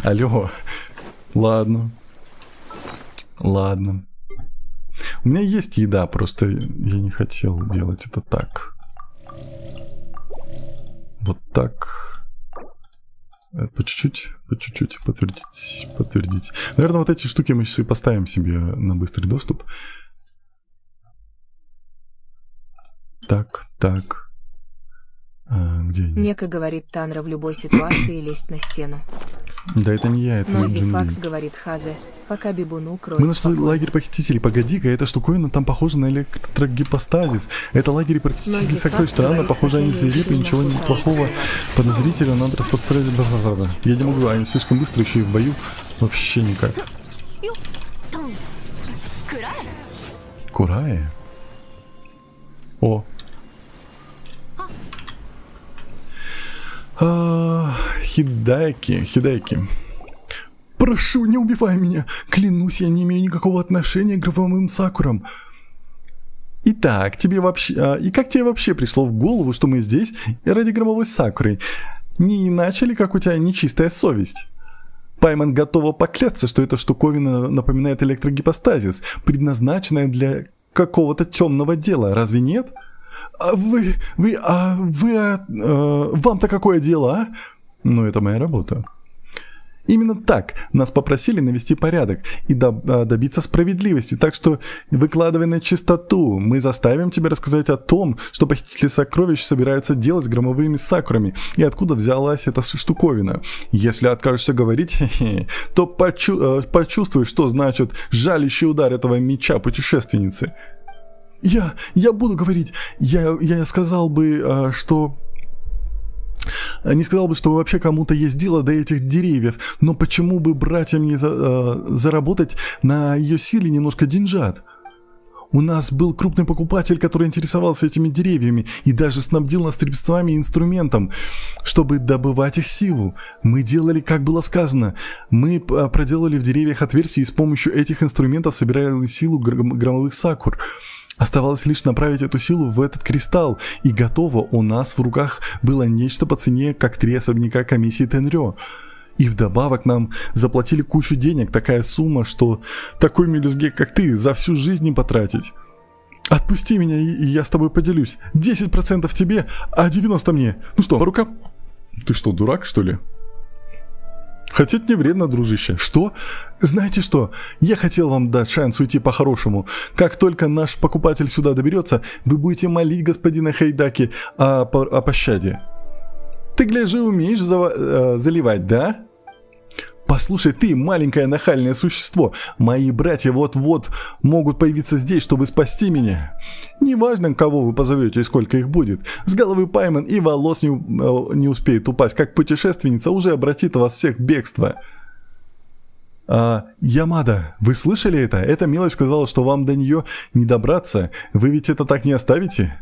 Алло. Ладно. Ладно. У меня есть еда, просто я не хотел делать это так. Вот так. По чуть-чуть, подтвердить. Наверное, вот эти штуки мы сейчас и поставим себе на быстрый доступ. Так. Где они? Нека говорит Танра в любой ситуации лезть на стену. Да это не я, это но Джин Ли. Зифакс говорит Хазе, пока Бибуну кроет. Мы нашли лагерь похитителей. Погоди-ка, эта штуковина там похожа на электрогипостазис. Это лагерь похитителей сокровищ. Странно, похоже, они свирепы, ничего плохого подозрительного надо распространять. Я не могу, они слишком быстро, еще и в бою. Вообще никак. Курае? О. Хидайки. Прошу, не убивай меня. Клянусь, я не имею никакого отношения к громовым сакурам. Итак, тебе вообще... и как тебе вообще пришло в голову, что мы здесь ради громовой сакуры? Не иначе ли, как у тебя нечистая совесть? Пайман готова поклясться, что эта штуковина напоминает электрогипостазис, предназначенная для какого-то темного дела, разве нет? Вам-то какое дело, а? Ну, это моя работа. Именно так. Нас попросили навести порядок и добиться справедливости. Так что выкладывай на чистоту. Мы заставим тебя рассказать о том, что похитители сокровищ собираются делать с громовыми сакурами и откуда взялась эта штуковина. Если откажешься говорить, то почувствуешь, что значит жалящий удар этого меча путешественницы. Я буду говорить. Я сказал бы, что... Не сказал бы, что вообще кому-то есть дело до этих деревьев, но почему бы братьям не заработать на ее силе немножко деньжат? У нас был крупный покупатель, который интересовался этими деревьями и даже снабдил нас средствами и инструментом, чтобы добывать их силу. Мы делали, как было сказано. Мы проделали в деревьях отверстия и с помощью этих инструментов собирали силу громовых сакур. Оставалось лишь направить эту силу в этот кристалл, и готово, у нас в руках было нечто по цене, как 3 особняка комиссии Тенрё. И вдобавок нам заплатили кучу денег, такая сумма, что такой мелюзге, как ты, за всю жизнь не потратить. Отпусти меня, и я с тобой поделюсь. 10% тебе, а 90% мне. Ну что, по рукам? Ты что, дурак, что ли? Хотеть не вредно, дружище. Что? Знаете что? Я хотел вам дать шанс уйти по-хорошему. Как только наш покупатель сюда доберется, вы будете молить господина Хайдаки о пощаде. Ты, гляжи, умеешь заливать, да? Послушай, ты, маленькое нахальное существо, мои братья вот-вот могут появиться здесь, чтобы спасти меня. Неважно, кого вы позовете и сколько их будет. С головы Пайман и волос не успеет упасть, как путешественница уже обратит вас всех в бегство. Ямада, вы слышали это? Эта мелочь сказала, что вам до нее не добраться. Вы ведь это так не оставите?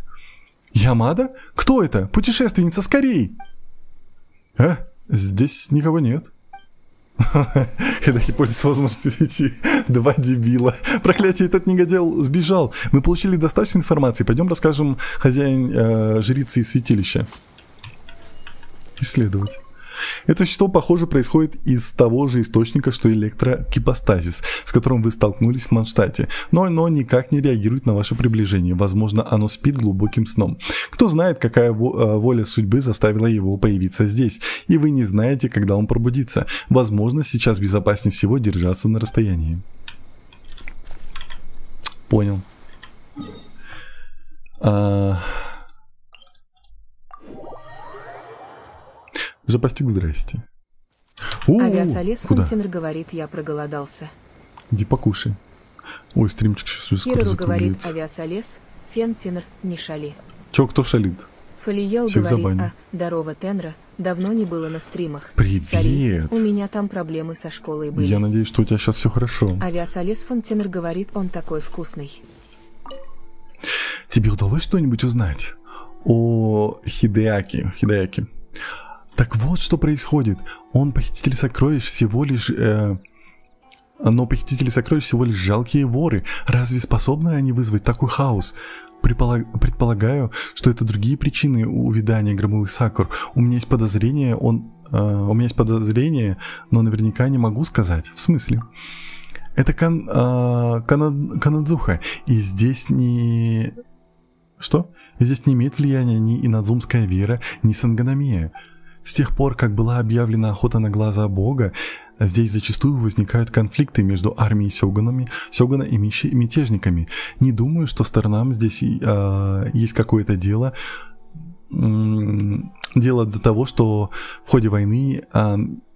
Ямада? Кто это? Путешественница, скорей! Здесь никого нет. Хайдаки пользуется возможностью идти. Два дебила. Проклятие, этот негодяй сбежал. Мы получили достаточно информации. Пойдем расскажем хозяин жрицы и святилища. Исследовать. Это существо, похоже, происходит из того же источника, что электрокипостазис, с которым вы столкнулись в Манштате, но оно никак не реагирует на ваше приближение. Возможно, оно спит глубоким сном. Кто знает, какая воля судьбы заставила его появиться здесь, и вы не знаете, когда он пробудится. Возможно, сейчас безопаснее всего держаться на расстоянии. Понял. Запастик, здрасте. Авиасолез Фонтенер говорит, я проголодался. Иди покушай. Ой, стримчик сейчас уже скоро закругляется. Говорит Авиасолез, Фентенер, не шали. Чё, кто шалит? Фалиел говорит, здорово, Тенра, давно не было на стримах. Привет! Цари, у меня там проблемы со школой были. Я надеюсь, что у тебя сейчас все хорошо. Авиасолез Фонтенер говорит, он такой вкусный. Тебе удалось что-нибудь узнать о Хидеаки? Так вот, что происходит. Он похититель сокровищ всего лишь... Но похитители сокровищ всего лишь жалкие воры. Разве способны они вызвать такой хаос? Предполагаю, что это другие причины увядания громовых сакур. У меня есть подозрение, но наверняка не могу сказать. В смысле? Это Канадзуха. И здесь не... Что? Здесь не имеет влияния ни инадзумская вера, ни сангономия. С тех пор, как была объявлена охота на глаза бога, здесь зачастую возникают конфликты между армией сёгуна и мятежниками. Не думаю, что сторонам здесь есть какое-то дело до того, что в ходе войны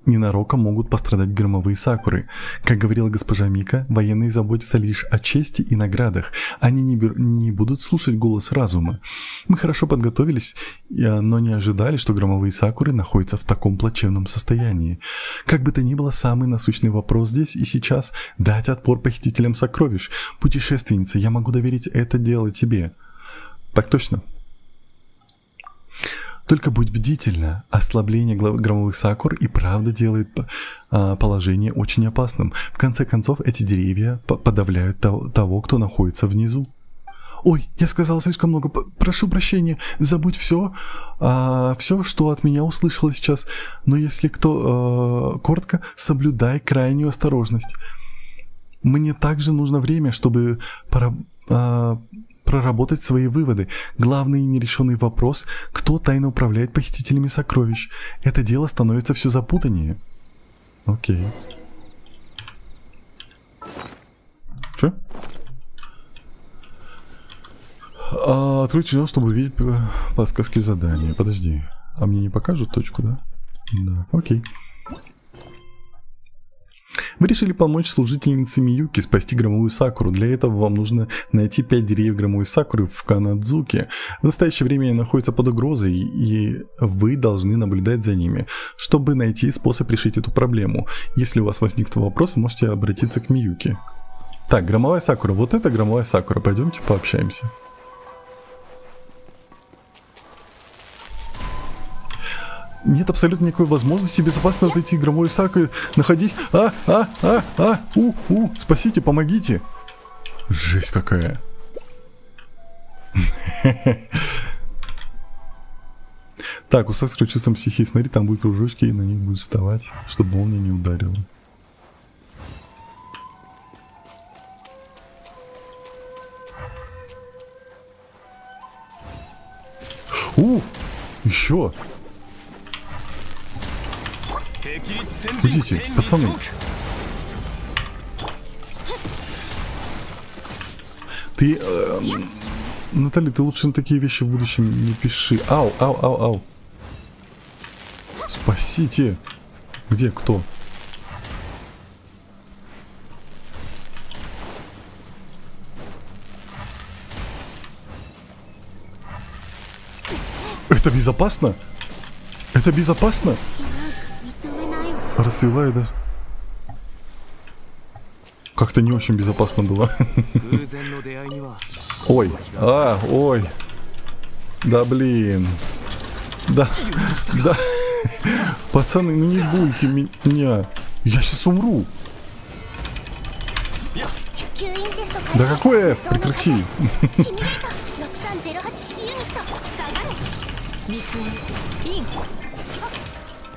ненароком могут пострадать громовые сакуры. Как говорила госпожа Мика, военные заботятся лишь о чести и наградах. Они не будут слушать голос разума. Мы хорошо подготовились, но не ожидали, что громовые сакуры находятся в таком плачевном состоянии. Как бы то ни было, самый насущный вопрос здесь и сейчас — дать отпор похитителям сокровищ. Путешественница, я могу доверить это дело тебе. Так точно. Только будь бдительна. Ослабление громовых сакур и правда делает положение очень опасным. В конце концов, эти деревья подавляют того, кто находится внизу. Ой, я сказал слишком много. Прошу прощения. Забудь все, что от меня услышала сейчас. Но если кто коротко, соблюдай крайнюю осторожность. Мне также нужно время, чтобы проработать свои выводы. Главный нерешенный вопрос — кто тайно управляет похитителями сокровищ. Это дело становится все запутаннее. Окей. Че? Открыть членов, чтобы увидеть подсказки задания. Подожди. А мне не покажут точку, да? Да, окей. Вы решили помочь служительнице Миюки спасти громовую сакуру. Для этого вам нужно найти 5 деревьев громовой сакуры в Канадзуке. В настоящее время они находятся под угрозой, и вы должны наблюдать за ними, чтобы найти способ решить эту проблему. Если у вас возникнут вопросы, можете обратиться к Миюки. Так, громовая сакура. Вот это громовая сакура. Пойдемте пообщаемся. Нет абсолютно никакой возможности безопасно отойти к громовой сакуре. Находись. Спасите, помогите. Жесть какая. Так, усак с крючком психии. Смотри, там будут кружочки, и на них будет вставать, чтобы молния не ударила. Еще. Уйдите, пацаны. Ты, Наталья, ты лучше на такие вещи в будущем не пиши. Ау, ау, ау, ау. Спасите. Где, кто? Это безопасно? Это безопасно? Расцвелая даже. Как-то не очень безопасно было. Ой, ой. Да блин. Да, да. Пацаны, ну не будьте меня. Я сейчас умру. Да какой F? Прекрати.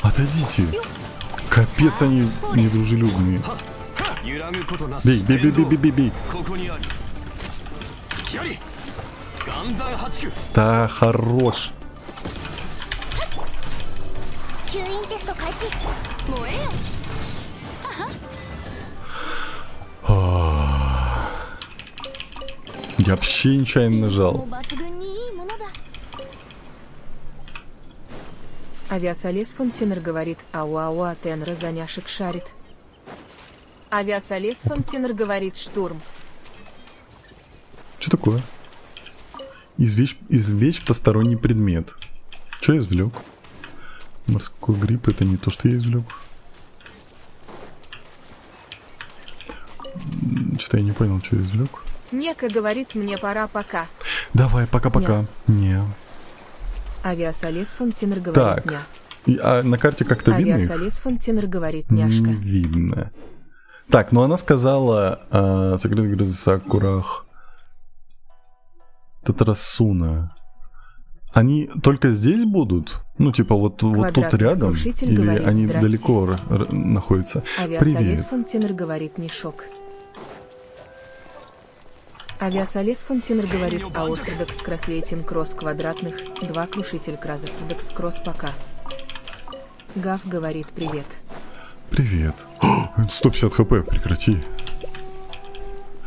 Отойдите. Капец, они недружелюбные. Бей, бей, бей, бей, бей, бей, бей. Да, хорош. Я вообще нечаянно нажал. Авиасолез Фонтенер говорит, ауа-ауа, Тенра заняшек шарит. Авиасолез Фонтенер говорит, штурм. Что такое? Извлечь посторонний предмет. Что я извлек? Морской гриб — это не то, что я извлек. Что-то я не понял, что я извлек. Нека говорит, мне пора, пока. Давай, пока-пока. Не. Авиасолез Фонтенер говорит, так. ня. А на карте как-то видно их? Авиасолез Фонтенер говорит, няшка. Не видно. Так, ну она сказала секрет грозы Сакурах Татарасуна. Они только здесь будут? Ну, типа, вот тут рядом? Или говорит, они здрасте. далеко находятся? Авиасолез Фонтенер говорит, не шок. Авиасолез Фонтенер говорит, аортодекс кросслейтинг кросс квадратных, 2 крушитель кразортодекс кросс пока. Гав говорит, привет. Привет. О, 150 хп, прекрати.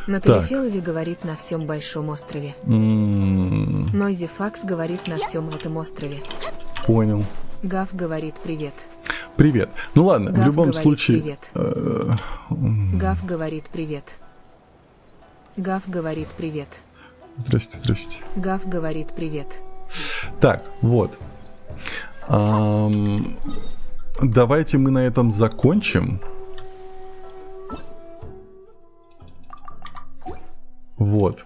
Наталья Фелови говорит, на всем большом острове. Нойзи Факс говорит, на всем этом острове. Понял. Гав говорит, привет. Привет. Ну ладно, Гав в любом говорит, случае... Привет. Гав говорит, привет. Гав говорит, привет. Здрасте, здрасте. Гав говорит, привет. Так, вот. Давайте мы на этом закончим. Вот.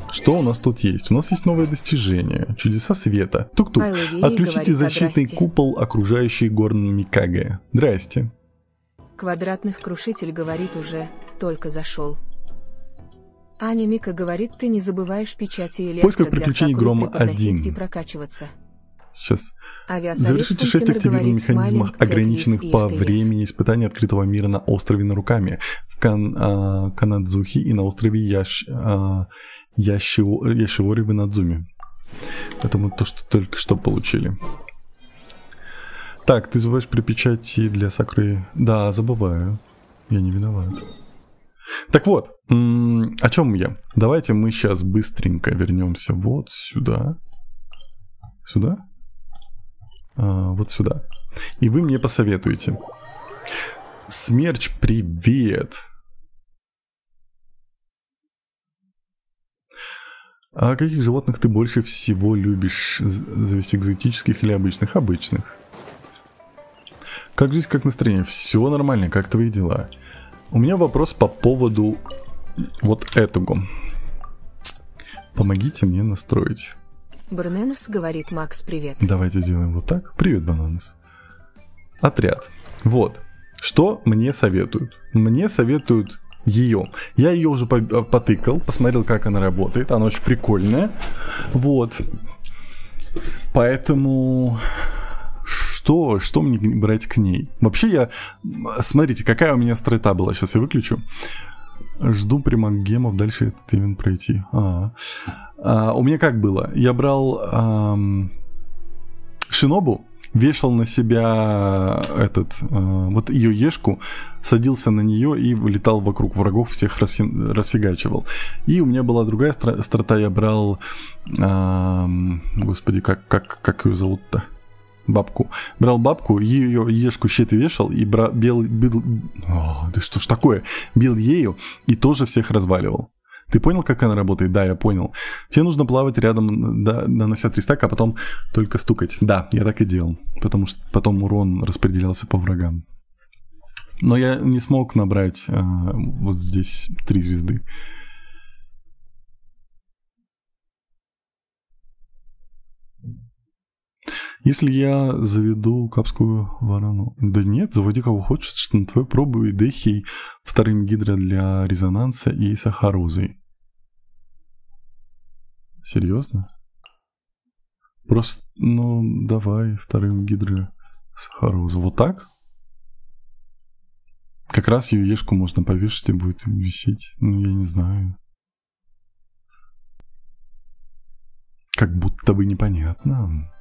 Что у нас тут есть? У нас есть новое достижение. Чудеса света. Тук-тук. Отключите защитный купол, окружающий горн Микаге. Здрасте. Квадратных крушитель говорит, уже только зашел. Аня Мика говорит, ты не забываешь печати электро поисках приключений Грома 1. и прокачиваться. Сейчас. Завершите 6 активированных механизмов, ограниченных по времени испытаний открытого мира на острове Наруками, в Канадзухи и на острове Яшиори в Инадзуме. Это мы то, что только что получили. Так, ты забываешь при печати для Сакуры. Да, забываю. Я не виноват. Так вот, о чем я? Давайте мы сейчас быстренько вернемся вот сюда. Сюда? Вот сюда. И вы мне посоветуете. Смерч, привет! А каких животных ты больше всего любишь завести, экзотических или обычных? Обычных. Как жизнь, как настроение? Все нормально, как твои дела? У меня вопрос по поводу вот этого. Помогите мне настроить. Бананес говорит, Макс, привет. Давайте сделаем вот так. Привет, Бананес. Отряд. Вот. Что мне советуют? Мне советуют ее. Я ее уже потыкал, посмотрел, как она работает. Она очень прикольная. Вот. Поэтому... Что мне брать к ней? Вообще я... Смотрите, какая у меня страта была. Сейчас я выключу. Жду примагемов дальше этот ивент пройти. У меня как было? Я брал Шинобу вешал на себя вот ее ешку, садился на нее и летал вокруг врагов, всех расфигачивал. И у меня была другая страта, я брал, господи, как ее зовут-то? Бабку. Брал бабку, ее ешку щиты вешал и бил ею и тоже всех разваливал. Ты понял, как она работает? Да, я понял. Тебе нужно плавать рядом, нанося 3 стака, а потом только стукать. Да, я так и делал. Потому что потом урон распределялся по врагам. Но я не смог набрать вот здесь 3 звезды. Если я заведу капскую ворону... Да нет, заводи кого хочешь, что на твою пробу и Дехий, вторым гидро для резонанса и сахарозой. Серьезно? Просто, ну, давай вторым гидро сахарозу. Вот так? Как раз ее ешку можно повешать и будет висеть. Ну, я не знаю. Как будто бы непонятно.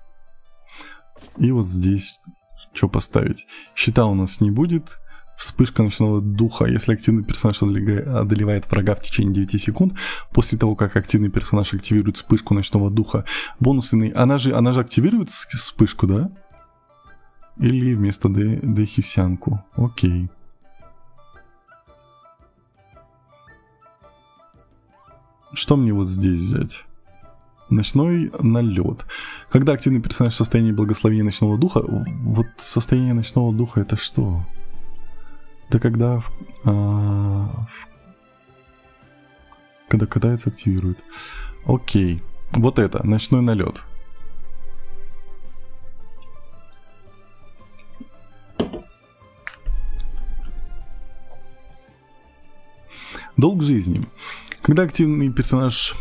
И вот здесь что поставить? Щита у нас не будет. Вспышка ночного духа. Если активный персонаж одолевает врага в течение 9 секунд, после того, как активный персонаж активирует вспышку ночного духа, бонусный... Она же активирует вспышку, да? Или вместо Дехисянку. Окей. Что мне вот здесь взять? Ночной налет. Когда активный персонаж в состоянии благословения ночного духа... Вот состояние ночного духа это что? Да когда... когда катается, активирует. Окей. Вот это. Ночной налет. Долг жизни. Когда активный персонаж...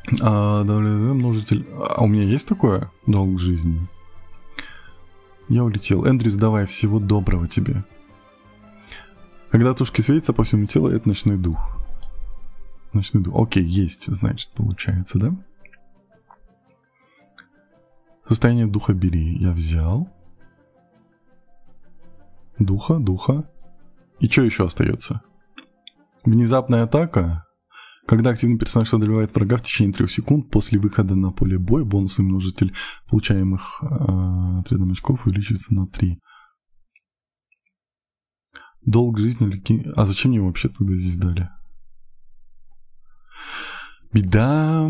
множитель... А у меня есть такое? Долг жизни. Я улетел. Эндрюс, давай, всего доброго тебе. Когда тушки светятся по всему телу, это ночной дух. Ночной дух. Окей, есть, значит, получается, да? Состояние духа бери. Я взял. Духа. И что еще остается? Внезапная атака. Когда активный персонаж одолевает врага в течение 3 секунд после выхода на поле боя, бонусный множитель получаемых отрядом очков увеличивается на 3. Долг жизни... А зачем мне вообще тогда здесь дали? Беда.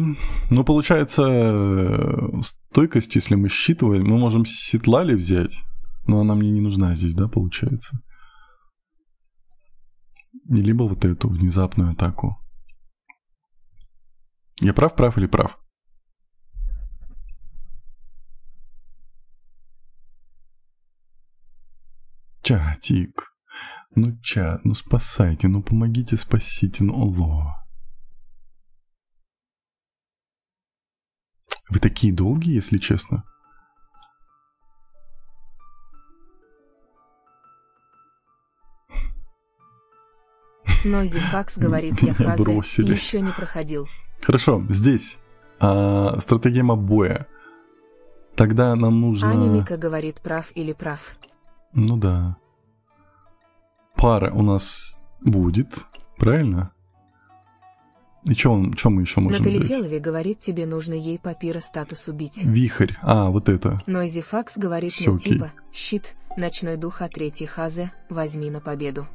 Ну, получается, стойкость, если мы считываем, мы можем Ситлали взять, но она мне не нужна здесь, да, получается? Либо вот эту внезапную атаку. Я прав или прав? Чатик. Ну, чат, ну спасайте, ну помогите, спасите, ну алло. Вы такие долгие, если честно. Нози Факс говорит, я Хазе еще не проходил. Хорошо, здесь стратегема боя. Тогда нам нужно... Аня Мика говорит, прав или прав. Ну да. Пара у нас будет, правильно? И что мы еще можем взять? Натали Фелови говорит, тебе нужно ей папира статус убить. Вихрь, вот это. Нойзи Факс говорит, всё, типа, щит, ночной дух от 3 Хазе, возьми на победу.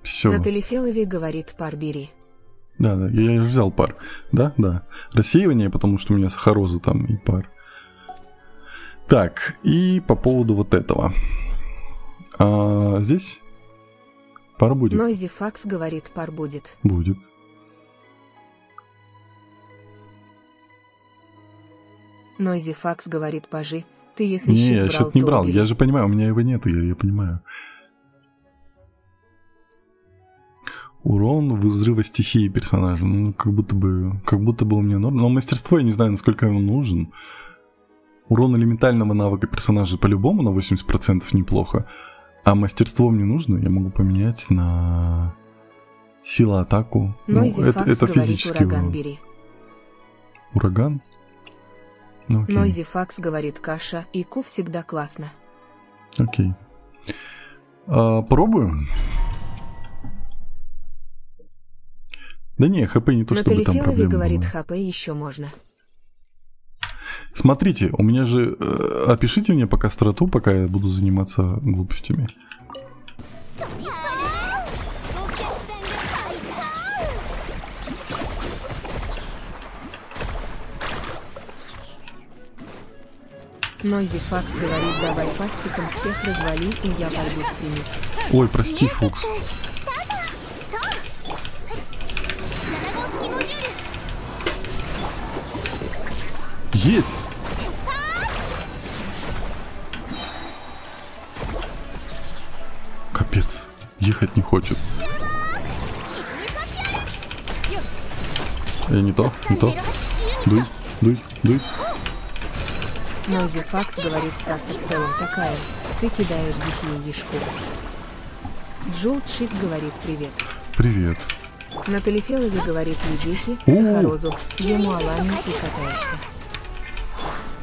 Все. Натали Фелови говорит, пар бери. Да, я же взял пар. Да. Рассеивание, потому что у меня сахароза там и пар. Так, и по поводу вот этого. Здесь пар будет? Нойзи Факс говорит, пар будет. Будет. Нойзи Факс говорит, пажи, ты если не, щит я брал, щит не то брал, убери. я же понимаю, у меня его нету, я понимаю. Урон взрыва стихии персонажа. Ну, как будто бы у меня норм. Но мастерство я не знаю, насколько ему нужен. Урон элементального навыка персонажа по-любому на 80% неплохо. А мастерство мне нужно, я могу поменять на сила атаку. Ну, это физический урон. Бери. Ураган? Ну, окей. Нойзи Факс говорит каша, и ку всегда классно. Окей. Пробуем? Да не, ХП не то, чтобы там Натали проблема говорит была. ХП еще можно. Смотрите, у меня же... опишите мне пока страту, пока я буду заниматься глупостями. Нойзи Факс говорит, давай пастиком всех развали, и я пойду стримить. Ой, прости, Фукс. Едь! Капец, ехать не хочет. Не то. Дуй, дуй, дуй. Нойзи Факс говорит, ставка в целом такая. Ты кидаешь дикие ешку. Джул Чик говорит привет. Привет. Натали говорит Лидихи, О! Сахарозу, ему Алане и катаешься.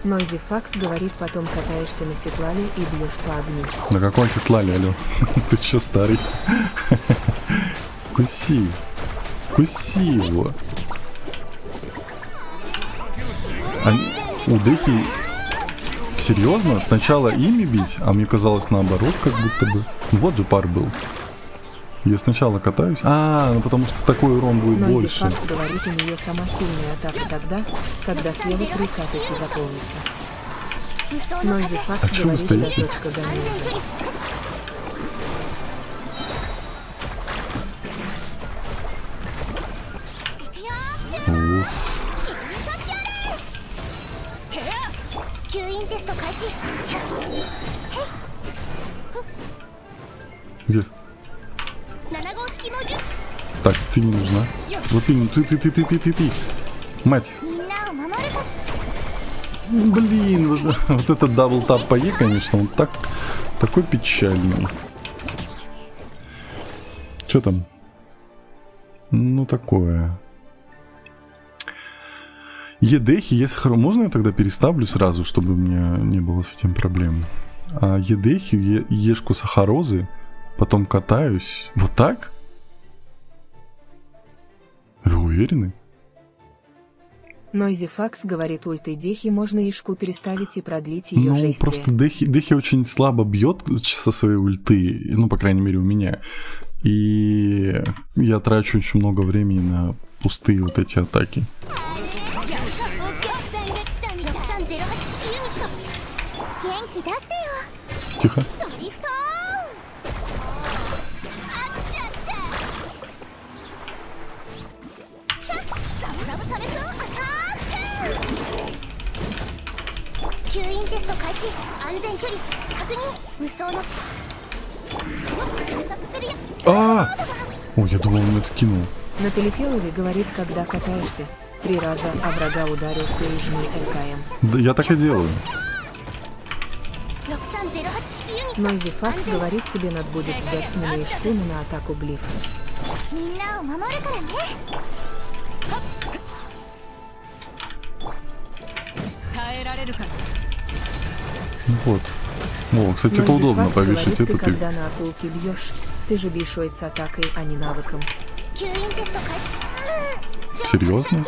Нойзи Факс говорит, потом катаешься на Сетлале и бьешь по огню. На каком Сетлале, алё? Ты чё, старый? Куси. Куси его. У Дехи... Серьезно? Сначала ими бить, а мне казалось наоборот, как будто бы. Вот же пар был. Я сначала катаюсь. Ну потому что такой урон будет Нойзи больше. Факс говорит, у нее сама сильная атака тогда, когда слева 3 каточки заполнится. Нойзи Факс чё вы говорит, стоите? да точка гоняет. Уф. Где? Так, ты не нужна. Вот именно, ты. Мать. Блин, вот этот даблтап по Е, конечно, он такой печальный. Что там? Ну, такое. Едехи, если можно, я тогда переставлю сразу, чтобы у меня не было с этим проблем. А едехи, ешку сахарозы, потом катаюсь. Вот так? Вы уверены? Нойзи Факс говорит, ультой Дехи можно ешку переставить и продлить ее Ну, жестие. просто Дехи очень слабо бьет со своей ульты, ну, по крайней мере, у меня. И я трачу очень много времени на пустые вот эти атаки. Тихо. Ой, я думал, он меня скинул. Натали говорит, когда катаешься, 3 раза, а врага ударился и жми РКМ. Да, я так и делаю. Нойзи Факс говорит, тебе надо будет взять милые шпуны на атаку глифа. Вот. О, кстати, это удобно Факс повешать говорит, это. ты когда на акулке бьешь, ты же бьешь с атакой, а не навыком. Серьезно?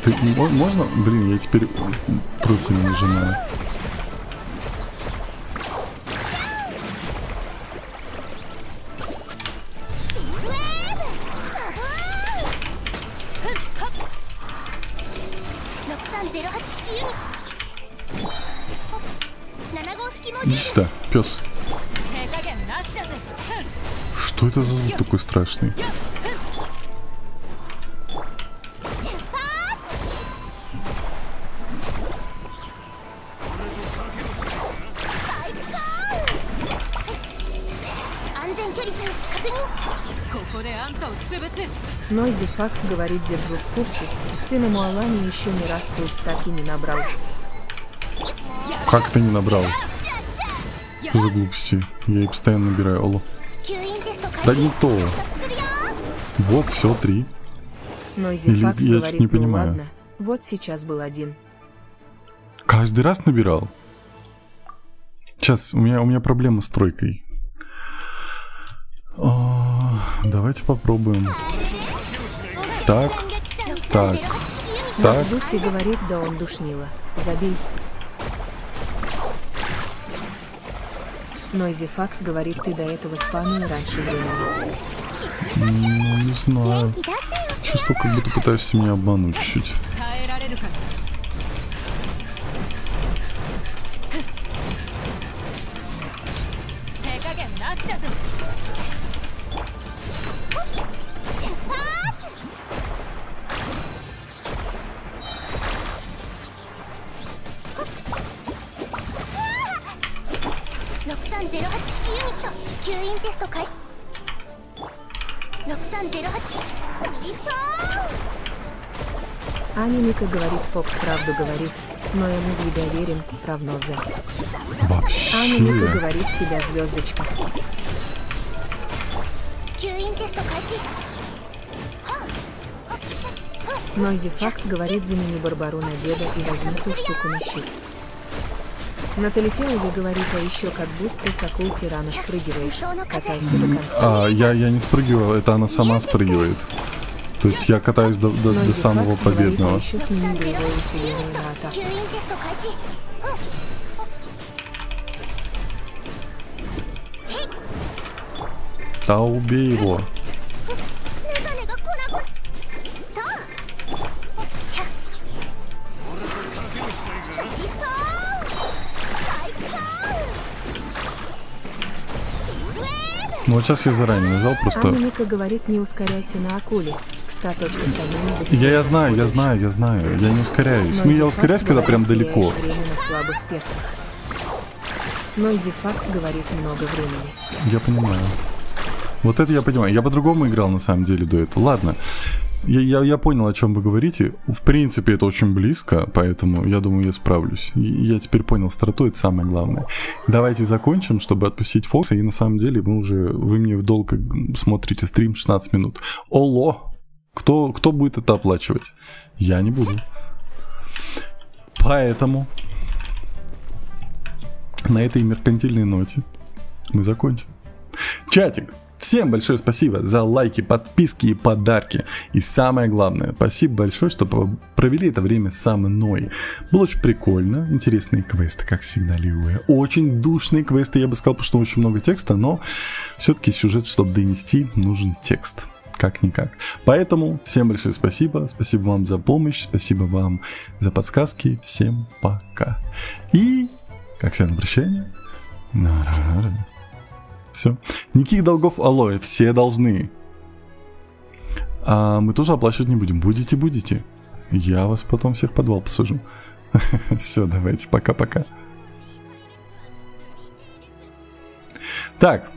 Ты можно? Блин, я теперь тройку не нажимаю. Иди сюда, пес. Что это за звук такой страшный? Нойзи Факс говорит, держу в курсе, ты на Муалане еще не раз стаки не набрал. Как ты не набрал? Что за глупости? Я и постоянно набираю, алло. Да не то. Вот, все, 3. Нойзи Или Факс я говорит, не ну понимаю. ладно, Вот сейчас был один. Каждый раз набирал? Сейчас, у меня проблема с тройкой. Давайте попробуем. Так. Дуси говорит, да он душнило. Забей. Нойзи Факс говорит, ты до этого спамил раньше времени. Ну, не знаю. Чувство, как будто пытаешься меня обмануть чуть-чуть. Анимика говорит, Фокс правду говорит, но ему доверен, равно за. Вообще. Анимика говорит, тебя звездочка. Нойзи Факс говорит, замени Барбару на деда и возьми ту штуку на щит. Натали Феови говорит, а еще как будто с акулки рано спрыгиваешь, катайся до конца. Я не спрыгиваю, это она сама спрыгивает. То есть я катаюсь до самого победного. Говорит, а еще сними боевое усиление на атаку. Да убей его. Ну вот сейчас я заранее нажал просто. Анимика говорит, не ускоряйся на акуле. Я знаю. Я не ускоряюсь. Ну я ускоряюсь, когда прям далеко. Нойзи Факс говорит много времени. Я понимаю. Вот это я понимаю. Я по-другому играл на самом деле до этого. Ладно. Я понял, о чем вы говорите. В принципе, это очень близко, поэтому я думаю, я справлюсь. Я теперь понял страту, это самое главное. Давайте закончим, чтобы отпустить Фокса. И на самом деле вы мне в долг смотрите стрим 16 минут. Оло! Кто будет это оплачивать? Я не буду. Поэтому на этой меркантильной ноте мы закончим. Чатик! Всем большое спасибо за лайки, подписки и подарки. И самое главное, спасибо большое, что провели это время со мной. Было очень прикольно, интересные квесты, как всегда, Лиуэ. Очень душные квесты, я бы сказал, потому что очень много текста, но все-таки сюжет, чтобы донести, нужен текст. Как-никак. Поэтому всем большое спасибо. Спасибо вам за помощь, спасибо вам за подсказки. Всем пока. И, как всегда, на прощание. Все. Никаких долгов алоэ. Все должны. А мы тоже оплачивать не будем. Будете. Я вас потом всех в подвал посажу. Все, давайте. Пока-пока. Так.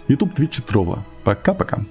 YouTube, Twitch, Трова. Пока-пока.